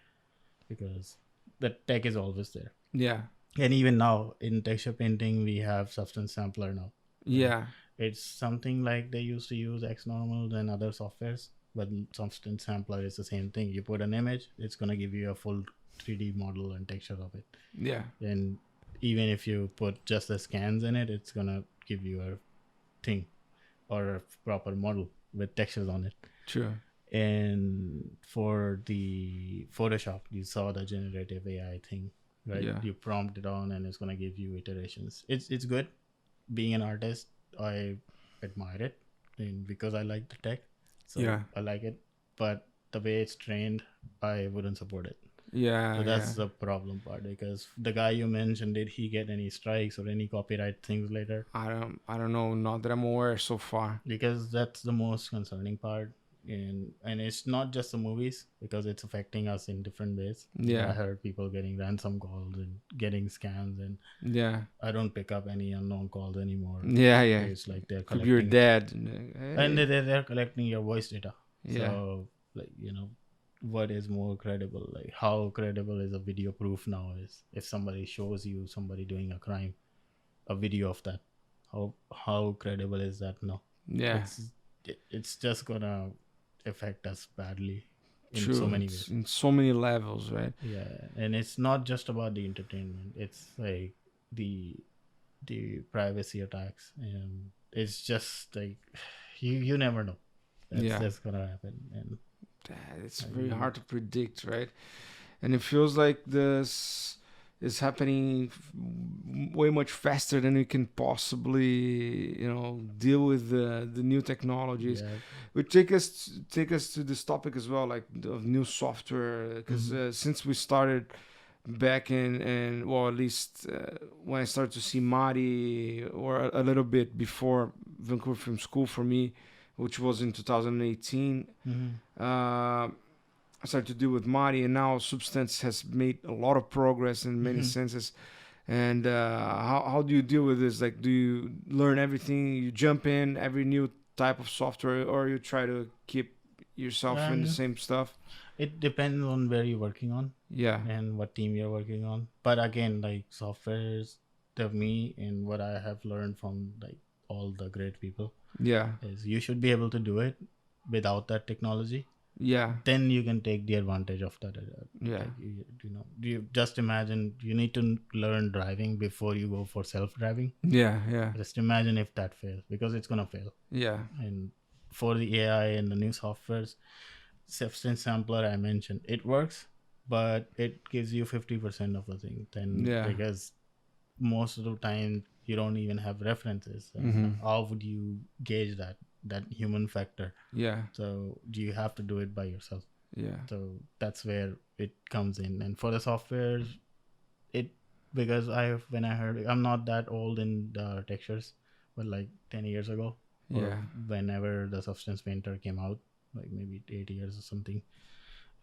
because the tech is always there. yeah, And even now in texture painting, we have substance sampler now, right? yeah, It's something like they used to use Xnormal and other softwares, but substance sampler is the same thing. You put an image, it's gonna give you a full 3D model and texture of it. yeah, And even if you put just the scans in it, it's gonna give you a thing or a proper model with textures on it. true. And for the Photoshop, you saw the generative AI thing, right? Yeah, You prompt it on, and it's gonna give you iterations. It's good. Being an artist, I admire it, and because I like the tech, so yeah, I like it. But the way it's trained, I wouldn't support it. yeah, So yeah. that's the problem part, because the guy you mentioned, did he get any strikes or any copyright things later? I don't know, not that I'm aware so far. Because that's the most concerning part. And it's not just the movies, because it's affecting us in different ways. I Yeah, heard people getting ransom calls and getting scams, and yeah, I don't pick up any unknown calls anymore. yeah, yeah. It's like they're Could be your collecting, dad. and Hey. they're collecting your voice data. Yeah, So like what is more credible? Like, how credible is a video proof now? Is if somebody shows you somebody doing a crime, a video of that, how credible is that? No, yeah. it's it's just gonna affect us badly in so True. many It's ways. in so many levels, right? Yeah, and it's not just about the entertainment. It's like the privacy attacks, and it's just like you never know. Yeah. That's gonna happen, and It's I very mean, hard to predict, right? And it feels like this is happening way much faster than we can possibly, deal with the new technologies. yeah. Which take us to this topic as well, like of new software, because Mhm. since we started back in well, at least when I started to see Mari, or a little bit before Vancouver Film School for me, which was in 2018. Mhm. I started to deal with Mari, and now Substance has made a lot of progress in many Mhm. senses. And how do you deal with this? Like, do you learn everything? You jump in every new type of software, or you try to keep yourself in the And same stuff? it depends on where you're working on Yeah, and what team you're working on. But again, like softwares, to me, and what I have learned from like all the great people, yeah, is you should be able to do it without that technology. yeah, Then you can take the advantage of that. yeah, Like you just imagine you need to learn driving before you go for self-driving. yeah, yeah, Just imagine if that fails, because it's gonna fail. yeah, And for the AI and the new softwares, substance sampler I mentioned, it works, but it gives you 50% of the thing. Then yeah. because most of the time you don't even have references, and Mm-hmm. how would you gauge that human factor? Yeah, So do you have to do it by yourself? Yeah. So that's where it comes in. And for the software, it because when I heard, I'm not that old in the textures, but like 10 years ago, or Yeah. whenever the Substance Painter came out, like maybe 8 years or something,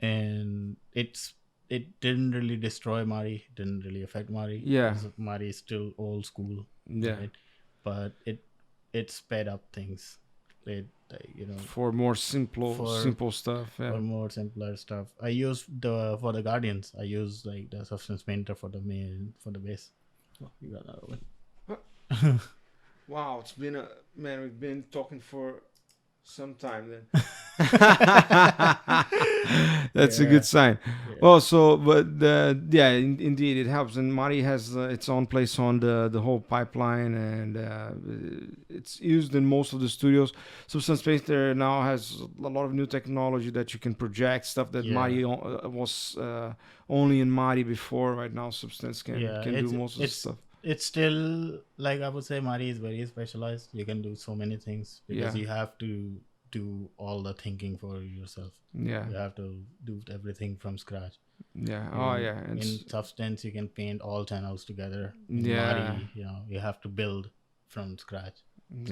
and it didn't really destroy Mari, didn't really affect Mari, Yeah. because Mari is still old school, Yeah. right? But it sped up things. It For more for simple stuff. Yeah. for more simpler stuff. I use the for the Guardians. I use like the Substance Painter for the main for the base. Oh, you got another one. Wow, it's been we've been talking for some time then. That's a Yeah, good sign. yeah, Well, so but yeah, indeed it helps, and Mari has its own place on the whole pipeline, and it's used in most of the studios. Substance Painter now has a lot of new technology that you can project stuff that yeah, Mari was only in Mari before. Right now, Substance yeah. can do most of the It's stuff. it's still like I would say Mari is very specialized. You can do so many things because Yeah, you have to do all the thinking for yourself. yeah, You have to do everything from scratch. yeah. Oh In yeah, in Substance, you can paint all channels together. In yeah, Mari, you have to build from scratch.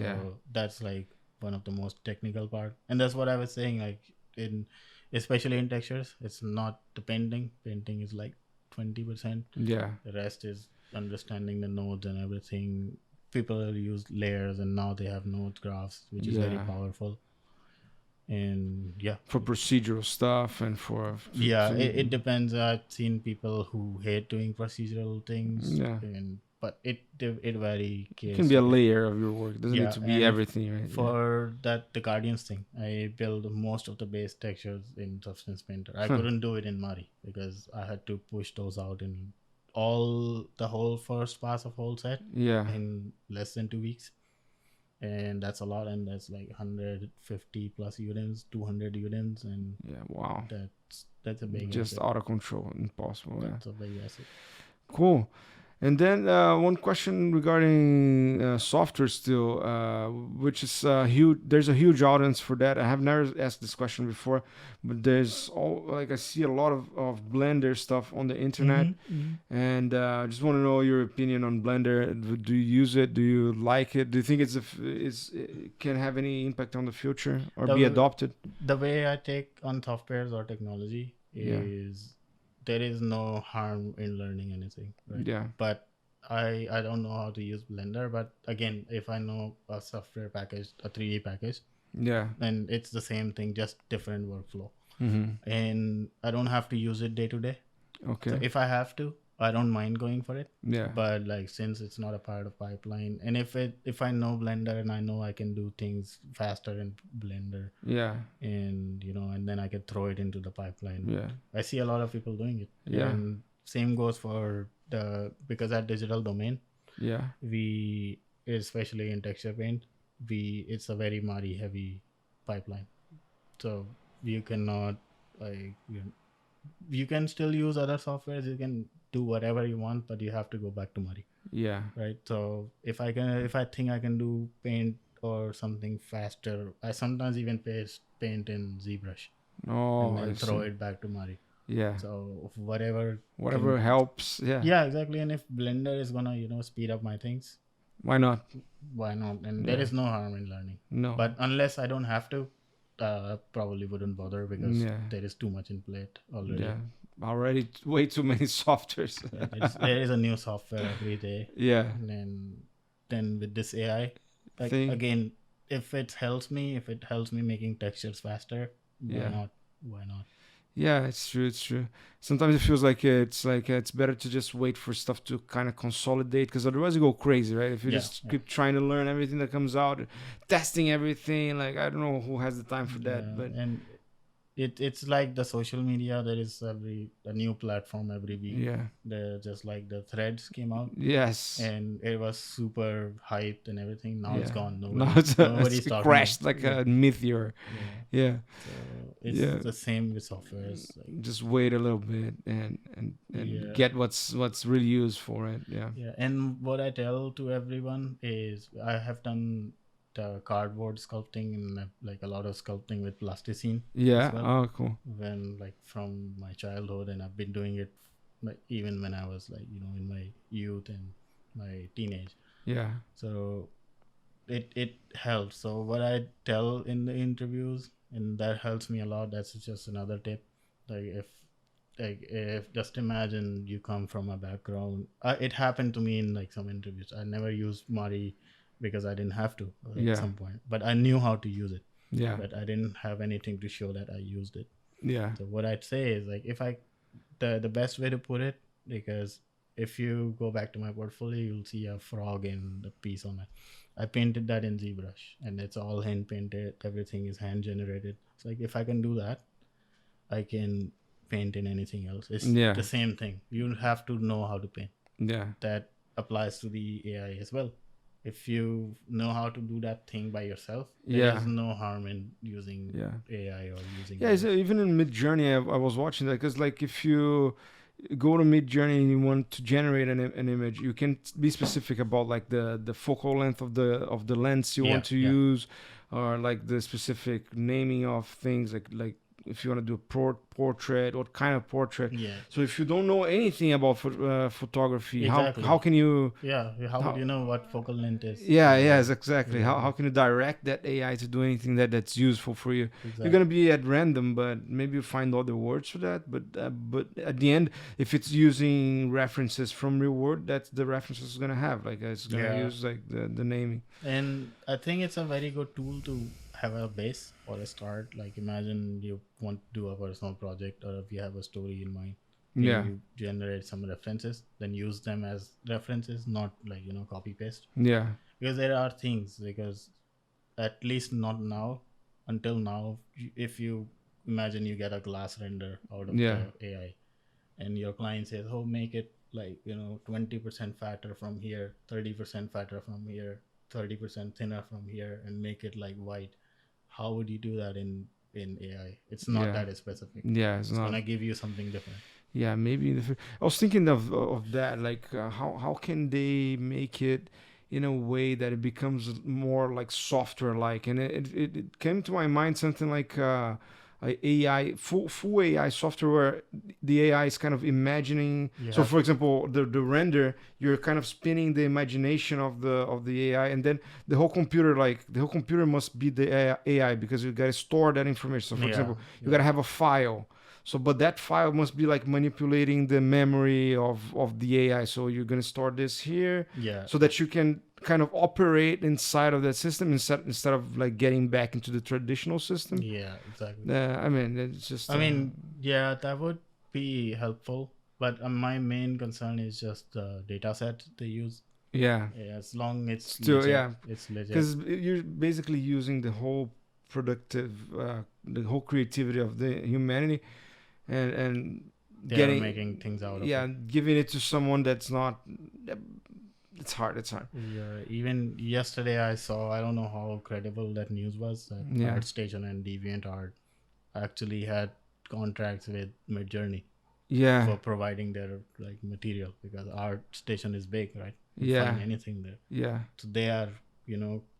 yeah. So that's like one of the most technical part, and that's what I was saying. Like in especially in textures, it's not the painting. Painting is like 20%. Yeah. The rest is understanding the nodes and everything. People use layers, and now they have node graphs, which is very Yeah. powerful. And yeah, For procedural stuff and for yeah, it depends. I've seen people who hate doing procedural things, yeah. but it very It can case. be a layer of your work. It doesn't need Yeah, to be and everything, right? for that the Guardians thing, I build most of the base textures in Substance Painter. I Yeah. couldn't do it in Mari because I had to push those out in the whole first pass of whole set Yeah. in less than 2 weeks, and that's a lot. And that's like 150 plus units, 200 units, and Yeah. Wow. that's a big Just asset. out of control. Impossible. Yeah. That's a big asset. Cool. And then one question regarding software still, which is huge. There's a huge audience for that. I have never asked this question before, but there's like I see a lot of Blender stuff on the internet, and I just want to know your opinion on Blender. Do you use it? Do you like it? Do you think it can have any impact on the future or be The adopted? the way I take on softwares or technology Yeah. is there is no harm in learning anything, right? Yeah. But I don't know how to use Blender, but again, if I know a software package, a 3D package, Yeah. then it's the same thing, just different workflow. Mm-hmm. And I don't have to use it day to day. Okay. So if I have to, I don't mind going for it. Yeah. But like since it's not a part of pipeline, and if I know Blender and I know I can do things faster in Blender, Yeah. and and then I can throw it into the pipeline. Yeah. I see a lot of people doing it. Yeah. And same goes for because at Digital Domain, Yeah. we especially in texture paint, it's a very Mari heavy pipeline. So you cannot like you can still use other softwares, you can do whatever you want, but you have to go back to Mari, Yeah. right? So if I think I can do paint or something faster, I sometimes even paint in ZBrush Oh, and I then throw see. it back to Mari. Yeah. So whatever Whatever helps. Yeah. yeah, exactly. And if Blender is gonna speed up my things, Why not? why not? And Yeah. there is no harm in learning. No. But unless I don't have to, probably wouldn't bother because Yeah. there is too much in plate already. Yeah. Already way too many softwares. Yeah, there is a new software every day. Yeah. And then with this AI, like, Thing. again, if it helps me making textures faster, why Yeah. not? Why not? Yeah, it's true. It's true. Sometimes it feels like it's better to just wait for stuff to kind of consolidate, because otherwise you go crazy, right? If you Yeah, just keep trying to learn everything that comes out, testing everything, like I don't know who has the time for that, Yeah, but and it's like the social media. There is a new platform every week. yeah, Just like the threads came out, yes, and it was super hyped and everything. Now it's yeah. gone. No, Nobody's it talking crashed about like it. a meteor. Yeah. Yeah, So it's Yeah. the same with softwares. Like, just wait a little bit and Yeah. get what's really used for it. Yeah, yeah, and what I tell to everyone is I have done cardboard sculpting and like a lot of sculpting with plasticine Yeah. as well. Oh, cool. When like from my childhood, and I've been doing it like even when I was like in my youth and my teenage. Yeah. So it helps. So what I tell in the interviews, and that helps me a lot. That's just another tip. Like if just imagine you come from a background. It happened to me in like some interviews. I never used Mari because I didn't have to at Yeah. some point, but I knew how to use it. Yeah. But I didn't have anything to show that I used it. Yeah. So what I'd say is like if I the best way to put it, because if you go back to my portfolio, you'll see a frog in the piece on it. I painted that in ZBrush, and it's all hand painted. Everything is hand generated. It's like if I can do that, I can paint in anything else. It's Yeah. the same thing. You have to know how to paint. Yeah. That applies to the AI as well. If you know how to do that thing by yourself, there's no harm in using AI or using. Yeah, so even in Midjourney, I was watching that because like if you go to Midjourney and you want to generate an image, you can be specific about like the focal length of the lens you want to use, or like the specific naming of things like if you want to do a portrait, what kind of portrait. Yeah. So if you don't know anything about photography, Exactly. how can you? How would you know what focal length is? Yes, exactly. How can you direct that AI to do anything that's useful for you? Exactly. You're gonna be at random, but maybe you find other words for that. But at the end, if it's using references from real world, that's the references it's gonna have. Like it's gonna use like the naming. And I think it's a very good tool to have a base or a start. Like imagine you want to do a personal project, or if you have a story in mind, you generate some references, then use them as references, not like copy paste. Because there are things, because at least not now, until now, if you imagine you get a glass render out of the AI, and your client says, oh, make it like 20% fatter from here, 30% fatter from here, 30% thinner from here, and make it like white. How would you do that in AI? It's not that specific. It's not gonna give you something different. Yeah, maybe. I was thinking of that. Like, how can they make it in a way that it becomes more like software-like? And it came to my mind something like AI, full AI software where the AI is kind of imagining. So for example, the render, you're kind of spinning the imagination of the AI, and then the whole computer must be the AI because you got to store that information. So for example, you got to have a file. So, but that file must be like manipulating the memory of the AI. So you're going to store this here so that you can kind of operate inside of that system instead of like getting back into the traditional system. Yeah, exactly. I mean, it's just... that would be helpful. But my main concern is just the data set they use. Yeah, as long as it's still legit, it's legit. Because you're basically using the whole the whole creativity of the humanity and making things out of it. Giving it to someone that's not... It's hard. Yeah, even yesterday I saw, I don't know how credible that news was, that ArtStation and DeviantArt actually had contracts with Midjourney for providing their like material, because ArtStation is big, right? You find anything there. So they are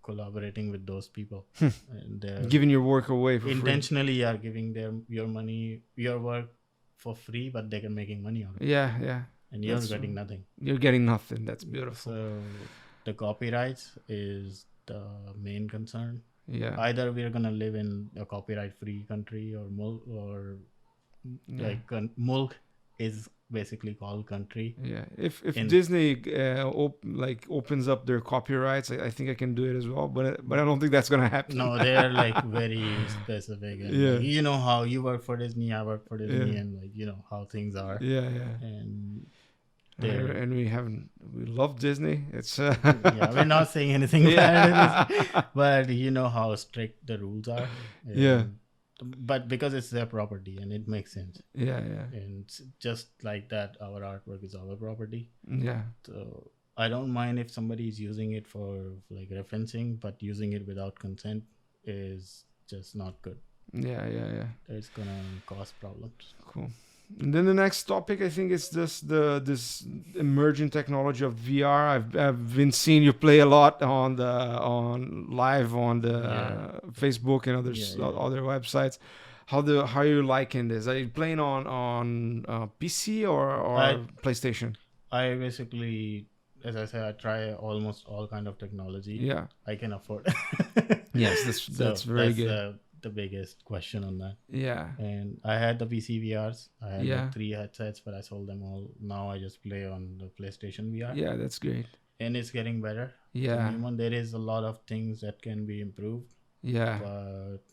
collaborating with those people and they're giving your work away for intentionally free. Giving your work for free, but they're making money on it. And you're getting nothing. You're getting nothing. That's beautiful. So the copyrights is the main concern. Yeah. Either we're gonna live in a copyright-free country, or mulk is basically called country. Yeah. If Disney opens up their copyrights, I think I can do it as well. But I don't think that's gonna happen. No, they're like very specific. And like, how you work for Disney, I work for Disney, and like how things are. And we love Disney. It's we're not saying anything bad, but how strict the rules are. But because it's their property and it makes sense. And just like that, our artwork is our property. So I don't mind if somebody is using it for like referencing, but using it without consent is just not good. It's gonna cause problems. Cool. And then the next topic, I think, is this emerging technology of VR. I've been seeing you play a lot on live on the Yeah, Facebook and yeah, yeah. other websites. How are you liking this? Are you playing on PC I or PlayStation? I basically, as I said, I try almost all kind of technology Yeah. I can afford. Yes, that's So very that's good. the biggest question on that. Yeah. And I had the PC VRs. I had Yeah. like 3 headsets, but I sold them all. Now I just play on the PlayStation VR, Yeah, that's great. and it's getting better. The Yeah. new one, there is a lot of things that can be improved, Yeah. but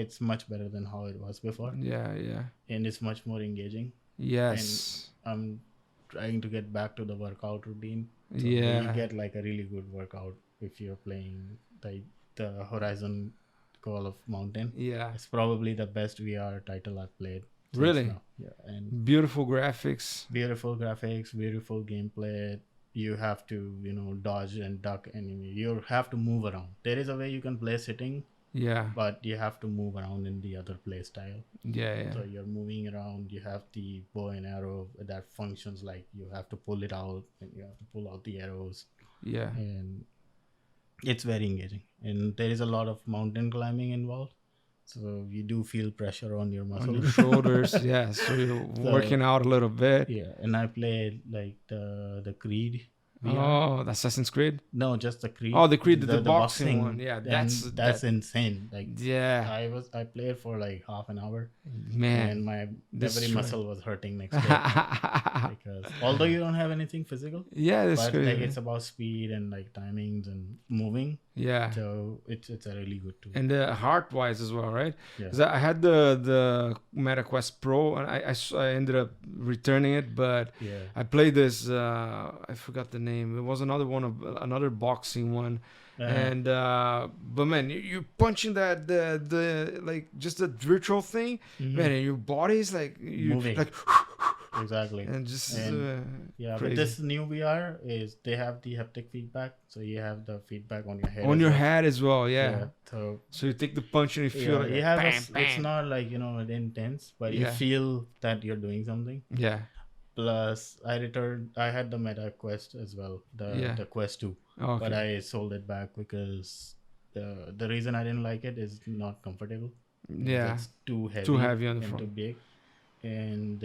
it's much better than how it was before, Yeah. Yeah. and it's much more engaging. And Yes. I'm trying to get back to the workout routine. So you Yeah. get like a really good workout if you're playing like the Horizon Call of Mountain. Yeah. It's probably the best VR title I've played since Really now. Yeah, and beautiful graphics. beautiful graphics, beautiful gameplay. You have to, dodge and duck enemy. You have to move around. There is a way you can play sitting, Yeah. but you have to move around in the other play style. Yeah. Yeah. So you're moving around. You have the bow and arrow that functions like you have to pull it out and you have to pull out the arrows, Yeah. and it's very engaging. And there is a lot of mountain climbing involved, so you do feel pressure on your On your muscles. shoulders. Yeah. So you're So working out a little bit. yeah, and I played like the Creed VR. Oh, the Assassin's Creed. No, just the Creed. Oh, the Creed, the The boxing one. boxing. Yeah, And that's insane. Like Yeah, I played for like half an hour, man. and my This every is muscle was hurting next day. Because although you don't have anything physical, Yeah, that's but good. like it's about speed and like timings and moving. Yeah, So it's a really good tool. and heart wise as well, right? Yeah. 'Cause I had the Meta Quest Pro, and I ended up returning it, but Yeah. I played this. I forgot the name. It was another boxing one. And but man, you're punching the like just a virtual thing, man, and your body is like you Moving. like Exactly. and just Yeah, crazy. but this new VR is they have the haptic feedback, so you have the feedback on your head. on as your well. head as well. Yeah. So So you take the punch and you feel yeah, like you have bam, bam. it's not like intense, but you Yeah. feel that you're doing something. Yeah. Plus, I had the Meta Quest as well, the Quest 2, Okay. but I sold it back because the reason I didn't like it is not comfortable. Yeah. It's too heavy. Too heavy on the and front. too big. And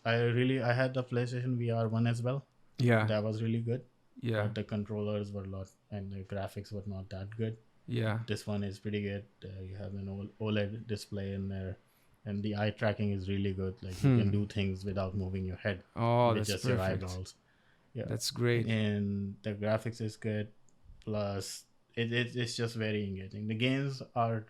I had the PlayStation VR 1 as well. Yeah. That was really good. Yeah. But the controllers were and the graphics were not that good. Yeah. This one is pretty good. You have an OLED display in there, and the eye tracking is really good. Like you can do things without moving your head Oh, with that's just your perfect. eyeballs. Yeah, That's great. and the graphics is good. Plus, it's just very engaging. The games are.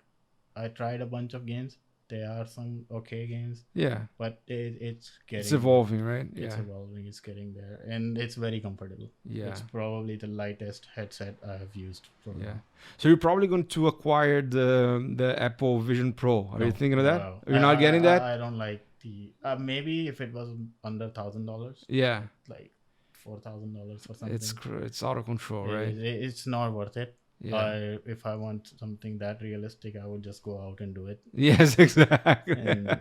I tried a bunch of games. There are some okay games, Yeah. but it's getting. It's evolving, right? It's Yeah. evolving. It's getting there, and it's very comfortable. Yeah. It's probably the lightest headset I have used for. Yeah. So you're probably going to acquire the Apple Vision Pro. Are you thinking of that? No. You're not getting that? I don't like the. Maybe if it was under $1,000, Yeah. like $4,000 or something. It's out of control, right? It's not worth it. Yeah. If I want something that realistic, I would just go out and do it. Yes, exactly. And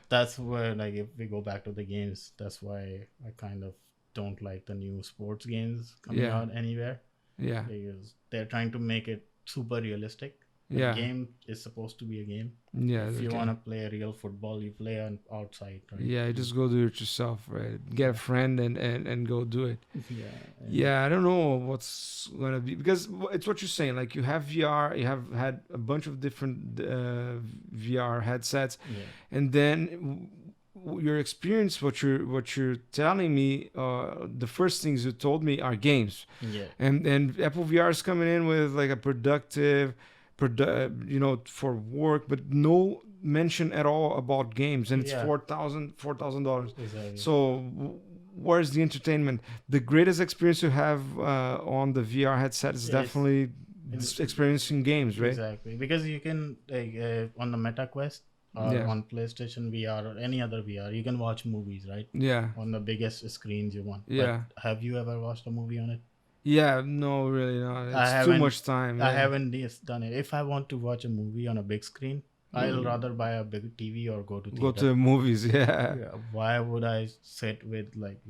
that's where, like, if we go back to the games, that's why I kind of don't like the new sports games coming Yeah. out anywhere, Yeah. because they're trying to make it super realistic. The Yeah. game is supposed to be a game. Yeah. If you okay. want to play a real football, you play outside, right? Yeah, you just go do it yourself, right? Get a friend and go do it. Yeah. Yeah, I don't know what's gonna be, because it's what you're saying. Like you have VR, you have had a bunch of different VR headsets, Yeah. and then your experience, what you're telling me, the first things you told me are games, Yeah. and Apple VR is coming in with like a productive, for work, but no mention at all about games, and it's Yeah. $4,000. Exactly. So where's the entertainment? The greatest experience you have on the VR headset is definitely experiencing games, right? Exactly, because you can on the Meta Quest or Yeah. on PlayStation VR or any other VR, you can watch movies, right? Yeah. On the biggest screens you want. Yeah. But have you ever watched a movie on it? Yeah, no, really not. I It's too haven't- much time. I yeah. haven't done it. If I want to watch a movie on a big screen, I'll rather buy a big TV or go to Go theater. to movies, yeah. Yeah, why would I sit with like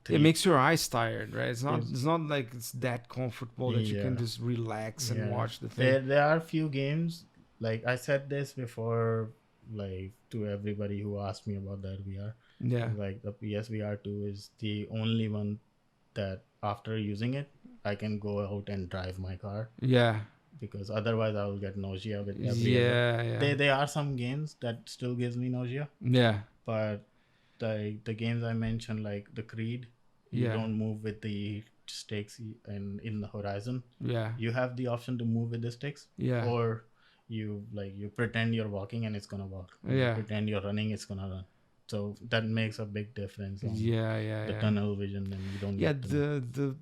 It makes your eyes tired, right? Yes. It's not like it's that comfortable that you can Yeah. just relax and Yeah. watch the There thing. there are few games, like I said this before, like to everybody who asked me about that VR. Yeah. Like the PSVR 2 is the only one that after using it I can go out and drive my car, Yeah. because otherwise I will get nausea with every other. Yeah, yeah. There are some games that still gives me nausea, Yeah. but the games I mentioned, like the Creed, you Yeah. don't move with the sticks and in the horizon. Yeah. You have the option to move with the sticks, Yeah. or you pretend you're walking and it's gonna walk. Yeah. You pretend you're running, it's gonna run. So that makes a big difference on Yeah, yeah, the yeah. tunnel vision, and you don't Yeah, get to the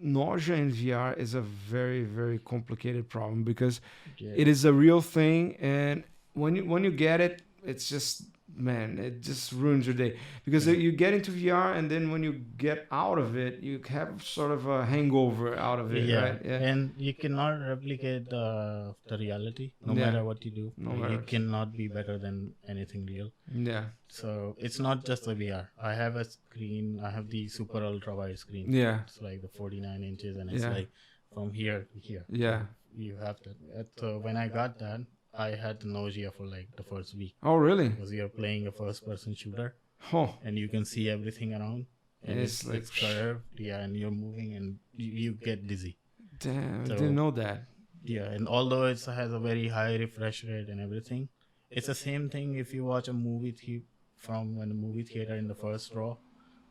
nausea in VR is a very, very complicated problem because yeah. it is a real thing, and when you get it, it's just, man, it just ruins your day because Yeah. you get into VR and then when you get out of it, you have sort of a hangover out of it, Yeah, right? Yeah. and you cannot replicate the reality, no Yeah. matter what you do. No You matter. cannot be better than anything real. Yeah. So it's not just the VR. I have a screen. I have the super ultra wide screen. Yeah. It's like the 49 inches, and it's Yeah. like from here to here. Yeah. You have to. So when I got that, I had nausea for like the first week, Oh, really? because you're playing a first person shooter Oh. and you can see everything around, and It's like- it's curved, yeah, and you're moving and you get dizzy. Damn, So- I didn't know that. Yeah, and although it has a very high refresh rate and everything, it's the same thing if you watch a movie from a movie theater in the first row.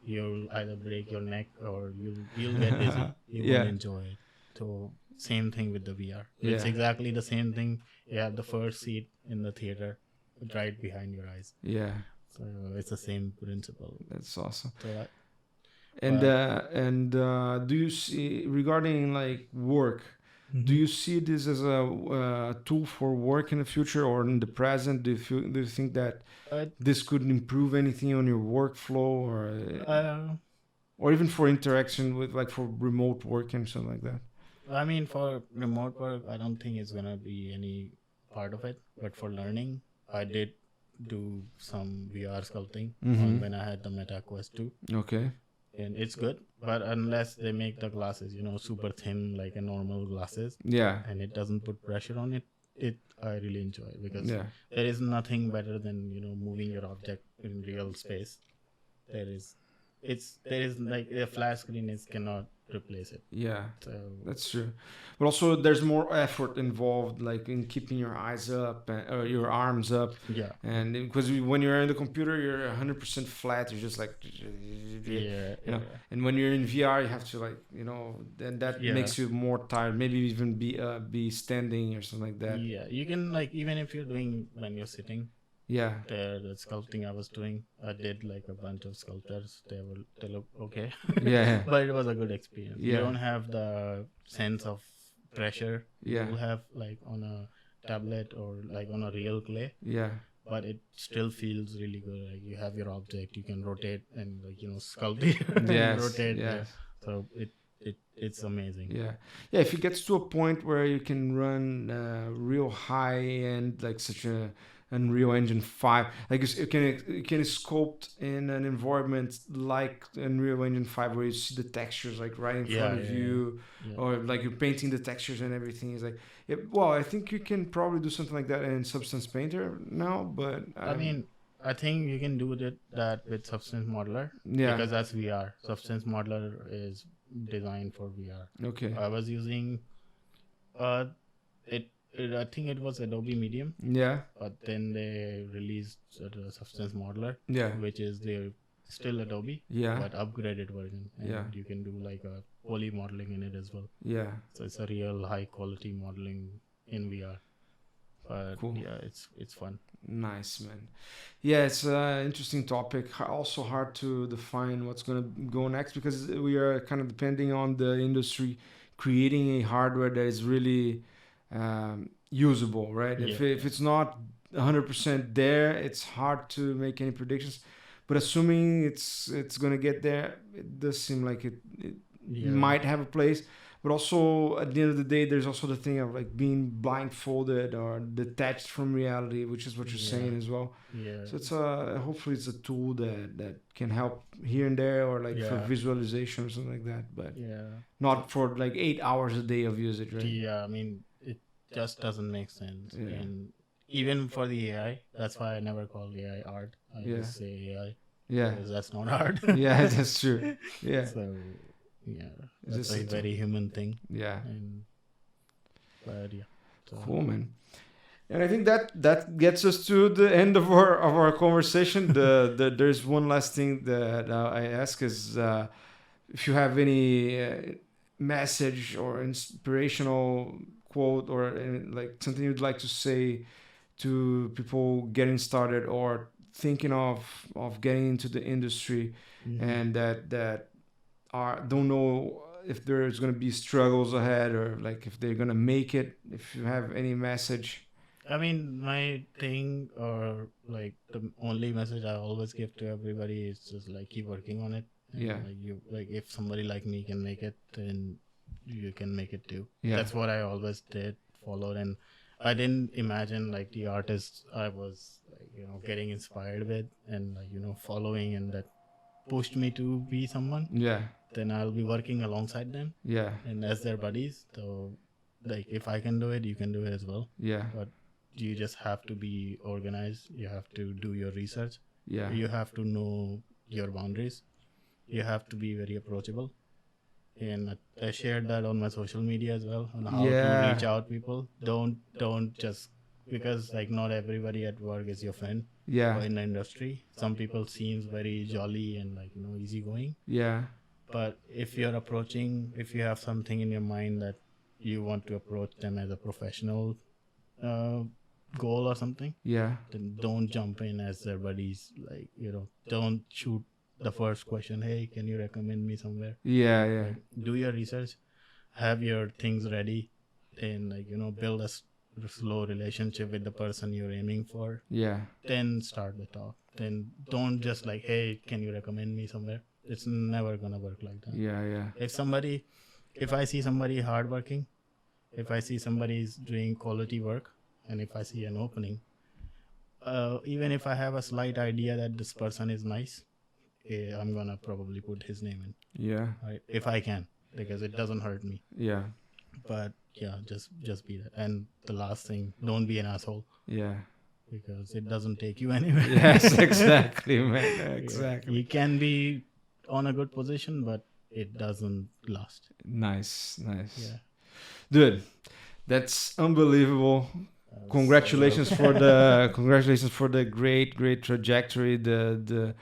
You'll either break your neck or you'll get dizzy. You Yeah. won't enjoy it. So same thing with the VR. It's Yeah. exactly the same thing. You have the first seat in the theater right behind your eyes. Yeah, So it's the same principle. that's awesome. So And do you see, regarding like work, do you see this as a tool for work in the future or in the present? Do you think that this could improve anything on your workflow or even for interaction with, like, for remote work and something like that? I mean, for remote work, I don't think it's gonna be any part of it. But for learning, I did do some VR sculpting when I had the Meta Quest 2, Okay. and it's good. But unless they make the glasses, super thin like a normal glasses, Yeah. and it doesn't put pressure on it, I really enjoy it, because Yeah. there is nothing better than moving your object in real space. There is like a flat screen cannot replace it. Yeah. So That's true, but also there's more effort involved, like in keeping your eyes up or your arms up, yeah. and because when you're in the computer, you're 100% flat. You're just like, Yeah, you know. And when you're in VR, you have to, like, then that Yeah. makes you more tired. Maybe even be standing or something like that. Yeah, you can, like, even if you're doing when you're sitting, Yeah. the sculpting I was doing, I did like a bunch of sculptures. They look okay, Yeah. but it was a good experience. Yeah. You don't have the sense of pressure Yeah. you have like on a tablet or like on a real clay, Yeah. but it still feels really good. Like you have your object, you can rotate and sculpt it and Yes. rotate. Yes. So it's amazing. Yeah. Yeah. If it gets to a point where you can run real high end, like such a Unreal Engine 5, like you can sculpt in an environment like Unreal Engine 5 where you see the textures like right in front of you, Yeah. or like you're painting the textures and everything. Is like, well, I think you can probably do something like that in Substance Painter now, but I mean, I think you can do that with Substance Modeler, yeah. because that's VR. Substance Modeler is designed for VR. Okay. I was using I think it was Adobe Medium, Yeah. but then they released the Substance Modeler, Yeah. which is still Adobe, Yeah. but upgraded version. And Yeah. you can do like a poly modeling in it as well. Yeah. So it's a real high quality modeling in VR. But Cool. yeah, it's fun. Nice, man. Yeah, it's an interesting topic. Also hard to define what's going to go next because we are kind of depending on the industry creating a hardware that is really usable, right? Yeah. If it's not 100% there, it's hard to make any predictions. But assuming it's going to get there, it does seem like it Yeah. might have a place. But also at the end of the day, there's also the thing of like being blindfolded or detached from reality, which is what you're saying as well. Yeah. So it's hopefully it's a tool that can help here and there, or like for visualization or something like that. But not for like 8 hours a day of usage, right? Yeah, I mean, it just doesn't make sense. Yeah. And even for the AI, that's why I never call AI art. I just say AI. Yeah, because that's not art. Yeah, that's true. Yeah. So yeah, that's a very human thing. Yeah. But yeah. So. Cool, man. And I think that gets us to the end of our conversation. There's one last thing that I ask is if you have any message or inspirational quote or like something you'd like to say to people getting started or thinking of getting into the industry, and that don't know if there's going to be struggles ahead or like if they're going to make it. If you have any message. I mean, my thing, or like the only message I always give to everybody is just like keep working on it. And like if somebody like me can make it, then you can make it too. That's what I always followed, and I didn't imagine like the artists I was like, getting inspired with and like following, and that pushed me to be someone. Then I'll be working alongside them. And as their buddies. So like if I can do it, you can do it as well. But you just have to be organized. You have to do your research. You have to know your boundaries. You have to be very approachable. And I shared that on my social media as well, on how to reach out people. Don't just, because like not everybody at work is your friend. Or in the industry, some people seems very jolly and like easygoing. But if you have something in your mind that you want to approach them as a professional goal or something, then don't jump in as their buddies. Like don't shoot the first question, hey, can you recommend me somewhere? Like, do your research, have your things ready, and like build a slow relationship with the person you're aiming for. Then start the talk. Then don't just like, hey, can you recommend me somewhere? It's never gonna work like that. If I see somebody hardworking, if I see somebody's doing quality work, and if I see an opening, even if I have a slight idea that this person is nice, I'm gonna probably put his name in. Right? If I can, because it doesn't hurt me. But just be that. And the last thing, don't be an asshole. Because it doesn't take you anywhere. Yes, exactly, man. Exactly. You can be on a good position, but it doesn't last. Nice. Dude, that's unbelievable. Congratulations for the great trajectory, the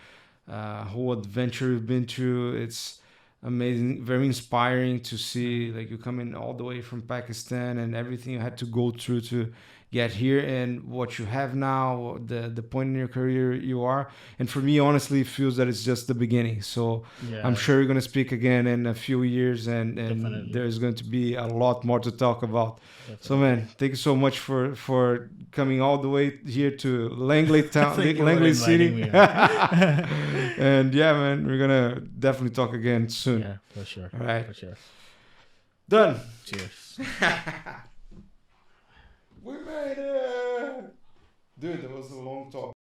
whole adventure you've been through. It's amazing, very inspiring to see like you coming all the way from Pakistan and everything you had to go through to get here, and what you have now, the point in your career you are. And for me, honestly, it feels that it's just the beginning. So I'm sure you're going to speak again in a few years, and there's going to be a lot more to talk about. Definitely. So man, thank you so much for coming all the way here to Langley town, Langley City. And yeah, man, we're going to definitely talk again soon. Yeah, for sure. All right. For sure. Done. Cheers. We made it! Dude, that was a long talk.